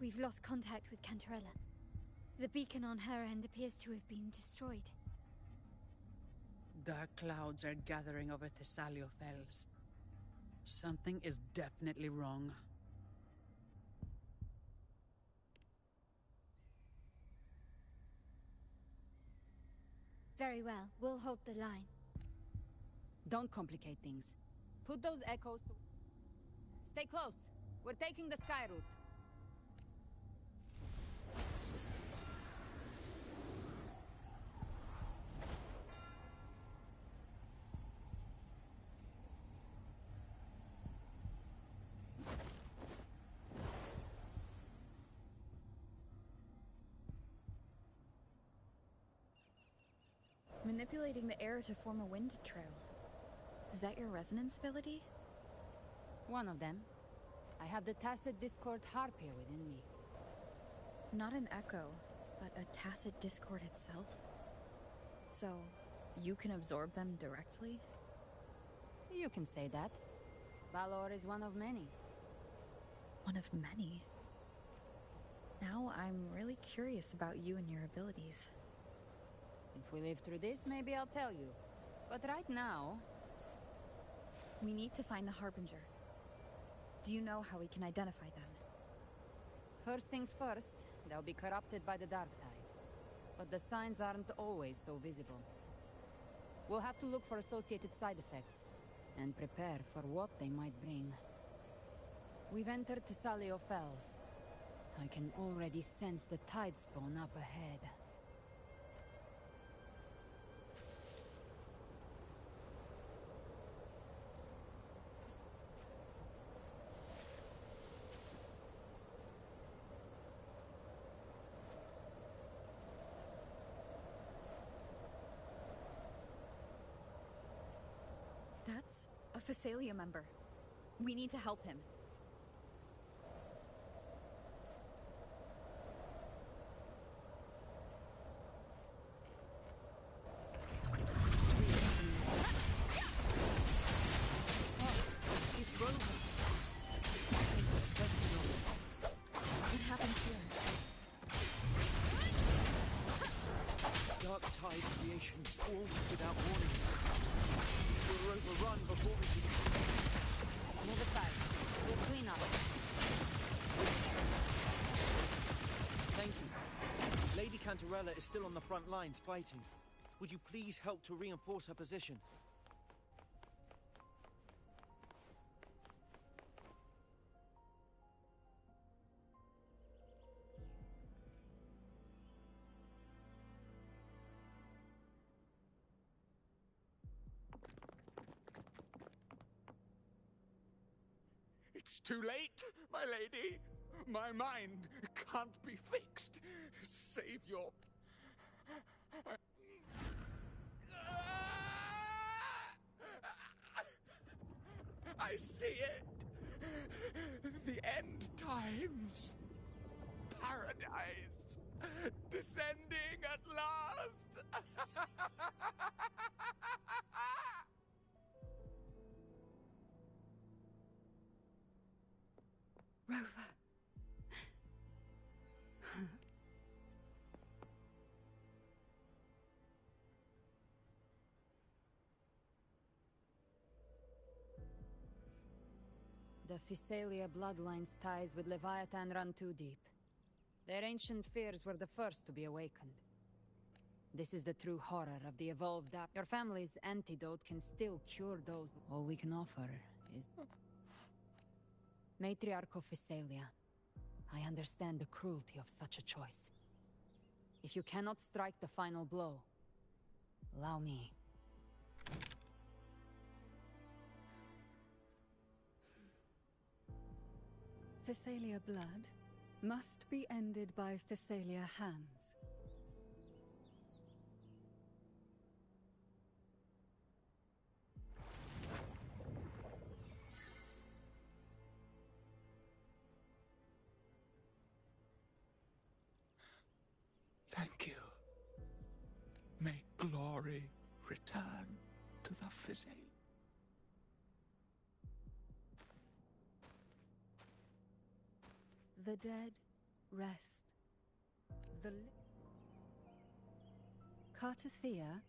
We've lost contact with Cantarella. The beacon on her end appears to have been destroyed. Dark clouds are gathering over Thessalio Fells. Something is definitely wrong. Very well. We'll hold the line. Don't complicate things. Put those echoes to... Stay close. We're taking the sky route. Manipulating the air to form a wind trail. Is that your resonance ability? One of them. I have the tacit discord harpia within me. Not an echo, but a tacit discord itself? So, you can absorb them directly? You can say that. Valor is one of many. One of many? Now I'm really curious about you and your abilities. If we live through this, maybe I'll tell you. But right now... We need to find the Harbinger. Do you know how we can identify them? First things first, they'll be corrupted by the Dark Tide. But the signs aren't always so visible. We'll have to look for associated side effects, and prepare for what they might bring. We've entered Thessalio Fells. I can already sense the tide spawn up ahead. That's a Phasalia member. We need to help him. What happened here? Dark tide creation swarms without warning. We're overrun before we can... Move aside. We'll clean up. Thank you. Lady Cantarella is still on the front lines fighting. Would you please help to reinforce her position? It's too late, my lady. My mind can't be fixed. Save your... I see it. The end times. Paradise. Descending at last. Rover. The Phasalia bloodline's ties with Leviathan run too deep. Their ancient fears were the first to be awakened. This is the true horror of the evolved dark. Your family's antidote can still cure those. All we can offer is... Matriarch of Phasalia, I understand the cruelty of such a choice. If you cannot strike the final blow, allow me. Phasalia blood must be ended by Phasalia hands. Thank you. May glory return to the Phasalia. The dead rest. Cartathea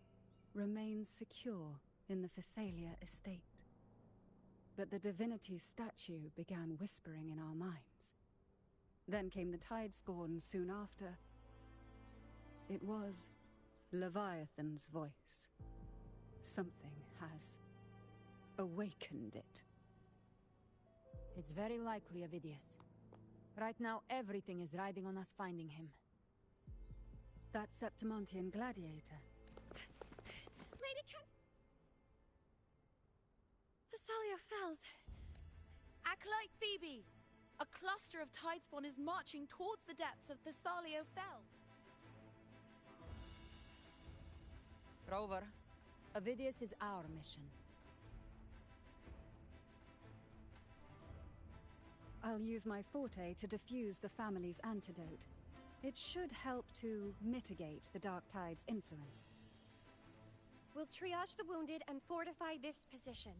remains secure in the Phasalia estate. But the divinity's statue began whispering in our minds. Then came the tide spawn soon after. It was Leviathan's voice. Something has awakened it. It's very likely, Avidius. Right now, everything is riding on us finding him. That Septimontian gladiator. Lady Cat... Thessalio Fells. Acolyte Phoebe! A cluster of tidespawn is marching towards the depths of Thessalio Fell. Rover, Avidius is our mission. I'll use my forte to defuse the family's antidote. It should help to mitigate the Dark Tide's influence. We'll triage the wounded and fortify this position.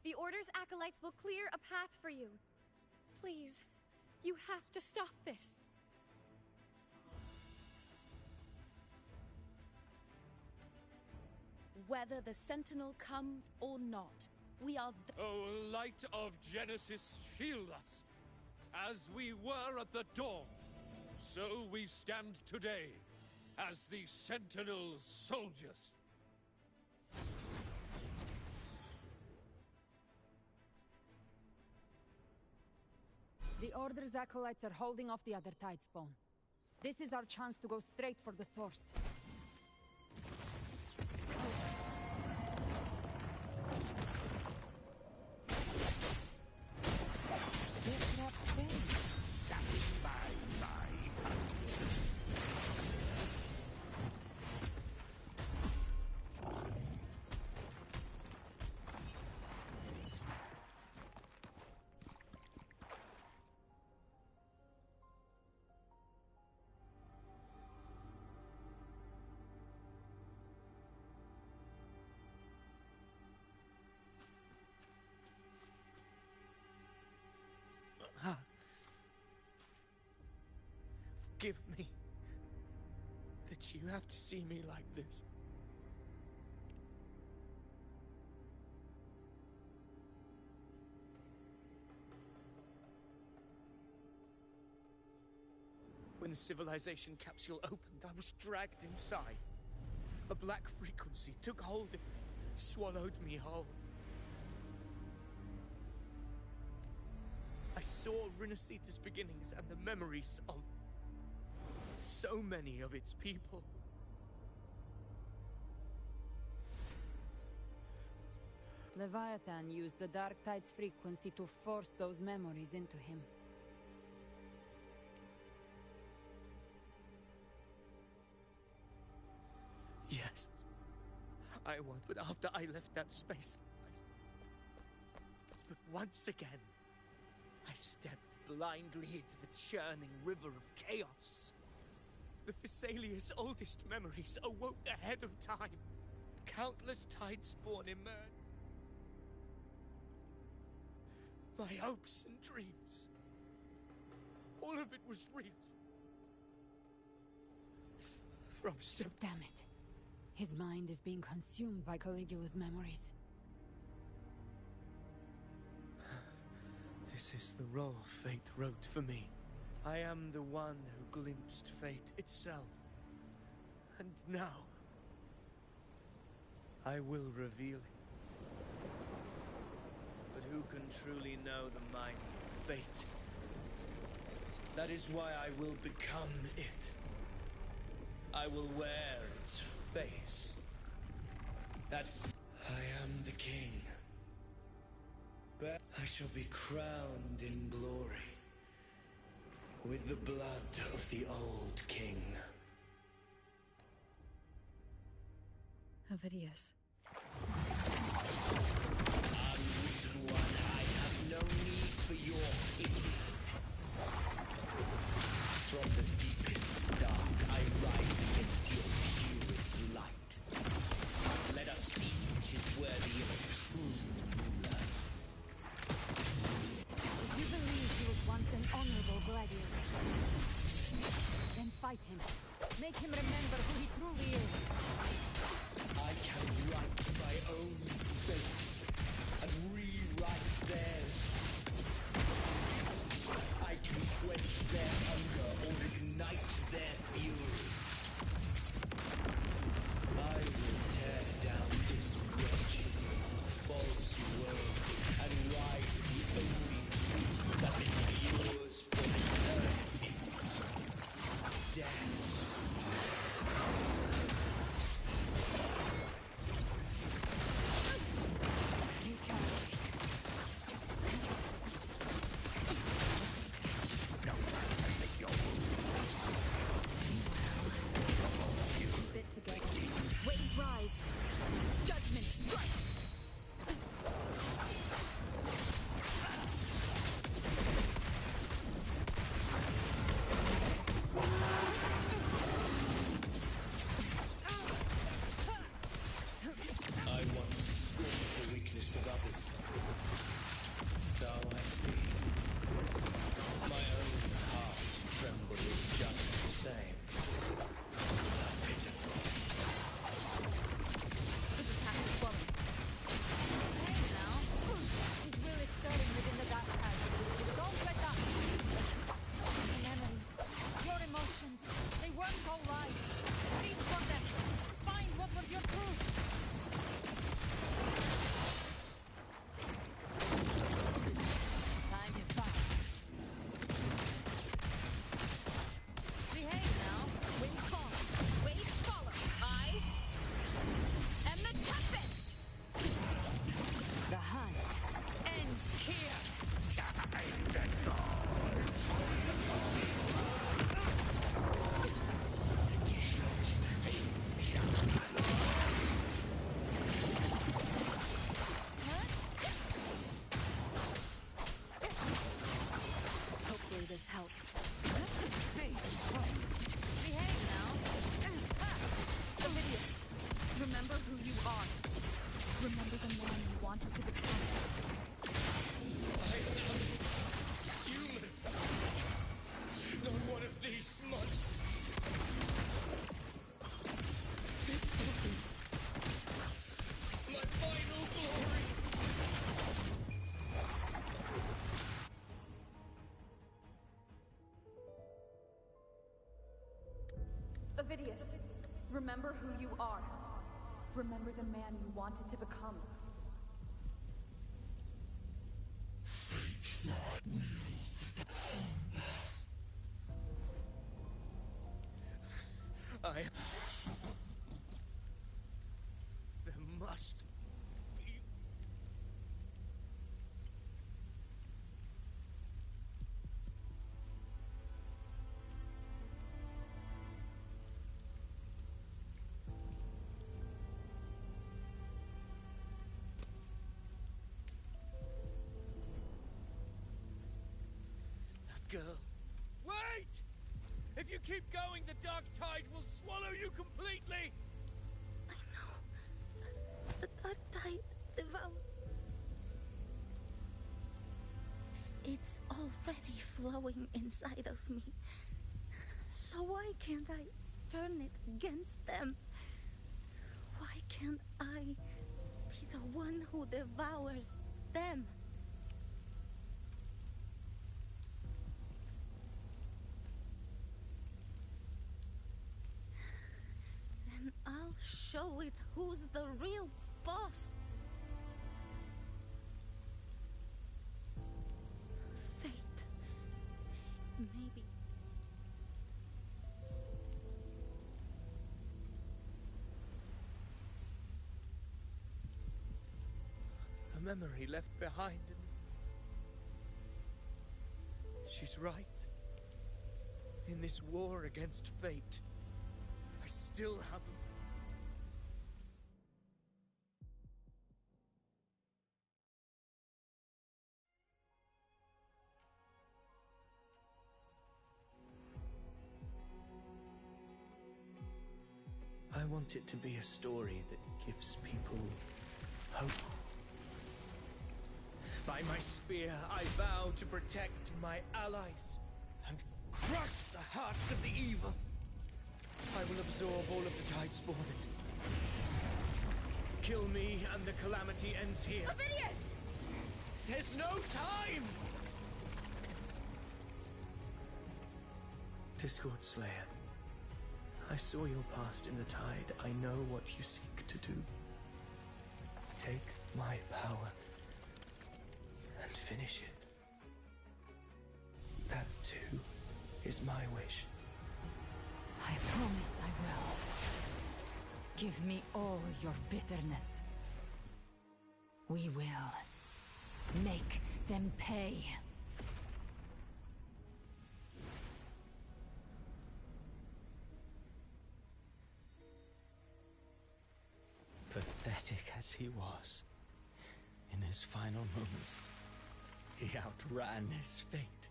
The Order's acolytes will clear a path for you. Please, you have to stop this. Whether the Sentinel comes or not, we are O light of Genesis, shield us! As we were at the dawn, so we stand today, as the Sentinel soldiers. The Order's acolytes are holding off the other Tidespawn. This is our chance to go straight for the source. Forgive me that you have to see me like this. When the civilization capsule opened, I was dragged inside. A black frequency took hold of me, swallowed me whole. I saw Rinasita's beginnings and the memories of so many of its people. Leviathan used the Dark Tide's frequency to force those memories into him. Yes, I was, but after I left that space, but once again, I stepped blindly into the churning river of chaos. The Thessalia's oldest memories awoke ahead of time. Countless Tidespawn emerged. My hopes and dreams. All of it was real. Damn it. His mind is being consumed by Caligula's memories. This is the role fate wrote for me. I am the one who glimpsed fate itself. And now, I will reveal it. But who can truly know the mind of fate? That is why I will become it. I will wear its face. That I am the king. But I shall be crowned in glory. With the blood of the old king. Avidius. Unwritten one, I have no need for your pity. From the deepest dark, I rise against your purest light. Let us see which is worthy of a true ruler. If you believe he was once an honorable gladiator, fight him. Make him remember who he truly is. I can write Avidius, remember who you are. Remember the man you wanted to become. There must be... That girl. Wait! If you keep going, the dark tide will swallow you completely! The dark tide devour. It's already flowing inside of me. So why can't I turn it against them? Why can't I be the one who devours them? Then I'll show it who's the real boss. Fate. Maybe. A memory left behind. She's right. In this war against fate, I still have a... I want it to be a story that gives people hope. By my spear, I vow to protect my allies and crush the hearts of the evil. I will absorb all of the tide spawned. Kill me and the calamity ends here. Avidius! There's no time! Discord Slayer, I saw your past in the tide. I know what you seek to do. Take my power and finish it. That too is my wish. I promise I will. Give me all your bitterness. We will make them pay. Pathetic as he was, in his final moments, he outran his fate.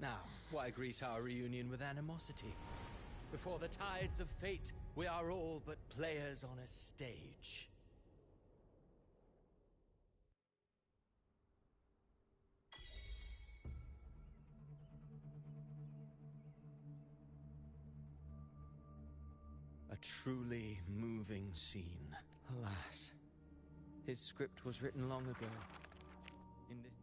Now, why greet our reunion with animosity? Before the tides of fate, we are all but players on a stage. A truly moving scene. Alas, his script was written long ago. In this...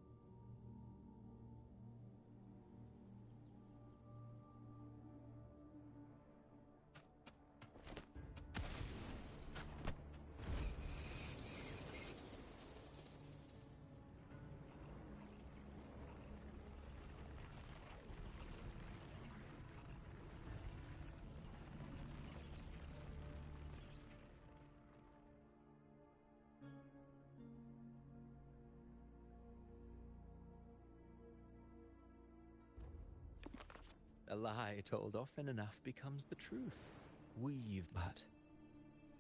A lie told often enough becomes the truth. Weave but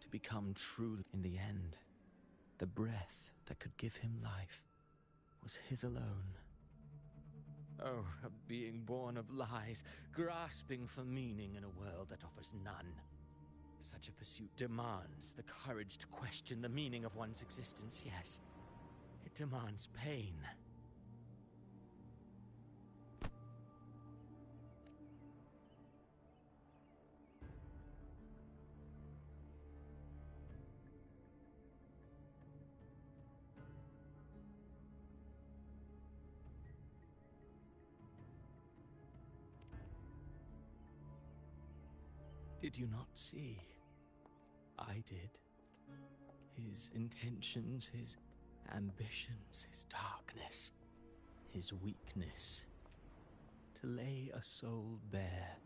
to become true in the end. The breath that could give him life was his alone. Oh, a being born of lies, grasping for meaning in a world that offers none. Such a pursuit demands the courage to question the meaning of one's existence, yes. It demands pain. Did you not see? I did. His intentions, his ambitions, his darkness, his weakness. To lay a soul bare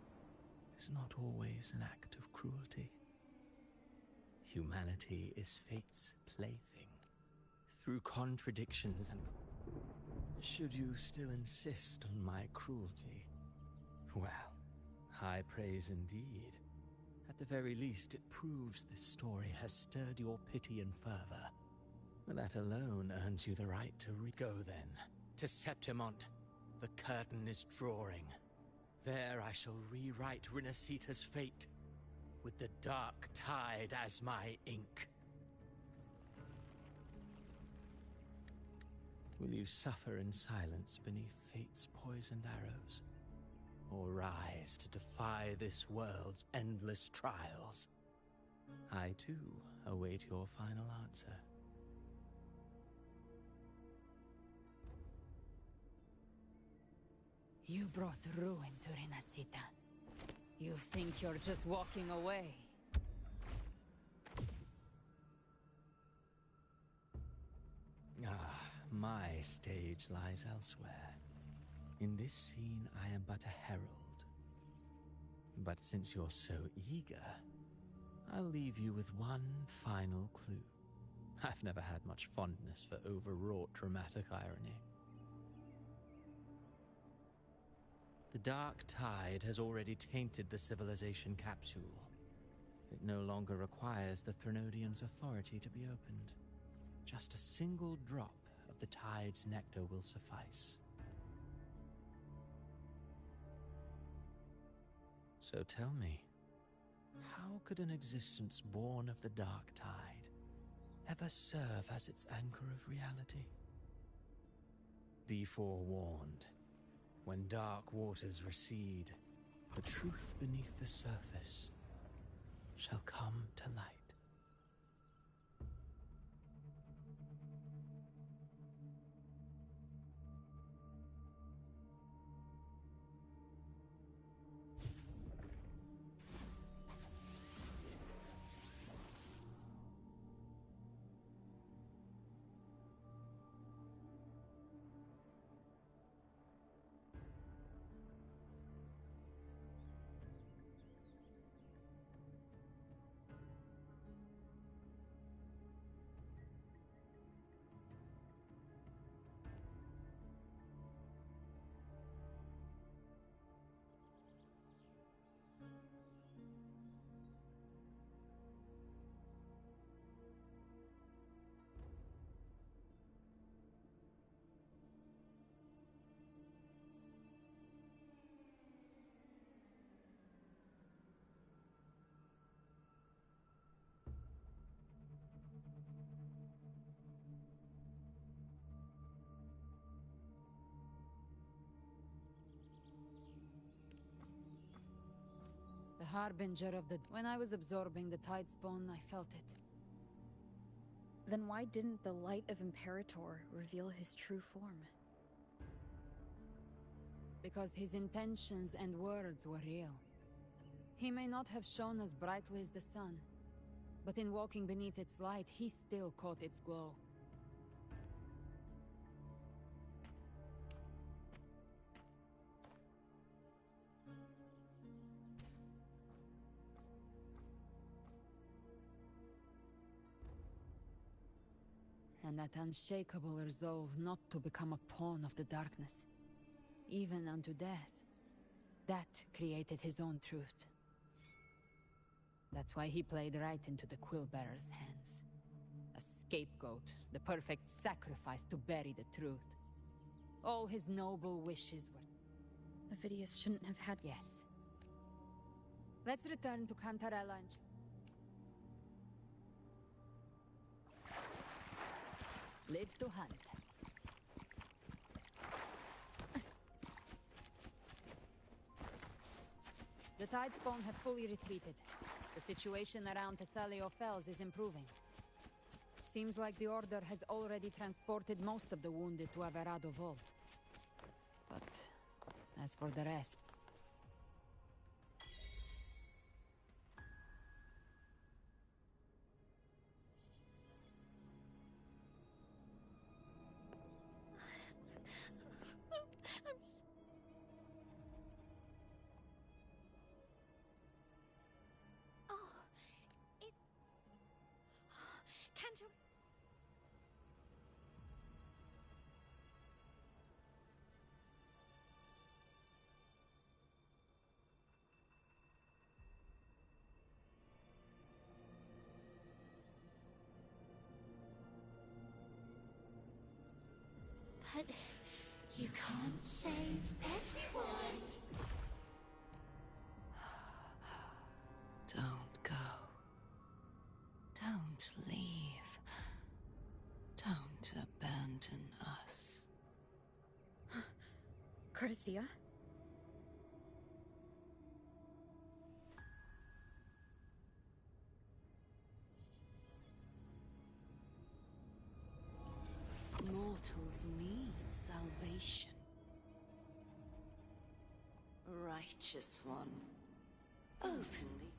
is not always an act of cruelty. Humanity is fate's plaything. Through contradictions and... Should you still insist on my cruelty? Well, high praise indeed. At the very least, it proves this story has stirred your pity and fervor. That alone earns you the right to go then. To Septimont. The curtain is drawing. There I shall rewrite Rinasita's fate, with the dark tide as my ink. Will you suffer in silence beneath fate's poisoned arrows? Or rise to defy this world's endless trials? I too await your final answer. You brought ruin to Rinasita. You think you're just walking away? Ah, my stage lies elsewhere. In this scene, I am but a herald. But since you're so eager, I'll leave you with one final clue. I've never had much fondness for overwrought dramatic irony. The dark tide has already tainted the civilization capsule. It no longer requires the Threnodians' authority to be opened. Just a single drop of the tide's nectar will suffice. So tell me, how could an existence born of the dark tide ever serve as its anchor of reality? Be forewarned. When dark waters recede, the truth beneath the surface shall come to light. The harbinger of the... When I was absorbing the tide spawn, I felt it. Then why didn't the light of Imperator reveal his true form? Because his intentions and words were real. He may not have shone as brightly as the sun, but in walking beneath its light, he still caught its glow. And that unshakable resolve not to become a pawn of the darkness, even unto death, that created his own truth. That's why he played right into the Quillbearer's hands. A scapegoat, the perfect sacrifice to bury the truth. All his noble wishes were... Avidius shouldn't have had... Yes. Let's return to Cantarella and... Live to hunt. The tide spawn have fully retreated. The situation around Thessalio Fells is improving. Seems like the Order has already transported most of the wounded to Averado Vault. But as for the rest... But you can't save everyone. Don't go. Don't leave. Don't abandon us. Carthea? Mortals need salvation. Righteous one, openly.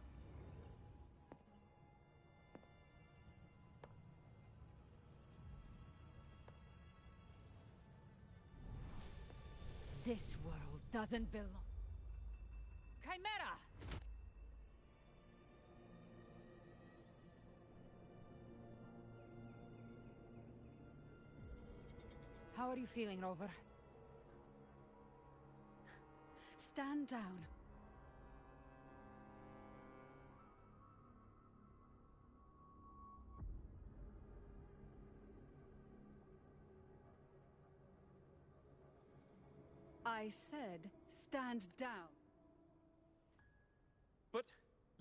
This world doesn't belong. Chimera! How are you feeling, Rover? Stand down. I said, stand down. But,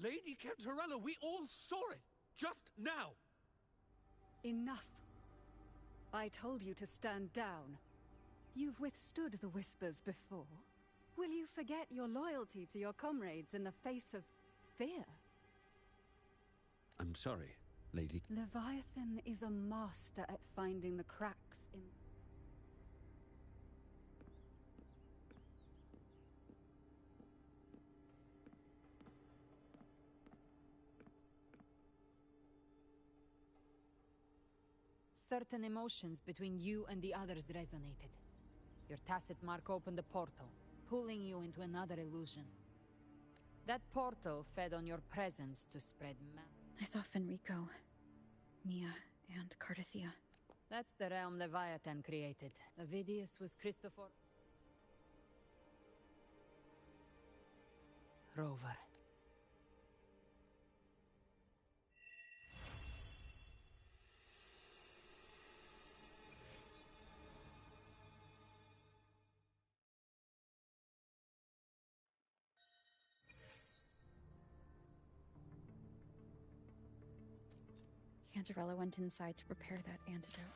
Lady Cantarella, we all saw it! Just now! Enough. I told you to stand down. You've withstood the whispers before. Will you forget your loyalty to your comrades in the face of fear? I'm sorry, Lady... Leviathan is a master at finding the cracks in... Certain emotions between you and the others resonated. Your tacit mark opened a portal, pulling you into another illusion. That portal fed on your presence to spread I saw Fenrico, Mia, and Carthea. That's the realm Leviathan created. Ovidius was Christopher... Rover. Cantarella went inside to prepare that antidote.